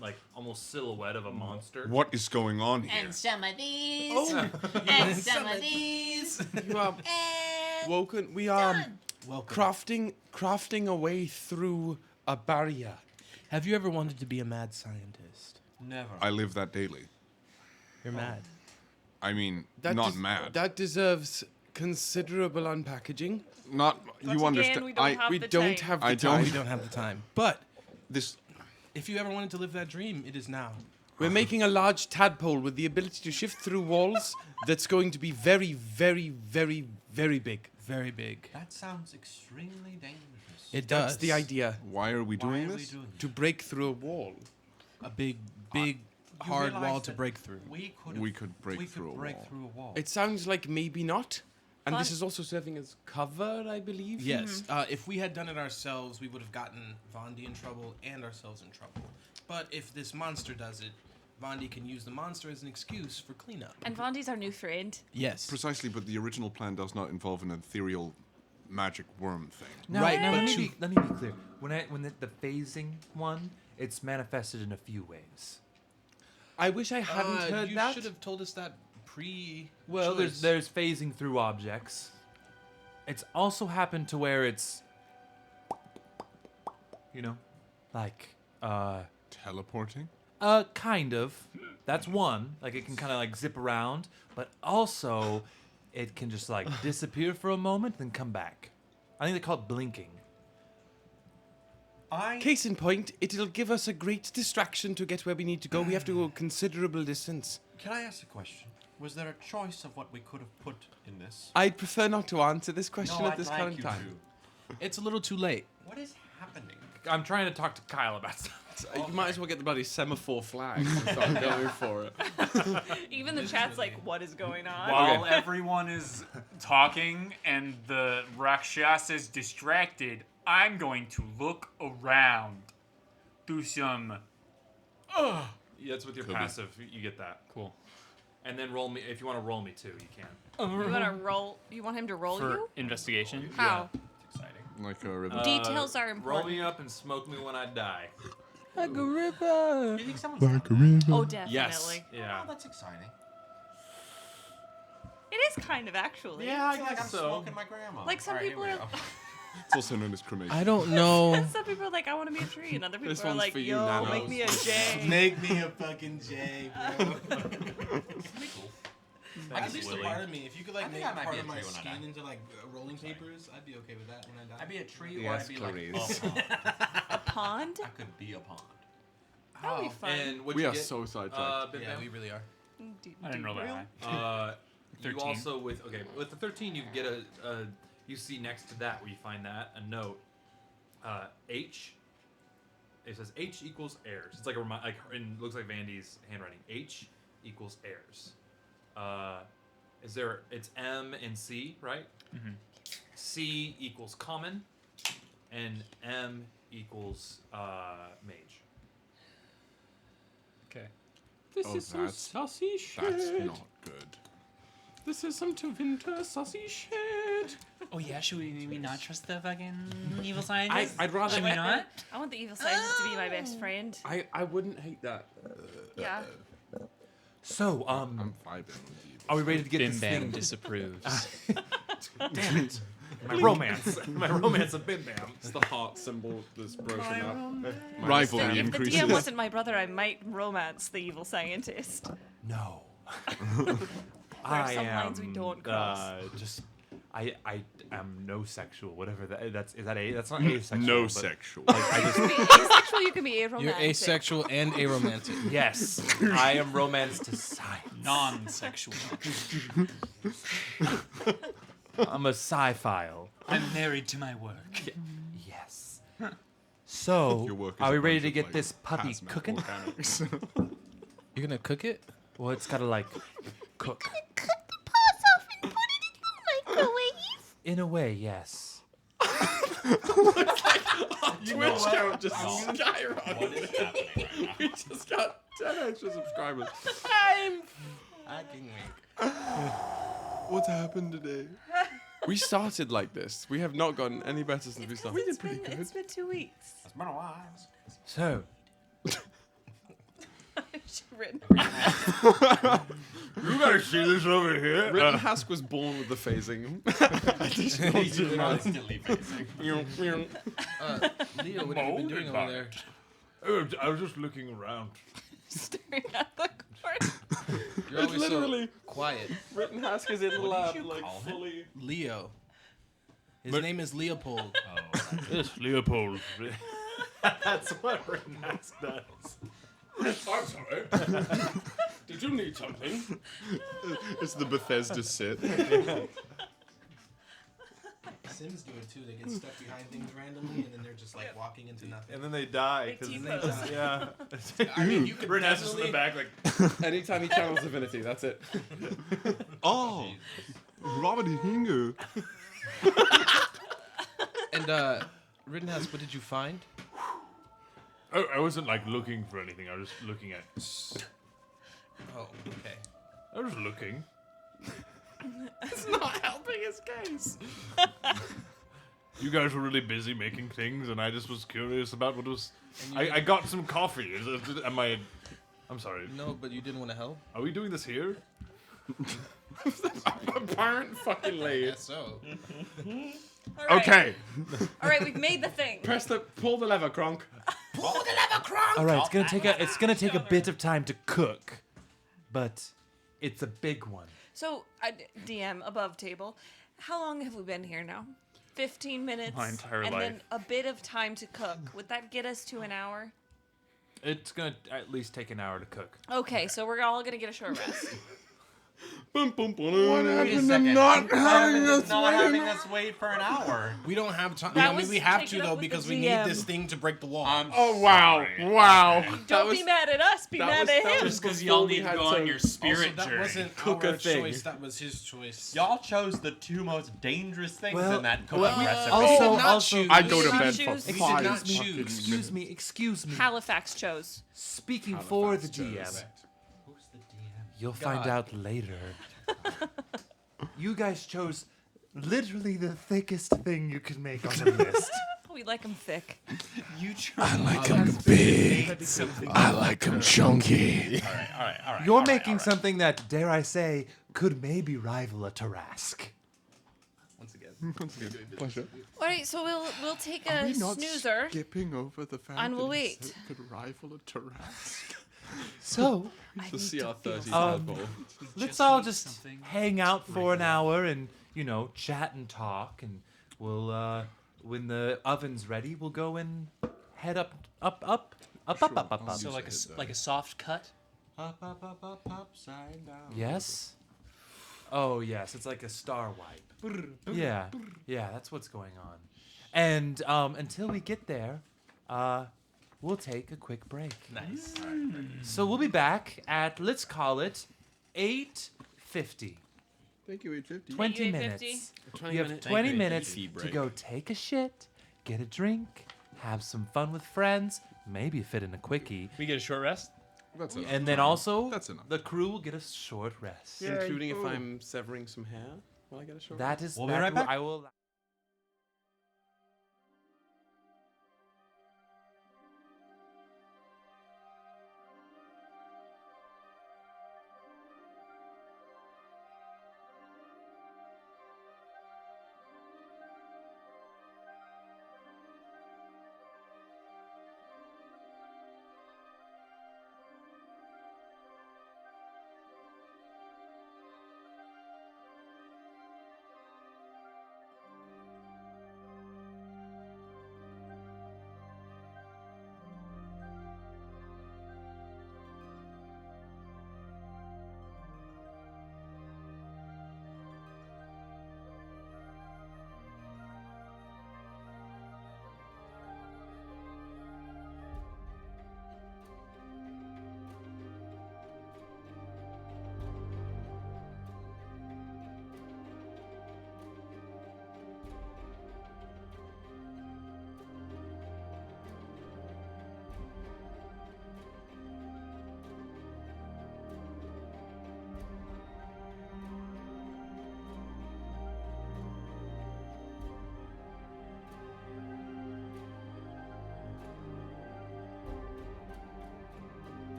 C: like almost silhouette of a monster.
P: What is going on here?
T: And some of these.
C: Oh.
T: And some of these.
K: You are woken. We are crafting a way through a barrier.
U: Have you ever wanted to be a mad scientist?
B: Never.
P: I live that daily.
U: You're mad.
P: I mean, not mad.
K: That deserves considerable unpackaging.
P: Not
U: But
P: you understand.
U: we don't have the time. We don't have the time. But
P: this,
U: if you ever wanted to live that dream, it is now.
K: We're making a large tadpole with the ability to shift through walls that's going to be very, very, very, very big.
U: Very big.
B: That sounds extremely dangerous.
K: It does. That's the idea.
P: Why are we doing this?
K: To break through a wall.
U: A big, hard wall to break through.
P: We could break through a wall.
K: It sounds like maybe not. And this is also serving as cover, I believe.
U: Yes. If we had done it ourselves, we would have gotten Vandy in trouble and ourselves in trouble. But if this monster does it, Vandy can use the monster as an excuse for cleanup.
L: And Vandy's our new friend.
U: Yes.
P: Precisely, but the original plan does not involve an ethereal magic worm thing.
C: No,
U: Right,
C: Now
U: but
C: let me be clear. When the phasing one, it's manifested in a few ways.
K: I wish I hadn't heard that.
U: You should have told us that pre.
C: Well, there's phasing through objects. It's also happened to where it's, like
P: teleporting.
C: Kind of. That's one. Like it can kind of like zip around, but also it can just like disappear for a moment, then come back. I think they call it blinking.
K: Case in point, it'll give us a great distraction to get where we need to go. We have to go a considerable distance.
J: Can I ask a question? Was there a choice of what we could have put in this?
K: I'd prefer not to answer this question
J: No,
K: at this
J: I'd like
K: current
J: you
K: time.
U: It's a little too late.
J: What is happening?
C: I'm trying to talk to Kyle about stuff.
K: You might as well get the bloody semaphore flag and start going for it.
L: Even the chat's like, what is going on?
M: While everyone is talking and the rakshasa is distracted, I'm going to look around. Do some.
C: Yeah, that's with your
M: Could be.
C: passive. You get that. Cool. And then roll me if you want to roll me too. You can.
L: You want to roll? You want him to roll
M: For
L: you?
M: investigation?
L: How?
P: Like a rhythm.
L: Details are
C: Roll
L: important.
C: me up and smoke me when I die.
K: Like a ripper.
J: You think someone's
K: Like a river.
L: Oh, definitely.
K: Yes.
C: Yeah.
J: Oh, that's exciting.
L: It is kind of actually.
J: Yeah, I guess I'm smoking my grandma.
L: Like some
J: All right,
L: people
J: here we
L: are.
J: go.
P: It's also known as cremation.
U: I don't know.
L: Some people are like, I want to be a tree, and other people
K: This
L: are
K: one's
L: like,
K: for you,
L: yo,
K: Nano.
L: make me a J.
U: Make me a fucking J, bro.
J: Like
U: At least
J: Willy.
U: a part of me. If you could
J: I
U: like
J: think
U: make
J: I might
U: part
J: be
U: of
J: a
U: my
J: tree when I
U: skin
J: die.
U: into like rolling papers, I'd be okay with that when I die.
J: I'd be a tree
K: Yes,
J: or I'd be like
K: Clarice.
J: a pond.
L: A pond?
J: I could be a pond.
L: That would be fun.
C: And what
P: We
C: you
P: are
C: get,
P: so sidetracked.
C: Bim
U: Yeah,
C: Bam?
U: we really are.
M: I didn't roll that high.
C: You
M: 13.
C: also with the 13 you get a you see next to that where you find that a note. H. It says H equals heirs. It's like a like and looks like Vandy's handwriting. H equals heirs. It's M and C, right?
M: Mm-hmm.
C: C equals common, and M equals mage.
M: Okay.
K: This
P: Oh,
K: is some
P: that's-
K: saucy shit.
P: That's not good.
K: This is some winter saucy shit.
M: Oh yeah, should we maybe not trust the fucking evil scientist?
K: I'd rather
M: Should we not?
L: I want the evil scientist to be my best friend.
K: I wouldn't hate that.
L: Yeah.
C: So,
P: I'm vibing with you.
C: are we ready to get
M: Bim
C: this
M: Bam
C: thing?
M: disapproves.
C: Damn it! My romance of Bim Bam.
K: It's the heart symbol that's broken up.
P: Rivalry
L: If the
P: increases.
L: DM wasn't my brother, I might romance the evil scientist.
C: No.
L: are some lines we don't cross.
C: I am no sexual. Whatever that's not asexual.
P: No
C: but,
P: sexual.
C: Like, I
L: You
C: just
L: can be asexual, you can be aromantic.
U: You're asexual and aromantic.
C: yes, I am romance to science.
M: Non-sexual.
C: I'm a sci-file.
M: I'm married to my work.
C: Yes. So,
P: Your work is
C: are we
P: a
C: ready
P: bunch
C: to
P: of,
C: get
P: like,
C: this puppy
P: hazmat
C: cooking?
P: volcanics.
U: You're gonna cook it?
C: Well, it's gotta like cook.
T: Cut the parts off and put it in the microwave.
C: In a way, yes.
K: Twitch count just skyrocketed.
J: What is happening right now?
K: We just got 10 extra subscribers.
U: I'm fucking weak.
K: What's happened today? We started like this. We have not gotten any better since we started. We did pretty good.
L: It's been 2 weeks.
J: It's been a while.
C: So,
L: Written.
G: You gotta see this over here.
K: Written Hask was born with the phasing.
J: He's constantly facing.
U: Leo, what have you been doing over there?
G: I was just looking around.
L: Staring at the court.
U: You're always
K: literally-
U: so quiet.
K: Written Hask is in the
J: What
K: lab,
J: did you
K: like
J: call him?
K: fully.
U: Leo. His
G: But-
U: name is Leopold.
J: Oh,
G: Yes, Leopold.
C: that's what Renax does.
K: I'm sorry. Did you need something?
P: It's the Bethesda sit.
U: Sims do it too. They get stuck behind things randomly, and then they're just like walking into nothing.
C: And then they die.
L: They
C: 'cause
L: T-pose.
C: yeah.
U: I mean, you could
C: Renax is in the
U: definitely.
C: back like.
K: Anytime he channels divinity, that's it.
P: Oh, Robert Hingo.
U: And Rittenhouse, what did you find?
G: I wasn't like looking for anything. I was just looking at
I: Oh, okay.
G: I was looking.
I: It's not helping his case.
G: You guys were really busy making things, and I just was curious about what was. I got some coffee. Am I? I'm sorry.
I: No, but you didn't want to help.
G: Are we doing this here?
S: Apparently.
I: Yes, so.
L: All right.
S: Okay.
L: All right, we've made the thing.
S: Pull the lever, Kronk.
L: Pull the lever, Kronk.
C: All right, it's gonna take a bit of time to cook, but it's a big one.
L: So, DM above table, how long have we been here now? 15 minutes.
C: My entire
L: and
C: life.
L: then a bit of time to cook. Would that get us to an hour?
C: It's gonna at least take an hour to cook.
L: Okay, so we're all gonna get a short rest.
S: What
J: happened to not having us wait for an hour?
U: We don't have time.
L: That
U: I mean,
L: was
U: we have to
L: taken up
U: though
L: with the
U: because we need
L: GM.
U: this thing to break the wall.
S: Oh wow! Wow!
L: Don't be mad at us. Be mad at him.
M: Just because y'all need to go on your spirit
U: also, that
M: journey.
U: wasn't
S: Cook
U: our
S: a thing.
U: choice. That was his choice.
J: Y'all chose the two most dangerous things
C: Well,
J: in that cooking
C: well,
J: recipe.
C: also,
S: I go to
L: Did
S: bed
L: choose?
S: for
L: We did
S: 5
L: not
S: fucking
L: choose.
S: minutes.
C: Excuse me.
L: Halifax chose.
C: Speaking for the DM, you'll find out later. You guys chose literally the thickest thing you could make on the list.
L: We like them thick.
M: You chose.
S: I like them big. I like them chunky.
J: All right.
C: You're making something that, dare I say, could maybe rival a Tarask.
I: Once again.
S: Pleasure.
L: All right, so we'll take
S: Are
L: a
S: we not
L: snoozer.
S: skipping over the fact
L: And we'll
S: that he
L: wait.
S: said it could rival a Tarask?
C: So,
S: The CR30
C: let's all just hang out for an hour and, chat and talk, and we'll, when the oven's ready, we'll go and head up.
I: So like a soft cut.
J: Up, upside down.
C: Yes? Oh, yes, it's like a star wipe. Yeah, that's what's going on. And until we get there, we'll take a quick break.
I: Nice.
C: So we'll be back at, let's call it, 8:50.
S: Thank you, 850.
C: 20 minutes. You have 20 minutes to go take a shit, get a drink, have some fun with friends, maybe fit in a quickie.
I: We get a short rest?
S: That's enough.
C: And then also,
S: That's enough.
C: the crew will get a short rest.
K: Including if I'm severing some hair while I get a short
C: That is,
J: We'll be right back.
C: I will.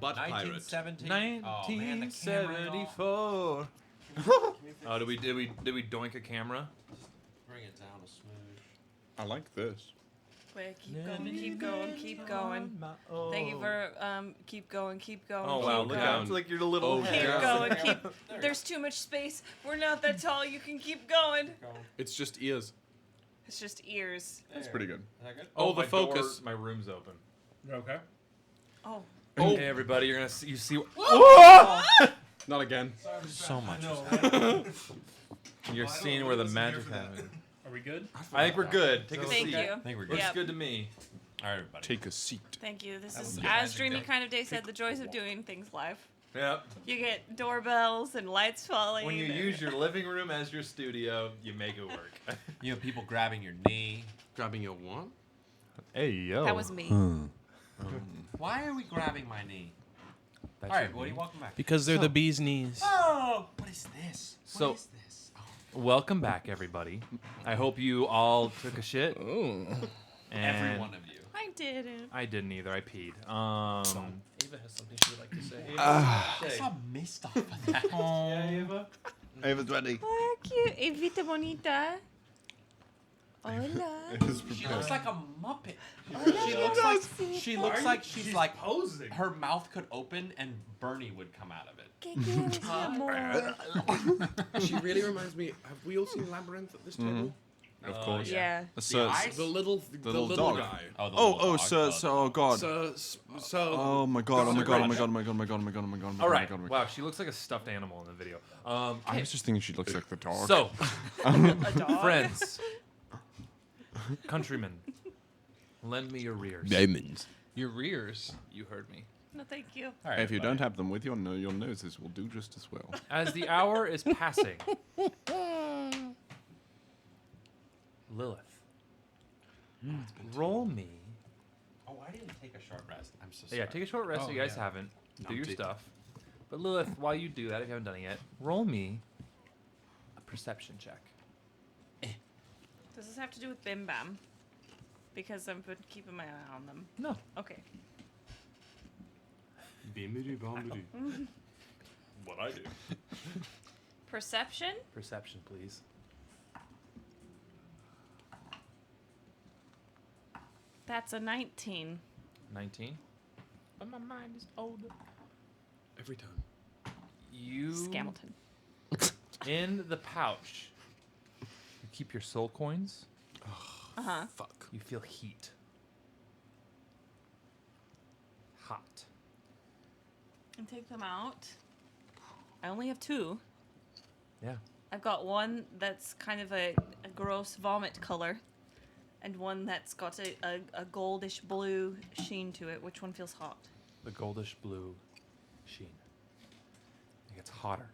P: butt pirate.
J: 1917.
C: 1974. Oh, did we doink a camera?
J: Bring it down a smooth.
P: I like this.
L: Wait, keep going. Thank you for keep going.
C: Oh wow, look out! Like you're a little.
L: Keep going. There's too much space. We're not that tall. You can keep going.
P: It's just ears.
L: It's just ears.
P: That's pretty good.
J: Is that good?
C: Oh,
P: the
C: my
P: focus.
C: Door, my room's open.
G: Okay.
L: Oh.
C: Hey everybody, you're gonna see. You see.
P: Not again.
B: So much.
C: You're seeing where the magic happened.
G: Are we good?
C: I think we're good. Take a seat.
L: Thank you.
J: I think we're good.
C: Looks good to me.
J: All right, everybody.
P: Take a seat.
L: Thank you. This
J: That
L: is,
J: was a
L: as
J: magic
L: Dreamy
J: day.
L: Kind of Day said, the joys of doing things live.
C: Yep.
L: You get doorbells and lights falling.
C: When you
L: and-
C: use your living room as your studio, you make it work.
J: You have people grabbing your knee.
P: Grabbing your what?
C: Hey yo.
L: That was me.
J: Why are we grabbing my knee?
C: That's
J: All right,
C: your
J: Woody,
C: knee.
J: welcome back.
S: Because they're the bee's knees.
J: Oh, what is this?
C: So-
J: What is this? Oh.
C: Welcome back, everybody. I hope you all took a shit.
S: Oh.
J: Every
C: And
J: one of you.
L: I didn't.
C: I didn't either. I peed.
I: Ava has something she would like to say.
J: I saw mist off of that.
C: Yeah, Ava.
S: Ava's ready.
L: Oh, cute. Evita bonita. Hola.
J: She looks like a Muppet.
L: Hola,
J: She looks like she's like
C: posing.
J: her mouth could open and Bernie would come out of it.
L: ¿Qué quieres, mi amor?
K: She really reminds me. Have we all seen Labyrinth at this table?
P: Of course.
L: Yeah.
P: So,
K: The little
P: dog.
K: guy.
P: Oh god.
K: So
P: Oh my god, oh my god, oh my god, oh my god, oh my god, oh my god, oh my god, oh my god.
C: All right.
P: Oh my god.
C: Wow, she looks like a stuffed animal in the video.
P: I was just thinking she looks like the dog.
C: So,
L: A dog?
C: friends, countrymen, lend me your rears.
P: Diamonds.
I: Your rears, you heard me.
L: No, thank you.
J: All right,
P: If you
J: everybody.
P: don't have them with you, your noses will do just as well.
C: As the hour is passing, Lilith, roll me.
J: Oh, I didn't take a short rest. I'm so sorry.
C: Yeah, take a short rest.
I: Oh,
C: if you guys
I: yeah.
C: haven't. Do your stuff. But Lilith, while you do that, if you haven't done it yet, roll me a perception check.
L: Does this have to do with Bim Bam? Because I'm keeping my eye on them.
C: No.
L: Okay.
C: What I do.
L: Perception?
C: Perception, please.
L: That's a 19.
C: 19.
I: But my mind is older.
K: every time.
C: You
L: Scamilton.
C: in the pouch. You keep your soul coins.
L: Uh-huh.
K: Fuck.
C: You feel heat. Hot.
L: And take them out. I only have 2.
C: Yeah.
L: I've got one that's kind of a gross vomit color, and one that's got a goldish blue sheen to it. Which one feels hot?
C: The goldish blue sheen. It gets hotter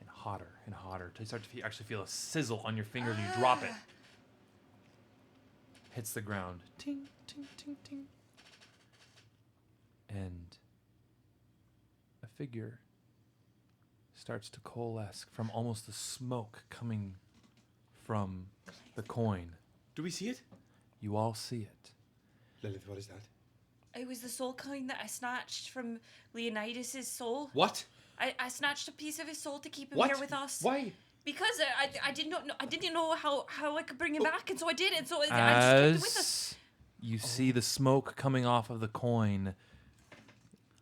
C: and hotter and hotter until you start to actually feel a sizzle on your finger and you drop it. Hits the ground. Ting, ting, ting, ting. And a figure starts to coalesce from almost the smoke coming from the coin.
K: Do we see it?
C: You all see it.
K: Lilith, what is that?
L: It was the soul coin that I snatched from Leonidas' soul.
K: What?
L: I snatched a piece of his soul to keep him
K: What?
L: here with us.
K: Why?
L: Because I didn't know how I could bring him back, and so I did, and so I just kept it with us.
C: As you see the smoke coming off of the coin,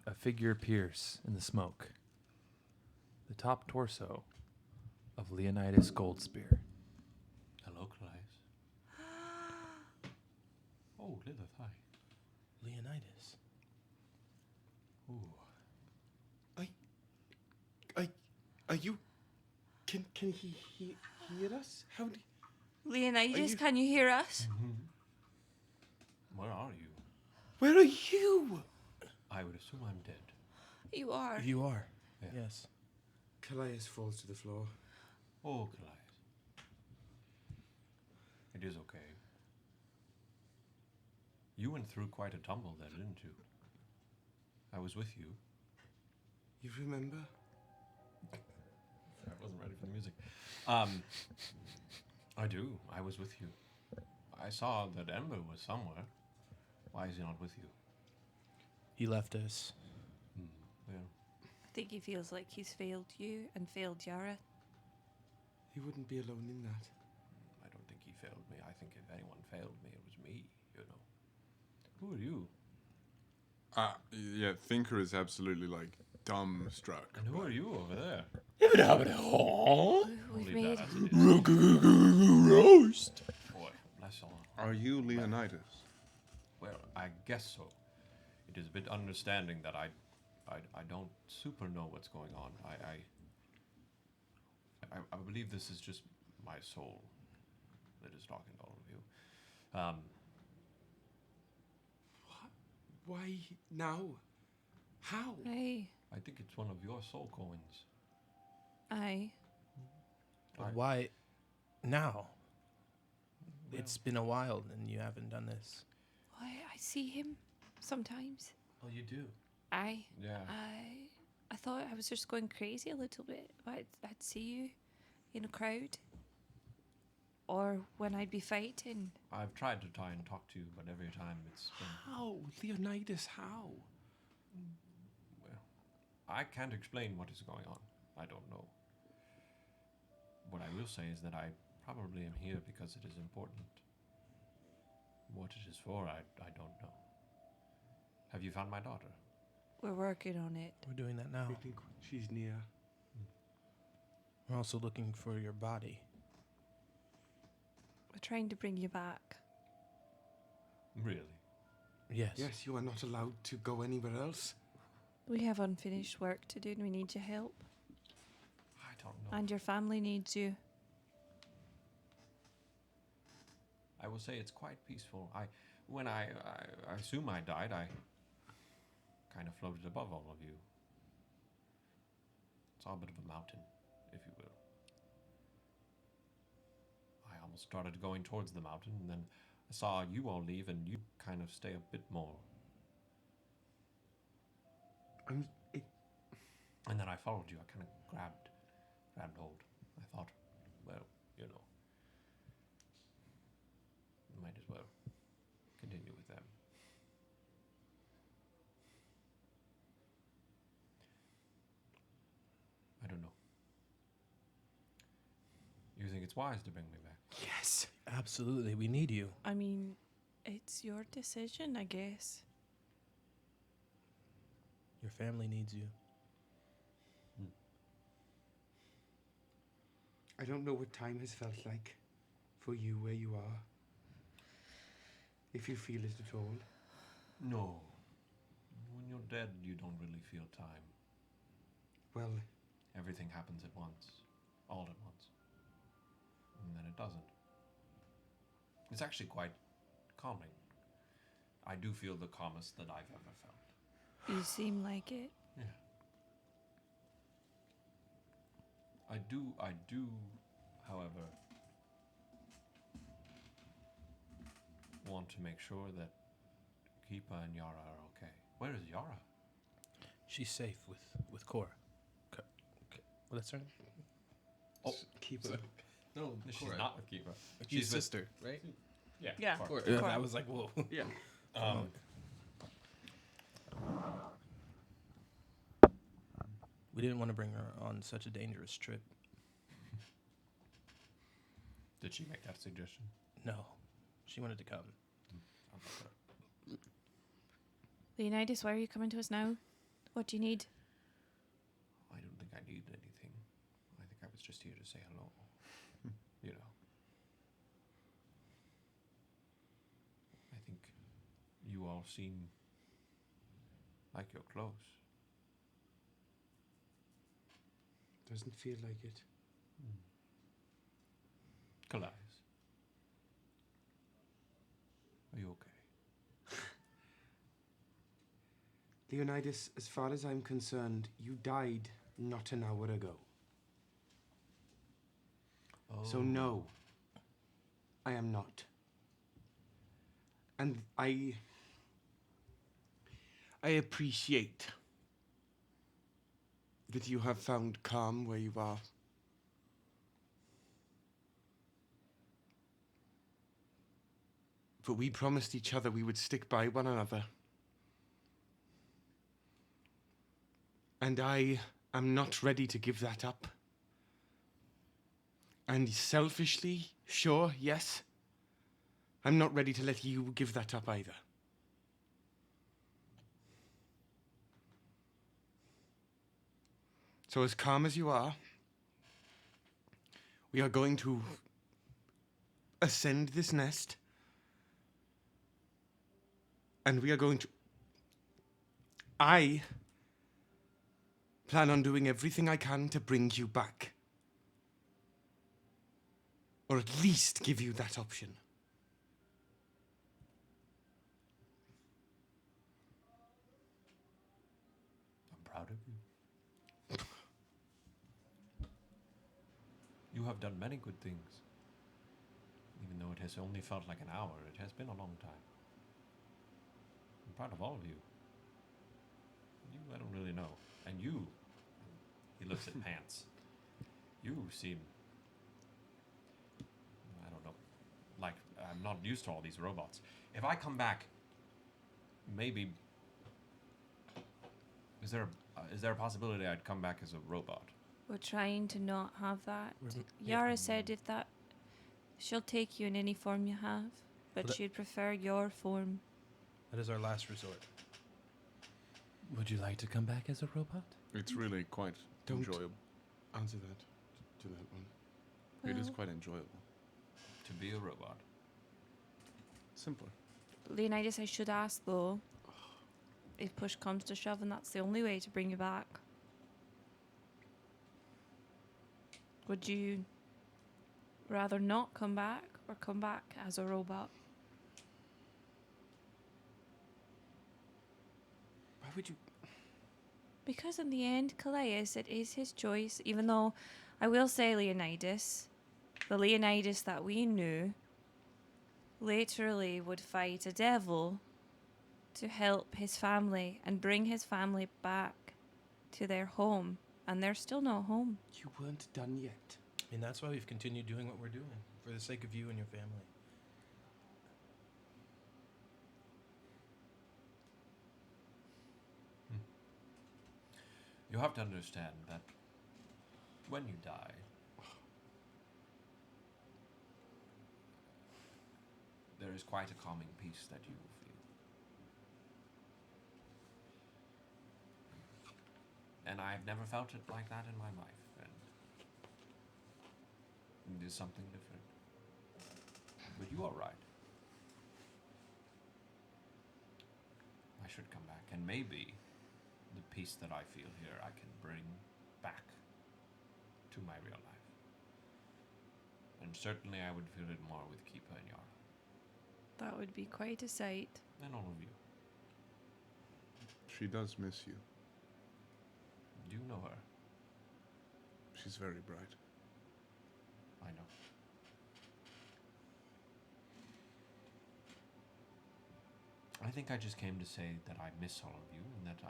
C: a figure appears in the smoke. The top torso of Leonidas Goldspear.
J: Hello, Kallias. Oh, Lilith, hi.
K: Leonidas.
J: Ooh.
K: Are you? Can he hear us? How do?
L: Leonidas, can you hear us?
J: Where are you?
K: Where are you?
J: I would assume I'm dead.
L: You are.
S: You are.
J: Yeah.
S: Yes.
K: Kallias falls to the floor.
J: Oh, Kallias. It is okay. You went through quite a tumble there, didn't you? I was with you.
K: You remember?
J: I wasn't ready for the music. I do. I was with you. I saw that Ember was somewhere. Why is he not with you?
S: He left us.
B: Well,
L: I think he feels like he's failed you and failed Yara.
K: He wouldn't be alone in that.
B: I don't think he failed me. I think if anyone failed me, it was me, you know. Who are you?
P: Yeah, Thinker is absolutely like dumbstruck.
B: And who are you over there?
L: We've made
K: Roast.
B: Boy, bless all.
P: Are you Leonidas?
B: Well, I guess so. It is a bit understanding that I don't super know what's going on. I believe this is just my soul that is talking to all of you.
K: Why now? How?
L: Aye.
B: I think it's one of your soul coins.
L: Aye.
D: Why now? It's been a while and you haven't done this.
L: Why, I see him sometimes.
I: Oh, you do?
L: Aye.
B: Yeah.
L: I thought I was just going crazy a little bit. I'd see you in a crowd. Or when I'd be fighting.
B: I've tried to try and talk to you, but every time it's been...
K: How? Leonidas, how?
B: Well, I can't explain what is going on. I don't know. What I will say is that I probably am here because it is important. What it is for, I don't know. Have you found my daughter?
L: We're working on it.
D: We're doing that now.
K: I think she's near.
D: We're also looking for your body.
L: We're trying to bring you back.
B: Really?
D: Yes.
K: Yes, you are not allowed to go anywhere else.
L: We have unfinished work to do and we need your help.
B: I don't know.
L: And your family needs you.
B: I will say it's quite peaceful. When I assume I died, I kind of floated above all of you. It's all a bit of a mountain, if you will. I almost started going towards the mountain, and then I saw you all leave, and you kind of stay a bit more. And then I followed you. I kind of grabbed hold. I thought, well, you know, might as well continue with them. I don't know. You think it's wise to bring me back?
D: Yes, absolutely. We need you.
L: I mean, it's your decision, I guess.
D: Your family needs you.
K: I don't know what time has felt like for you where you are. If you feel it at all.
B: No. When you're dead, you don't really feel time.
K: Well,
B: everything happens at once. All at once. And then it doesn't. It's actually quite calming. I do feel the calmest that I've ever felt.
L: You seem like it.
B: Yeah. I do, however, want to make sure that Keepa and Yara are okay. Where is Yara?
D: She's safe with Cora. Well, that's her name.
B: Oh,
K: Keepa.
I: No,
B: she's
I: Cora.
B: not with Keepa.
D: She's
B: She's
D: sister,
B: with,
D: right?
B: Yeah.
L: Yeah.
B: Cora.
D: Yeah, I was like, whoa.
K: Yeah.
D: We didn't want to bring her on such a dangerous trip.
B: Did she make that suggestion?
D: No, she wanted to come.
L: Leonidas, why are you coming to us now? What do you need?
B: I don't think I need anything. I think I was just here to say hello. You know. I think you all seem like you're close.
K: Doesn't feel like it.
B: Kallias. Are you okay?
K: Leonidas, as far as I'm concerned, you died not an hour ago. So no, I am not. And I appreciate that you have found calm where you are. But we promised each other we would stick by one another. And I am not ready to give that up. And selfishly, sure, yes, I'm not ready to let you give that up either. So as calm as you are, we are going to ascend this nest, and we are going to... I plan on doing everything I can to bring you back. Or at least give you that option.
B: I'm proud of you. You have done many good things. Even though it has only felt like an hour, it has been a long time. I'm proud of all of you. You, I don't really know. And you, he looks at P.A.N.T.S. You seem, I don't know, like I'm not used to all these robots. If I come back, maybe, is there a possibility I'd come back as a robot?
L: We're trying to not have that. Yara said she'll take you in any form you have, but she'd prefer your form.
D: That is our last resort.
C: Would you like to come back as a robot?
P: It's really quite enjoyable.
K: Answer that to that one.
P: It is
L: Well-
P: quite enjoyable.
B: To be a robot.
P: Simpler.
L: Leonidas, I should ask though, if push comes to shove and that's the only way to bring you back, would you rather not come back or come back as a robot?
K: Why would you...
L: Because in the end, Kallias, it is his choice, even though I will say Leonidas, the Leonidas that we knew, literally would fight a devil to help his family and bring his family back to their home, and they're still not home.
K: You weren't done yet.
D: And that's why we've continued doing what we're doing, for the sake of you and your family.
B: You have to understand that when you die, there is quite a calming peace that you will feel. And I've never felt it like that in my life, and it is something different. But you are right. I should come back, and maybe the peace that I feel here I can bring back to my real life. And certainly I would feel it more with Keepa and Yara.
L: That would be quite a sight.
B: And all of you.
P: She does miss you.
B: Do you know her?
P: She's very bright.
B: I know. I think I just came to say that I miss all of you and that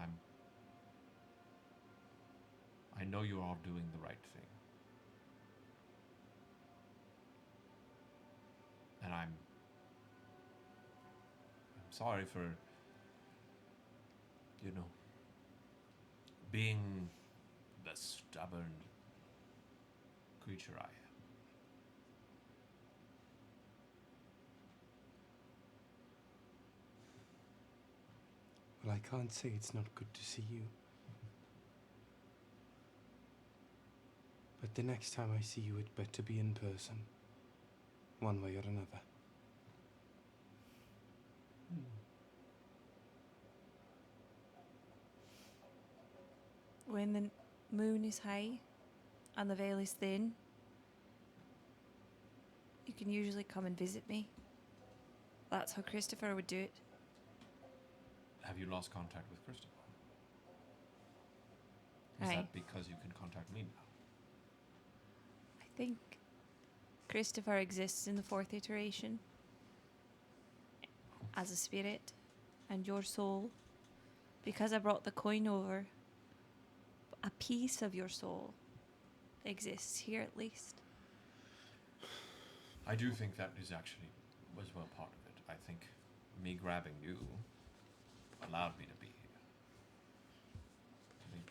B: I know you're all doing the right thing. And I'm sorry for, being the stubborn creature I am.
K: Well, I can't say it's not good to see you. But the next time I see you, it better be in person. One way or another.
L: When the moon is high and the veil is thin, you can usually come and visit me. That's how Christopher would do it.
B: Have you lost contact with Christopher? Is
L: Aye.
B: that because you can contact me now?
L: I think Christopher exists in the fourth iteration as a spirit, and your soul, because I brought the coin over, a piece of your soul exists here at least.
B: I do think that is actually was well part of it. I think me grabbing you allowed me to be here. I think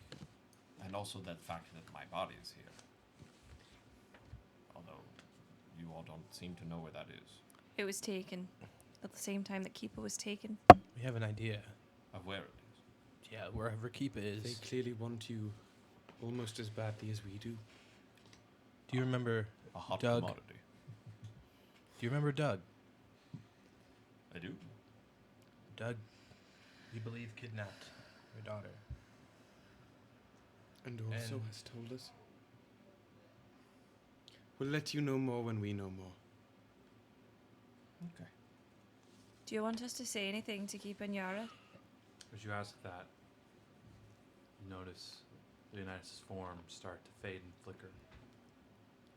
J: And also that fact that my body is here. Although you all don't seem to know where that is.
L: It was taken at the same time that Keepa was taken.
D: We have an idea.
J: Of where it is.
D: Yeah, wherever Keepa is.
K: They clearly want you almost as badly as we do.
D: Do you remember
J: A hot
D: Doug?
J: commodity.
D: Do you remember Doug?
J: I do.
D: Doug, we believe, kidnapped your daughter.
K: And also
D: And-
K: has told us. We'll let you know more when we know more.
J: Okay.
L: Do you want us to say anything to Keepa and Yara?
C: As you ask that, you notice Leonidas' form start to fade and flicker.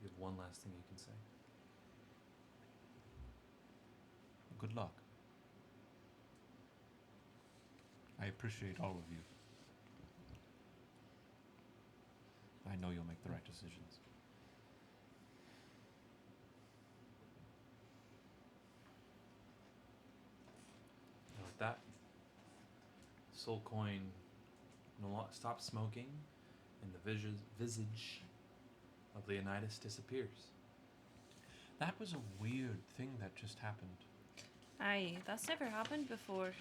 C: You have one last thing you can say.
J: Good luck. I appreciate all of you. I know you'll make the right decisions.
C: And with that, Soul Coin stops smoking, and the visage of Leonidas disappears.
J: That was a weird thing that just happened.
L: Aye, that's never happened before.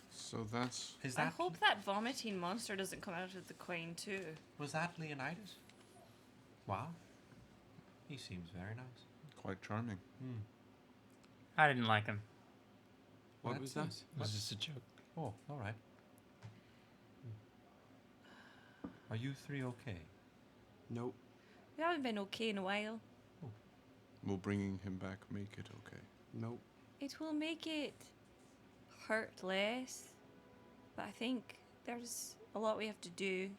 P: So that's...
L: I hope that vomiting monster doesn't come out of the coin too.
J: Was that Leonidas? Wow. He seems very nice.
P: Quite charming.
M: I didn't like him.
K: What was that?
D: It was just a joke.
J: Oh, all right. Are you three okay?
K: Nope.
L: We haven't been okay in a while.
P: Will bringing him back make it okay?
K: Nope.
L: It will make it hurt less, but I think there's a lot we have to do,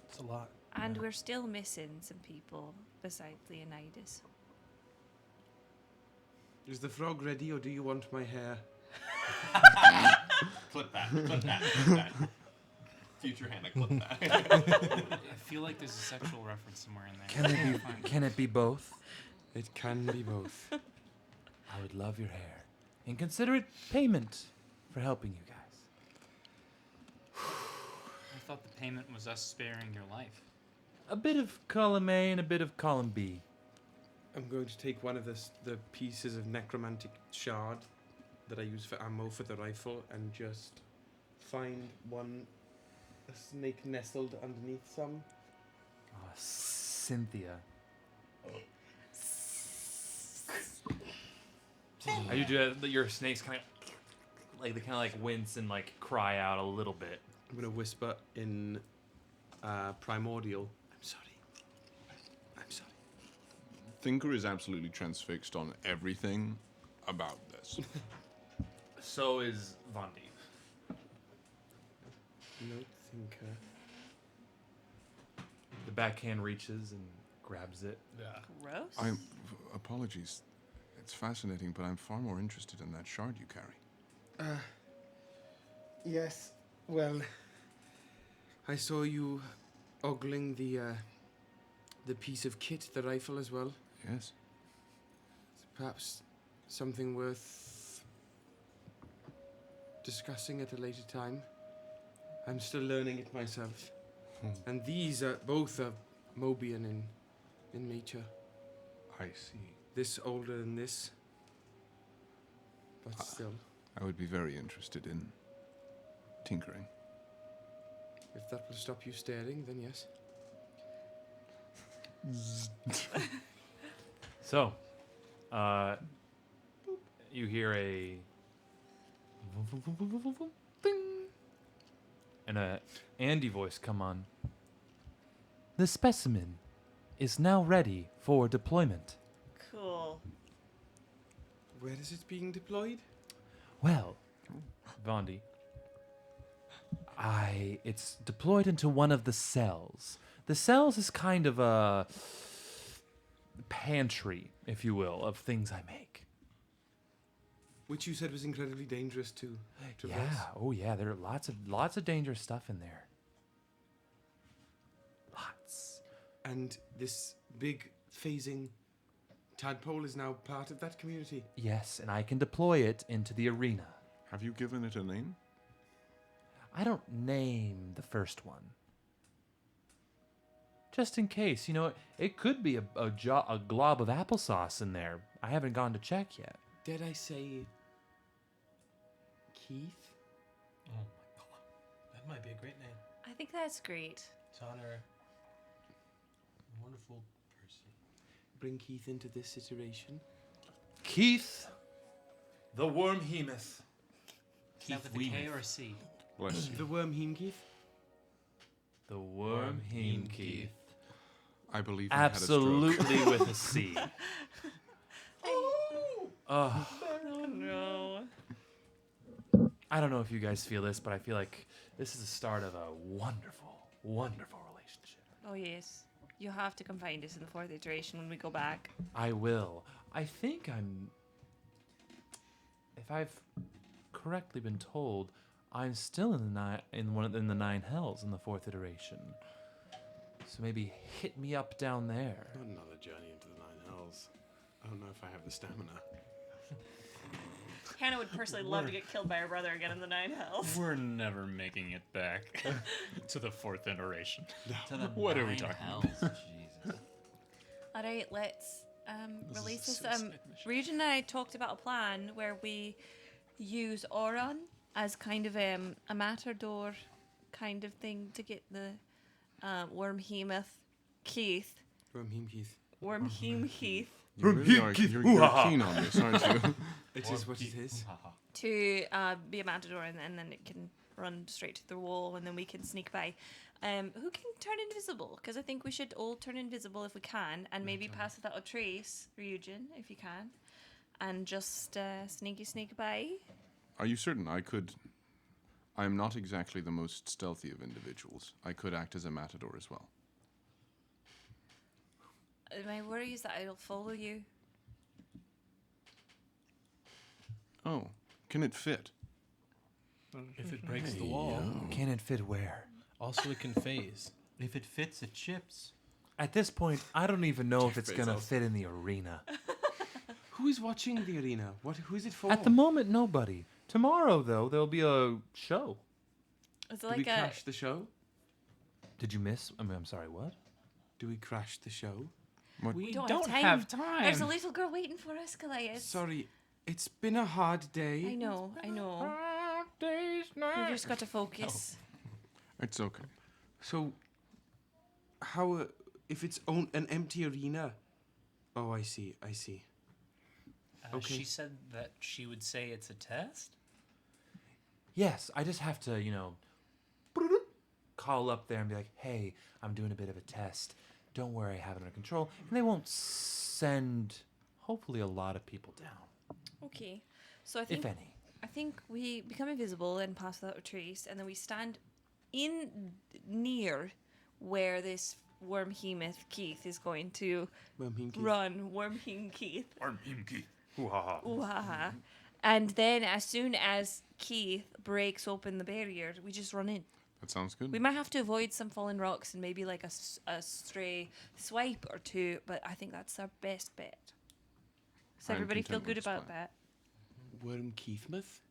D: It's a lot.
L: and we're still missing some people besides Leonidas.
K: Is the frog ready, or do you want my hair?
J: Clip that. Clip that. Clip that. Future Hannah, clip that.
E: I feel like there's a sexual reference somewhere in there.
C: Can it be both?
K: It can be both.
C: I would love your hair. And consider it payment for helping you guys.
E: I thought the payment was us sparing your life.
C: A bit of column A and a bit of column B.
K: I'm going to take one of the pieces of necromantic shard that I use for ammo for the rifle and just find a snake nestled underneath some.
C: Oh, Cynthia. You do that, your snakes kind of wince and like cry out a little bit.
K: I'm gonna whisper in primordial. I'm sorry. I'm sorry.
P: Thinker is absolutely transfixed on everything about this.
C: So is Vandy.
K: No thinker.
C: The backhand reaches and grabs it.
L: Gross.
P: Apologies. It's fascinating, but I'm far more interested in that shard you carry.
K: Yes. Well, I saw you ogling the piece of kit, the rifle as well.
P: Yes.
K: It's perhaps something worth discussing at a later time. I'm still learning it myself. And these are both Mobian in nature.
P: I see.
K: This older than this, but still.
P: I would be very interested in tinkering.
K: If that will stop you staring, then yes.
C: So, you hear a ding, and a Andy voice come on. The specimen is now ready for deployment.
L: Cool.
K: Where is it being deployed?
C: Well, Vandy, it's deployed into one of the cells. The cells is kind of a pantry, if you will, of things I make.
K: Which you said was incredibly dangerous to
C: Yeah,
K: us.
C: oh yeah, there are lots of dangerous stuff in there. Lots.
K: And this big phasing tadpole is now part of that community.
C: Yes, and I can deploy it into the arena.
P: Have you given it a name?
C: I don't name the first one. Just in case, it could be a glob of applesauce in there. I haven't gone to check yet.
K: Did I say Keith?
U: Oh my god. That might be a great name.
L: I think that's great.
U: To honor a wonderful person.
K: Bring Keith into this iteration.
C: Keith, the Wormhemoth.
U: Is that with a K or a C?
P: Bless you.
K: The Wormheem Keith?
C: The Wormheem Keith.
P: I believe
C: absolutely with a C.
L: Oh no.
C: I don't know if you guys feel this, but I feel like this is the start of a wonderful, wonderful relationship.
L: Oh yes. You have to come find us in the 4th iteration when we go back.
C: I will. I think if I've correctly been told, I'm still in the 9 hells in the 4th iteration. So maybe hit me up down there.
K: Not another journey into the 9 hells. I don't know if I have the stamina.
L: Hannah would personally love to get killed by her brother again in the 9 hells.
M: We're never making it back to the 4th iteration.
U: To the
M: What are we
U: 9
M: talking
U: hells.
M: about?
U: Jesus.
L: All right, let's release
M: is a
L: this.
M: suicide mission.
L: Ryujin and I talked about a plan where we use Auron as kind of a matador kind of thing to get the Wormhemoth Keith.
K: Wormheem Keith.
L: Wormheem Keith.
P: You really are, you're keen on this, aren't you?
K: It is what it is.
L: To be a matador, and then it can run straight to the wall, and then we can sneak by. Who can turn invisible? Because I think we should all turn invisible if we can, and maybe pass without a trace, Ryujin, if you can, and just sneak by.
P: Are you certain? I'm not exactly the most stealthy of individuals. I could act as a matador as well.
L: My worry is that I'll follow you.
P: Oh, can it fit?
U: If it breaks the wall.
C: Can it fit where?
U: Also, it can phase.
I: If it fits, it chips.
C: At this point, I don't even know if it's going to fit in the arena.
K: Who is watching the arena? Who is it for?
C: At the moment, nobody. Tomorrow, though, there'll be a show.
L: Is it
K: Do
L: like
K: we crash the show?
C: Did you miss? I'm sorry, what?
K: Do we crash the show?
L: We don't have time. There's a little girl waiting for us, Kallias.
K: Sorry, it's been a hard day.
L: I know. We've just got to focus.
P: It's okay.
K: So, how if it's an empty arena? Oh, I see. Okay.
N: She said that she would say it's a test?
C: Yes, I just have to, call up there and be like, hey, I'm doing a bit of a test. Don't worry, I have it under control. And they won't send, hopefully, a lot of people down.
L: Okay. So I think,
C: if any.
L: I think we become invisible and pass without a trace, and then we stand near where this Wormhemoth Keith is going to run. Wormheem Keith.
M: Wormheem Keith.
L: Ooh ha ha. And then as soon as Keith breaks open the barrier, we just run in.
P: That sounds good.
L: We might have to avoid some fallen rocks and maybe like a stray swipe or two, but I think that's our best bet. Does everybody feel good about that?
K: Worm Keithmouth?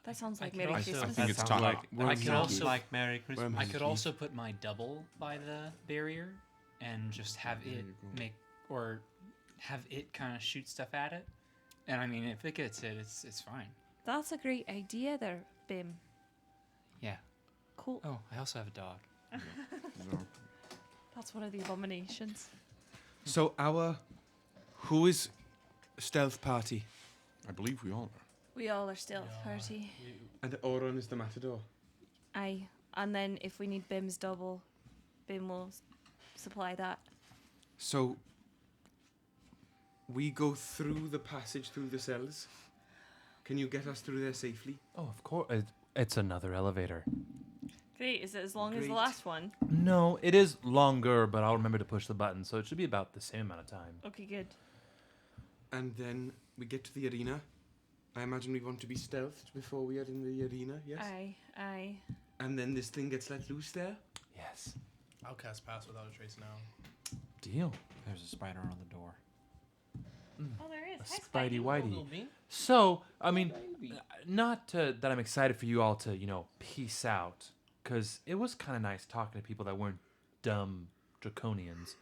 L: That sounds like Merry Christmas.
P: I think it's
N: Sounds
P: top.
N: I could also
I: like Merry Christmas.
N: I could also put my double by the barrier and just have it have it kind of shoot stuff at it. And I mean, if it gets hit, it's fine.
L: That's a great idea there, Bim.
N: Yeah.
L: Cool.
N: Oh, I also have a dog.
L: That's one of the abominations.
K: So who is stealth party?
P: I believe we all are.
L: We all are stealth party.
K: And Auron is the matador.
L: Aye. And then if we need Bim's double, Bim will supply that.
K: So we go through the passage through the cells. Can you get us through there safely?
C: Oh, of course. It's another elevator.
L: Great. Is it as long as the last one?
C: No, it is longer, but I'll remember to push the button, so it should be about the same amount of time.
L: Okay, good.
K: And then we get to the arena. I imagine we want to be stealthed before we are in the arena, yes?
L: Aye.
K: And then this thing gets let loose there?
C: Yes.
U: I'll cast Pass Without a Trace now.
C: Deal.
J: There's a spider on the door.
L: Oh, there is. Hi,
C: Spidey Whitey.
D: Little bean.
C: So, I mean, not that I'm excited for you all to, peace out, because it was kind of nice talking to people that weren't dumb draconians.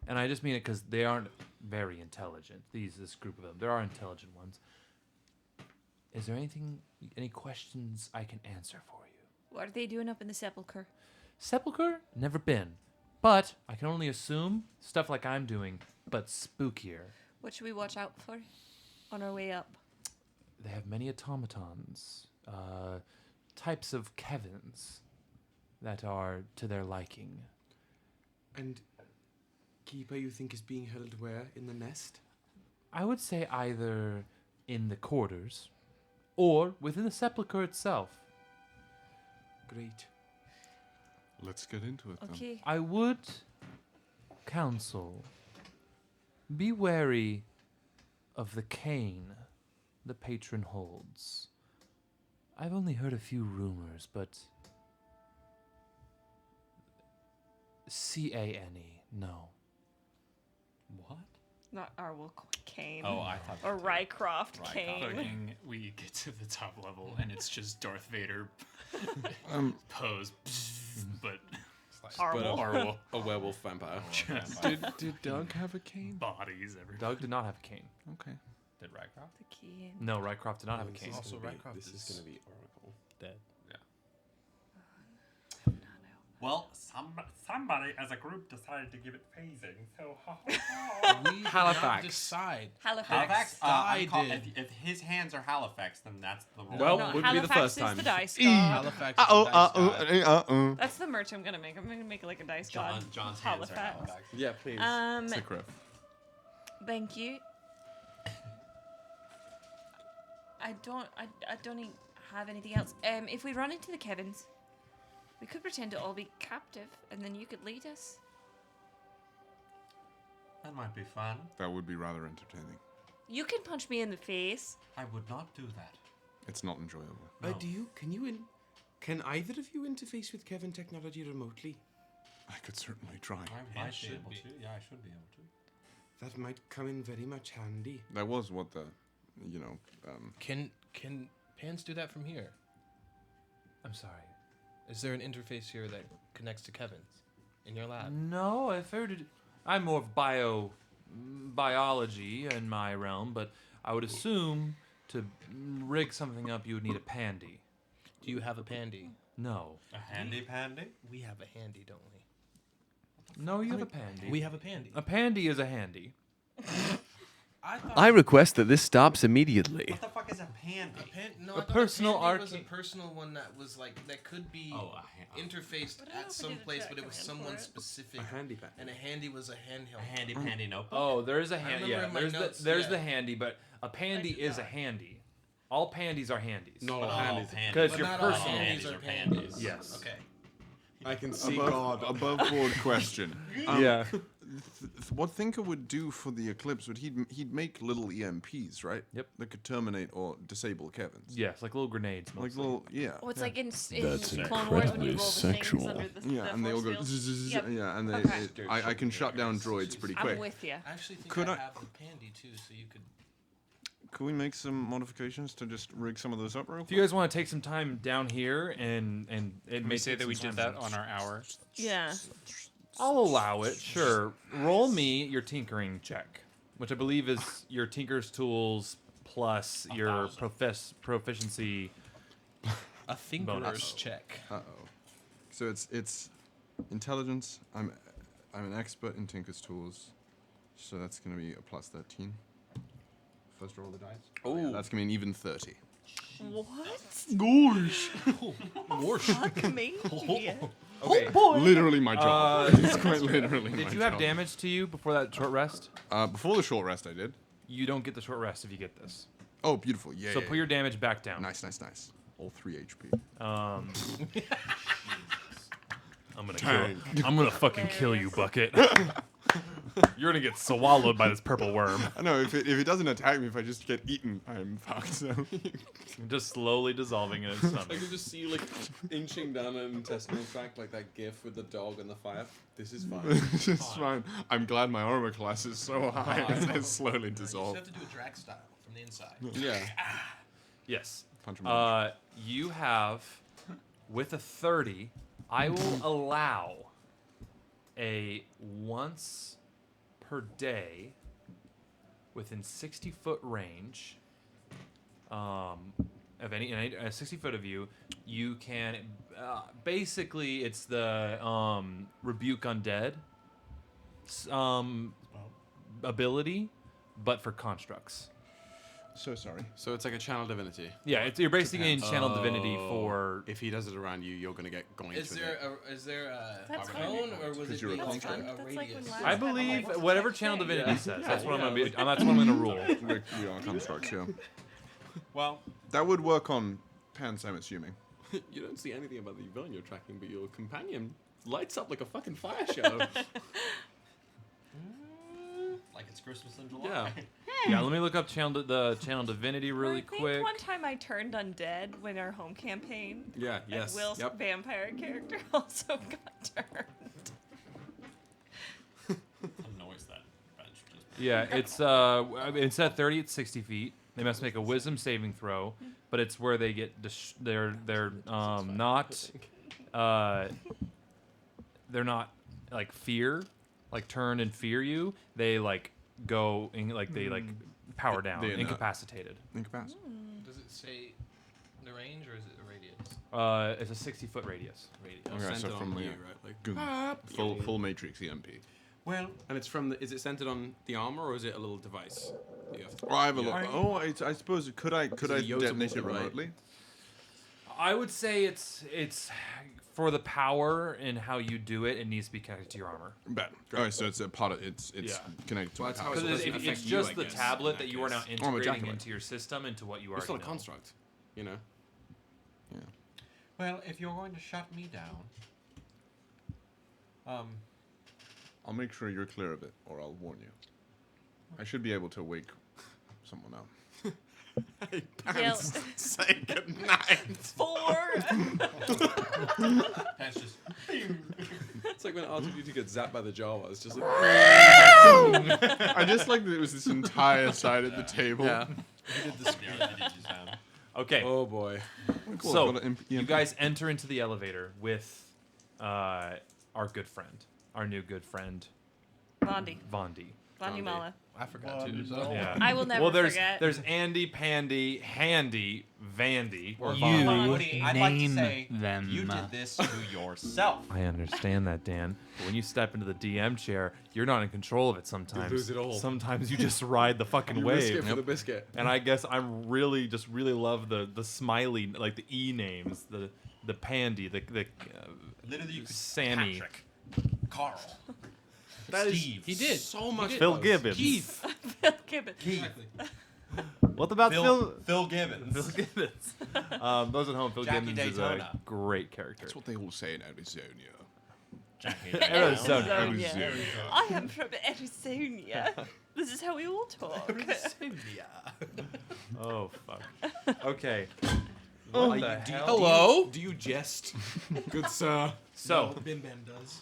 C: And I just mean it because they aren't very intelligent. This group of them. There are intelligent ones. Is there any questions I can answer for you?
L: What are they doing up in the sepulchre?
C: Sepulchre? Never been. But I can only assume stuff like I'm doing, but spookier.
L: What should we watch out for on our way up?
C: They have many automatons, types of Kevins that are to their liking.
K: And Keeper, you think, is being held where? In the nest?
C: I would say either in the quarters or within the sepulchre itself.
K: Great.
P: Let's get into it then.
C: I would counsel, be wary of the cane the patron holds. I've only heard a few rumors, but C-A-N-E, no.
J: What?
L: Not Arwell Kane.
J: Oh, I thought
L: Or Rycroft Kane.
N: Fucking, we get to the top level and it's just Darth Vader pose, but
S: Arwell. A werewolf vampire.
P: Did Doug have a cane?
N: Bodies everywhere.
C: Doug did not have a cane.
P: Okay.
J: Did Rycroft?
L: The key.
C: No, Rycroft did not have a cane.
S: Also, this is going to be Oracle.
J: Dead. Yeah.
M: Well, somebody as a group decided to give it phasing, so
D: We
S: Halifax.
D: decide.
L: Halifax.
J: If his hands are Halifax, then that's the rule.
S: Well,
L: No,
S: wouldn't be the first
L: Halifax is
S: time.
L: the dice
D: Halifax.
L: god. That's the merch I'm gonna make. I'm gonna make like a dice god.
J: John's hands are
L: Halifax.
J: Halifax.
S: Yeah, please.
P: Sick riff.
L: Thank you. I don't have anything else. If we run into the Kevins, we could pretend to all be captive, and then you could lead us.
J: That might be fun.
P: That would be rather entertaining.
L: You can punch me in the face.
J: I would not do that.
P: It's not enjoyable.
J: No.
K: Can either of you interface with Kevin technology remotely?
P: I could certainly try.
J: I might be able to. Yeah, I should be able to.
K: That might come in very much handy.
P: That was what the,
D: Can P.A.N.T.S do that from here?
C: I'm sorry.
D: Is there an interface here that connects to Kevin's in your lab?
C: No, I've heard it. I'm more of biology in my realm, but I would assume to rig something up, you would need a pandy.
D: Do you have a pandy?
C: No.
J: A handy pandy?
D: We have a handy, don't we?
C: No, you have a pandy.
D: We have a pandy.
C: A pandy is a handy.
S: I request that this stops immediately.
J: What the fuck is a pandy?
D: A
C: personal
D: pandy was a
C: arcane-
D: personal one that was like that could be interfaced at some place, but it was someone specific.
K: A handy pan.
D: And a handy was a handheld.
J: A handy pandy notebook.
C: Oh, there is a
D: I
C: handy.
D: remember
C: Yeah,
D: in my
C: there's
D: notes,
C: the handy, but a pandy is a handy. All pandies are handies.
S: Not all handies.
C: Because
D: But
C: your
D: not all
C: personal
D: handies are pandies.
C: Yes.
D: Okay.
K: I can see
P: above board question.
S: Yeah.
P: What Thinker would do for the Eclipse would he'd make little EMPs, right?
C: Yep.
P: That could terminate or disable Kevin's.
C: Yes, like little grenades.
P: Like little, yeah.
L: Oh, it's like in
S: That's
L: Clone Wars when you
S: incredibly
L: roll the
S: sexual.
L: things under the
P: Yeah, and they all go.
L: force field. Yep.
P: Yeah, and
L: Okay.
P: I can shut down droids pretty quick.
L: I'm with you.
D: I actually think
P: Could
D: I
P: I-
D: have the pandy too, so you could.
P: Could we make some modifications to just rig some of those up real
C: If
P: quick?
C: you guys want to take some time down here and it
N: Can
C: may
N: we say
C: take
N: that we
C: some
N: did
C: time.
N: that on our hour?
L: Yeah.
C: I'll allow it. Sure. Roll me your tinkering check, which I believe is your tinker's tools plus your proficiency.
D: A thinker's check.
P: Uh oh. So it's intelligence. I'm an expert in Tinker's tools, so that's gonna be a plus 13. First roll of the dice.
S: Oh,
P: That's gonna be an even 30.
L: What?
S: Gosh.
L: Fuck me.
C: Okay.
P: Literally my job. It's quite literally my
C: Did you have
P: job.
C: damage to you before that short rest?
P: Before the short rest, I did.
C: You don't get the short rest if you get this.
P: Oh, beautiful. Yeah.
C: So
P: yeah,
C: put your damage back down.
P: Nice. All 3 HP.
C: I'm gonna
P: Tank.
C: I'm gonna fucking kill you, Bucket. You're gonna get swallowed by this purple worm.
P: I know, if it doesn't attack me, if I just get eaten, I'm fucked. So.
C: Just slowly dissolving in his stomach.
S: I can just see you like inching down an intestinal tract like that gif with the dog and the fire. This is fine.
P: This is fine. I'm glad my armor class is so high. It's slowly
I: You
P: dissolved.
I: just have to do a drag style from the inside.
P: Yeah.
C: Yes.
P: Punch him
C: You have, with a 30, I will allow a once per day within 60-foot range of any 60 foot of you. You can basically it's the rebuke undead ability, but for constructs.
P: So sorry.
S: So it's like a channel divinity.
C: Yeah, you're basically in channel divinity for.
S: If he does it around you, you're gonna get going.
I: Is there a
L: That's
I: cone or was it
P: you're a
I: just
P: construct.
I: a radius?
C: I believe whatever channel divinity says. That's what I'm gonna be. That's what I'm gonna rule.
P: We are constructs, yeah.
S: Well,
P: that would work on P.A.N.T.S, I'm assuming.
S: You don't see anything about the villain you're tracking, but your companion lights up like a fucking fire show.
J: Like it's Christmas in July.
S: Yeah.
C: Yeah, let me look up the channel divinity really
F: I think
C: quick.
F: one time I turned undead when our home campaign.
S: Yeah, yes,
F: And Will's
S: yep.
F: vampire character also got turned.
J: The noise that bench just.
C: Yeah, it's instead of 30, it's 60 feet. They must make a wisdom saving throw, but it's where they get they're not like fear, like turn and fear you. They like go in, like they like power down, incapacitated.
P: Incapacitated.
I: Does it say the range or is it a radius?
C: It's a 60-foot radius.
P: Okay, so from the full matrix EMP.
S: Well, and it's from is it centered on the armor or is it a little device? You have to,
P: Oh, I have a look. Oh, I suppose could I detonate it
S: right?
P: remotely?
C: I would say it's for the power and how you do it. It needs to be connected to your armor.
P: Bet. Alright, so it's a part of it's connected to
S: Well,
P: my
S: that's how
P: power.
S: it's
C: Because it's just the tablet that you are now integrating into your system, into what you
S: It's
C: already
S: still a
C: know.
S: construct, you know.
P: Yeah.
J: Well, if you're going to shut me down,
P: I'll make sure you're clear of it, or I'll warn you. I should be able to wake someone up.
S: Hey,
F: P.A.N.T.S,
S: say goodnight.
F: 4.
I: That's just.
S: It's like when R2D2 gets zapped by the Jawa. It's just like.
P: I just like that it was this entire side of the table.
S: Yeah.
I: He did the
C: Okay.
S: Oh boy.
P: Cool,
C: So
P: I've got an
C: you
P: EMP.
C: guys enter into the elevator with our good friend, our new good friend,
F: Vandy. Vandy Mala.
I: I forgot too. So.
C: Yeah.
F: I will never
C: well, there's
F: forget.
C: There's Andy, Pandy, Handy, Vandy, or
E: You
C: Vandy.
J: I'd like to
E: name
J: say
E: them.
J: you did this to yourself.
C: I understand that, Dan. But when you step into the DM chair, you're not in control of it sometimes.
S: lose it all.
C: Sometimes you just ride the fucking
S: You
C: wave.
S: risk it for the biscuit.
C: And I guess I'm really love the smiley, like the E names, the Pandy, the
J: Literally, you could
C: Sammy.
J: Patrick, Carl,
S: That is
J: Steve.
I: He did
S: so much.
C: Phil
S: buzz.
C: Gibbons.
I: Keith.
F: Phil Gibbons.
I: Exactly.
C: What about
J: Phil Gibbons.
C: Phil Gibbons. Those at home, Phil
J: Jackie
C: Gibbons is a
J: Daytona.
C: great character.
P: That's what they all say in Arizona.
J: Jackie
C: Arizona.
F: Arizona. I am from Arizona. This is how we all talk.
C: Oh fuck. Okay.
S: Oh,
C: What the hell?
S: Hello? Do you jest? Good sir.
C: So,
I: No, Bim Bam does.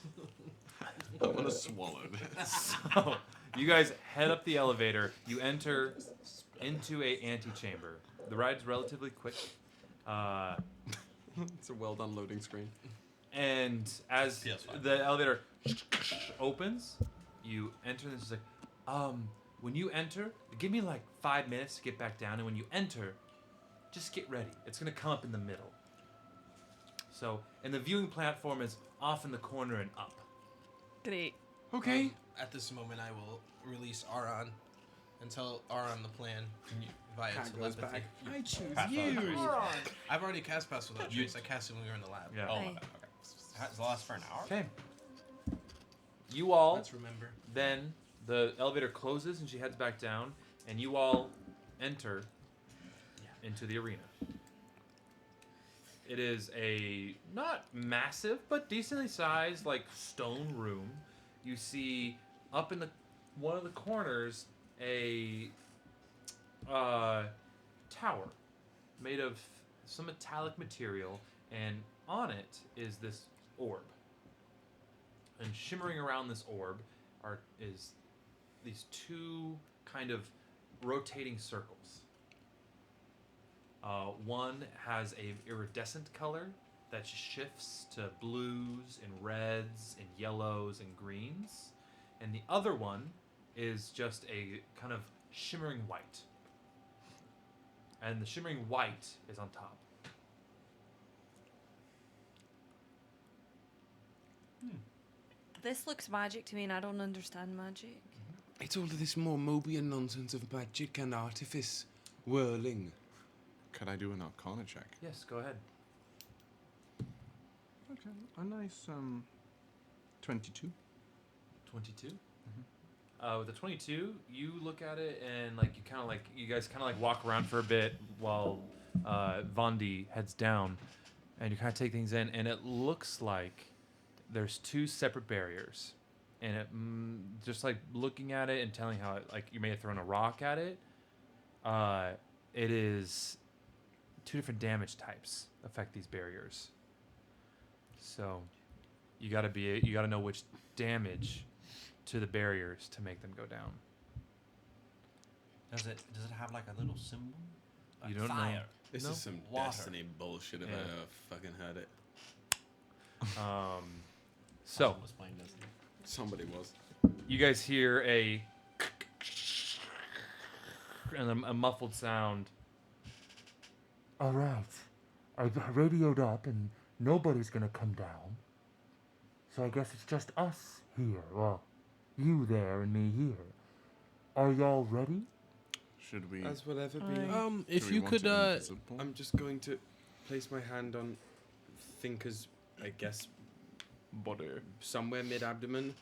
S: I want to swallow this.
C: so you guys head up the elevator. You enter into a antechamber. The ride's relatively quick.
S: It's a well done loading screen.
C: And as
J: PS5.
C: the elevator opens, you enter and it's just like, when you enter, give me like 5 minutes to get back down, and when you enter, just get ready. It's gonna come up in the middle. So, and the viewing platform is off in the corner and up.
F: Great.
S: Okay.
I: At this moment, I will release Aron and tell Aron the plan via
S: Cat goes
I: telepathy.
S: back. I choose
J: Pass
S: you.
J: without trace.
I: I've already cast Pass Without Trace. I cast it when we were in the lab.
C: Yeah.
J: Oh, my
F: Hey.
J: bad. Okay. Does it last for an hour?
C: Okay. You all
I: Let's remember.
C: then the elevator closes and she heads back down, and you all enter into the arena. It is a not massive but decently sized like stone room. You see up in the one of the corners a tower made of some metallic material, and on it is this orb. And shimmering around this orb is these two kind of rotating circles. One has a iridescent color that shifts to blues and reds and yellows and greens, and the other one is just a kind of shimmering white. And the shimmering white is on top.
L: This looks magic to me, and I don't understand magic.
K: It's all of this more Mobian nonsense of magic and artifice whirling.
P: Could I do an Arcana check?
C: Yes, go ahead.
P: Okay, a nice 22.
C: 22? With the 22, you look at it and like you guys kind of walk around for a bit while Vandy heads down, and you kind of take things in, and it looks like there's two separate barriers, and it just like looking at it and telling how like you may have thrown a rock at it. It is two different damage types affect these barriers. So you gotta know which damage to the barriers to make them go down.
J: Does it have like a little symbol? Like
C: You don't know.
J: fire.
S: This is some
J: Water.
S: Destiny bullshit if I ever fucking heard it.
C: So
J: Someone was playing Destiny.
S: Somebody was.
C: You guys hear a muffled sound.
A: All right. I radioed up and nobody's gonna come down. So I guess it's just us here. Well, you there and me here. Are y'all ready?
P: Should we?
K: As will ever be.
I: If you could,
K: I'm just going to place my hand on Thinker's, I guess,
P: body.
K: Somewhere mid-abdomen.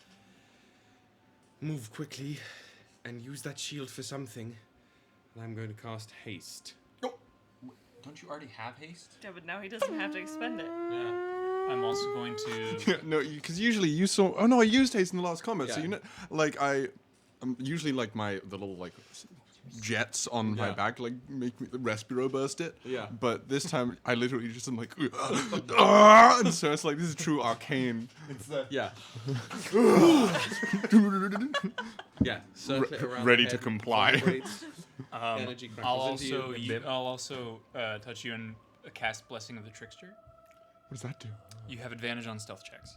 K: Move quickly and use that shield for something. And I'm going to cast Haste.
J: Don't you already have haste?
L: Yeah, but now he doesn't have to expend it.
N: Yeah. I'm also going to.
P: Yeah, no, because usually you saw. Oh no, I used haste in the last comment. So
S: Yeah.
P: you know, like usually like the little like jets on my back like make me the respiro burst it.
S: Yeah.
P: But this time I literally just am like, and so it's like this is true arcane.
S: It's yeah. Yeah. Circle it around
P: ready
S: the
P: to
S: head,
P: comply.
S: vibrates, energy
N: I'll
S: crackles into you.
N: I'll also touch you and cast Blessing of the Trickster.
P: What does that do?
N: You have advantage on stealth checks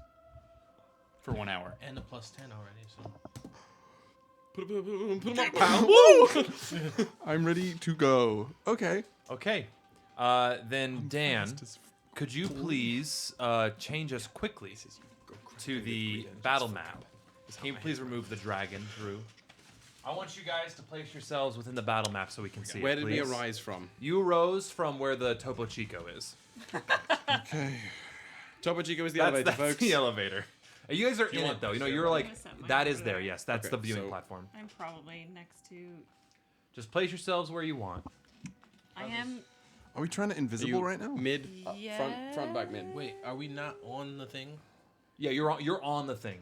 N: for 1 hour.
I: And a +10 already, so.
S: Put him up, pal.
P: Woo! I'm ready to go. Okay.
C: Okay. Then Dan, could you please change us quickly to the battle map? Can you please remove the dragon, Drew? I want you guys to place yourselves within the battle map so we can see
S: Where
C: it,
S: did we
C: please.
S: arise from?
C: You arose from where the Topo Chico is.
P: Okay.
S: Topo Chico is the
C: That's
S: elevator, folks.
C: the elevator. You guys are in
S: want
C: it, though. You know,
S: this
C: you're
S: there?
C: like,
L: I'm gonna set mine
C: that
L: over
C: is there,
L: there.
C: yes. That's
S: Okay,
C: the viewing
S: so-
C: platform.
L: I'm probably next to.
C: Just place yourselves where you want.
L: I am.
P: Are we trying to invisible right now?
S: Mid, front, back, mid.
I: Wait, are we not on the thing?
C: Yeah, you're on the thing.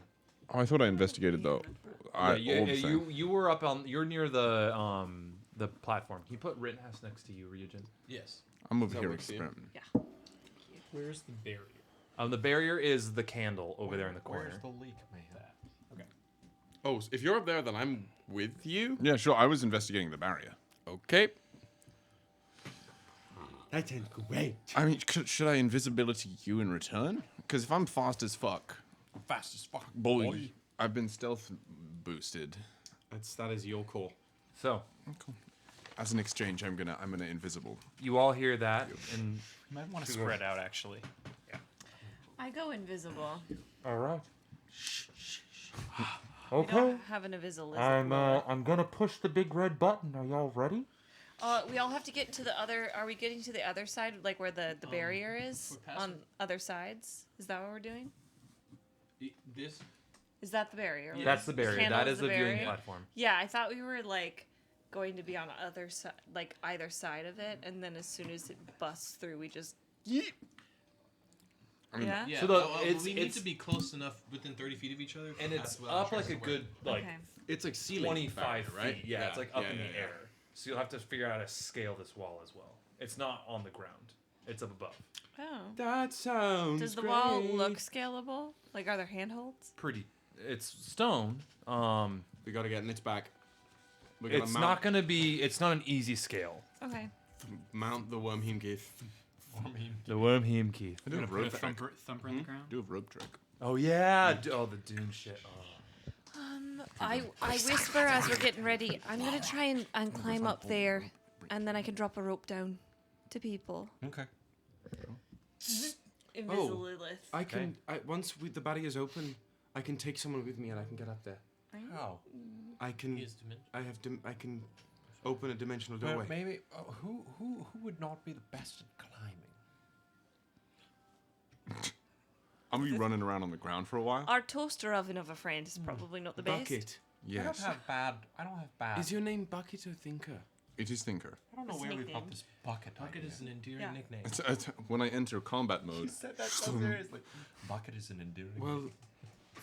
P: Oh, I thought I investigated though.
C: Yeah, you were up on. You're near the platform. Can you put Rittenhouse next to you, Ryujin?
I: Yes.
P: I'm over
S: Does that
P: here
S: work for you?
P: experimenting.
L: Yeah.
N: Where's the barrier?
C: The barrier is the candle over there in the corner.
J: Where's the leak, man?
N: Okay.
S: Oh, so if you're up there, then I'm with you.
P: Yeah, sure. I was investigating the barrier.
S: Okay.
K: That sounds great.
P: I mean, should I invisibility you in return? Because if I'm fast as fuck,
J: Fast as fuck,
P: boy, I've been stealth boosted.
S: That is your call.
C: So,
P: Cool. As an exchange, I'm gonna invisible.
C: you all hear that, and
N: You might want to spread out, actually.
L: I go invisible.
A: All right.
L: We
A: Okay.
L: don't have an invisible.
A: I'm gonna push the big red button. Are y'all ready?
L: We all have to get to the other. Are we getting to the other side, like where the barrier is on other sides? Is that what we're doing?
I: This?
L: Is that the barrier?
C: that's the barrier.
L: Candle
C: That is the viewing
L: barrier?
C: platform.
L: Yeah, I thought we were like going to be on the other side, like either side of it, and then as soon as it busts through, we just.
P: I mean,
L: Yeah.
I: Yeah.
C: So
I: we need to be close enough within 30 feet of each other.
C: and it's
I: That's how
C: up like
I: insurance
C: a
I: works.
C: good like
L: Okay.
S: It's like ceiling
C: 25
S: barrier, right?
C: feet. Yeah, it's like up in the air. So you'll have to figure out how to scale this wall as well. It's not on the ground. It's up above.
L: Oh.
S: That sounds
L: Does the wall look scalable? Like, are there handholds?
C: Pretty. It's stone.
S: We gotta get in its back. We're gonna
C: It's
S: mount,
C: not gonna be. It's not an easy scale.
L: Okay.
S: mount the Wormheim Keith.
C: The Wormheim Keith.
P: I do have
N: Put a
P: rope trick.
N: thumper in the ground.
P: Do a rope trick.
C: Oh yeah. Oh, the Dune shit. Oh.
L: I whisper as we're getting ready. I'm gonna try and climb up there, and then I can drop a rope down to people.
J: Okay.
L: Invisible Lilith.
S: I can. Once the barrier's open, I can take someone with me and I can get up there.
J: How?
S: I can. I can open a dimensional
J: Well,
S: doorway.
J: maybe who would not be the best at climbing?
P: I'm gonna be running around on the ground for a while.
L: Our toaster oven of a friend is probably not the best.
S: Bucket.
P: Yes.
J: I don't have bad.
S: Is your name Bucket or Thinker?
P: It is Thinker.
J: I don't know where we got this bucket.
I: Bucket is an endearing nickname.
P: It's when I enter combat mode.
J: You said that so seriously. Bucket is an endearing.
S: Well,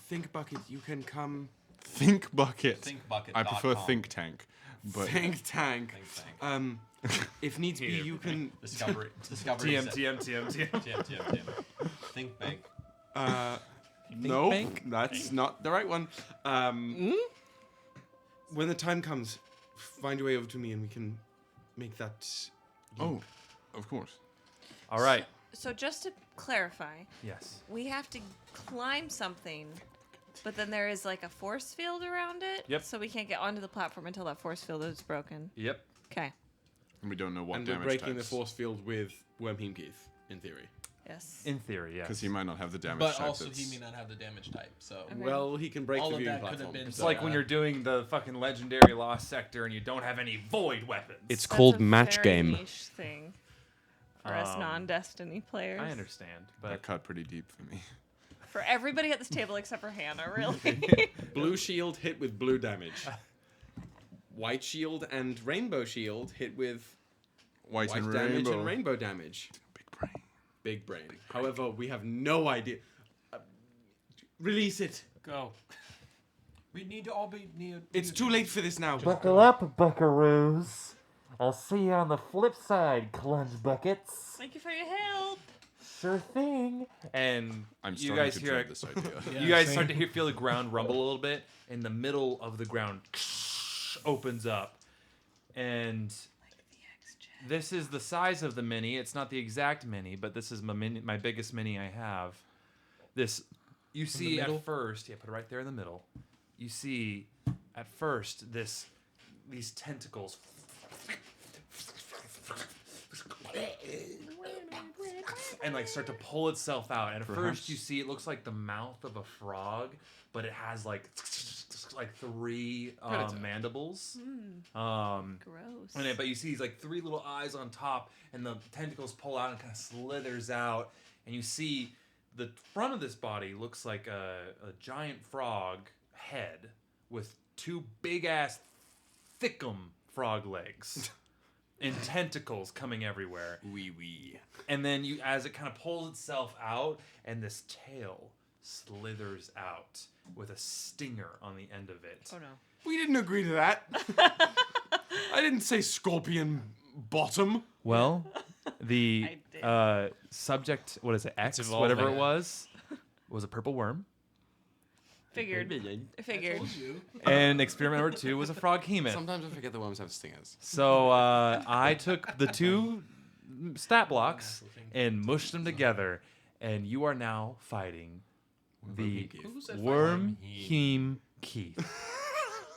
S: Think Bucket, you can come.
P: Think Bucket.
J: Thinkbucket.com.
P: I prefer Think Tank. But
S: Think Tank. If needs be, you can.
J: Discovery. TM. Think big.
S: No,
J: bank?
S: that's not the right one. When the time comes, find your way over to me and we can make that.
P: Oh, of course.
C: All right.
L: So just to clarify,
C: Yes.
L: we have to climb something, but then there is like a force field around it.
C: Yep.
L: So we can't get onto the platform until that force field is broken.
C: Yep.
L: Okay.
P: And we don't know what
S: And we're
P: damage
S: breaking
P: types.
S: the force field with Wormheim Keith, in theory.
L: Yes.
C: In theory, yes.
P: Because he might not have the damage
I: But
P: type.
I: also,
P: that's-
I: he may not have the damage type. So.
L: Okay.
S: Well, he can break
I: All
S: the
I: of
S: viewing
I: that could have
S: platform.
I: been.
C: It's like when you're doing the fucking legendary lost sector and you don't have any void weapons.
S: It's
L: That's
S: called
L: a
S: match
L: very
S: game.
L: niche thing for us non-Destiny players.
C: I understand, but
P: That cut pretty deep for me.
L: For everybody at this table except for Hannah, really.
S: Blue shield hit with blue damage. White shield and rainbow shield hit with
P: White and
S: damage
P: rainbow.
S: and rainbow damage.
P: Big brain.
S: Big brain. However, we have no idea. Release it.
N: Go.
J: We need to all be near.
S: It's too late for this now.
A: Buckle up, buckaroos. I'll see you on the flip side, clunge buckets.
L: Thank you for your help.
A: Sure thing.
C: And
P: I'm
C: you
P: starting
C: guys
P: to
C: hear
P: dread this idea.
C: you guys start to feel the ground rumble a little bit, and the middle of the ground opens up, and this is the size of the mini. It's not the exact mini, but this is my biggest mini I have. This you see at first, put it right there in the middle. You see at first these tentacles and like start to pull itself out. And at first you see it looks like the mouth of a frog, but it has like 3 mandibles.
L: Gross.
C: But you see these like 3 little eyes on top, and the tentacles pull out and kind of slithers out, and you see the front of this body looks like a giant frog head with 2 big ass thickum frog legs. And tentacles coming everywhere.
S: Wee.
C: And then as it kind of pulls itself out, and this tail slithers out with a stinger on the end of it.
L: Oh no.
S: We didn't agree to that. I didn't say scorpion bottom.
C: Well, the subject, what is it, X, whatever it was a purple worm.
L: Figured.
C: And experiment number 2 was a frog hemoth.
S: Sometimes I forget the worms have stingers.
C: So I took the 2 stat blocks and mushed them together, and you are now fighting the Wormheim Keith.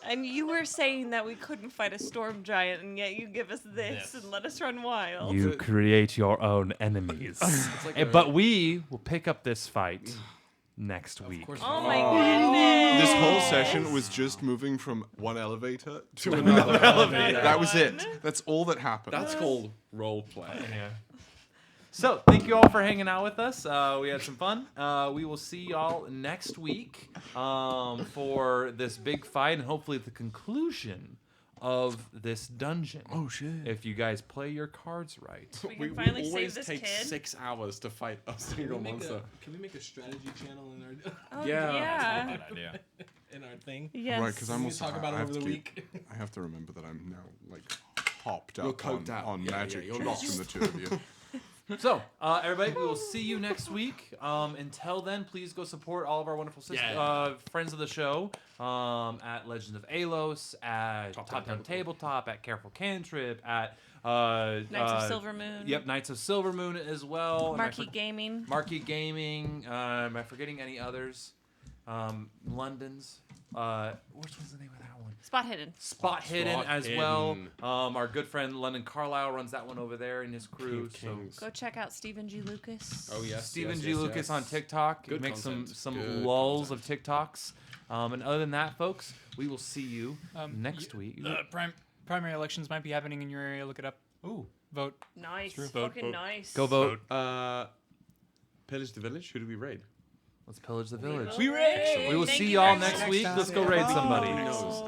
L: And you were saying that we couldn't fight a storm giant, and yet you give us this and let us run wild.
C: You create your own enemies. But we will pick up this fight next week.
L: Oh my goodness!
P: This whole session was just moving from one elevator to another elevator. That was it. That's all that happened.
S: That's called role play.
C: Yeah. So, thank you all for hanging out with us. We had some fun. We will see y'all next week for this big fight and hopefully the conclusion of this dungeon.
P: Oh shit!
C: If you guys play your cards right.
L: We can finally
S: always
L: save this
S: take
L: kid.
S: 6 hours to fight a single monster.
I: Can we make a strategy channel in our?
L: Oh,
S: Yeah.
L: yeah.
S: That's not a bad idea.
I: In our thing.
L: Yes.
P: Right, because I'm
I: We
P: also
I: talk about
P: I
I: it
P: have
I: over the
P: to-
I: week.
P: I have to remember that I'm now like hopped
S: You're
P: up
S: coked out.
P: on
S: Yeah,
P: magic
S: you're
P: just
S: lost.
P: from the two of you.
C: So, everybody, we will see you next week. Until then, please go support all of our wonderful friends of the show at Legends of Alos, at Top Down Tabletop, at Careful Cantrip, at
L: Knights of Silver Moon.
C: Yep, Knights of Silver Moon as well.
L: Marquee Gaming.
C: Marquee Gaming. Am I forgetting any others? London's. Which one's the name of that one?
L: Spot Hidden.
C: Spot Hidden as well. Our good friend London Carlisle runs that one over there in his crew. So
L: go check out Stephen G. Lucas.
S: Oh yes,
C: Stephen G. Lucas on TikTok.
S: Good
C: Make some
S: content.
C: lulls of TikToks. And other than that, folks, we will see you next week.
N: Primary elections might be happening in your area. Look it up.
C: Ooh.
N: Vote.
F: Nice.
N: Vote.
F: Fucking nice.
C: Go vote.
S: Pillage the village. Who do we raid?
C: Let's pillage the village.
N: We raid.
C: We will see y'all next week. Let's go raid somebody.
S: Who knows?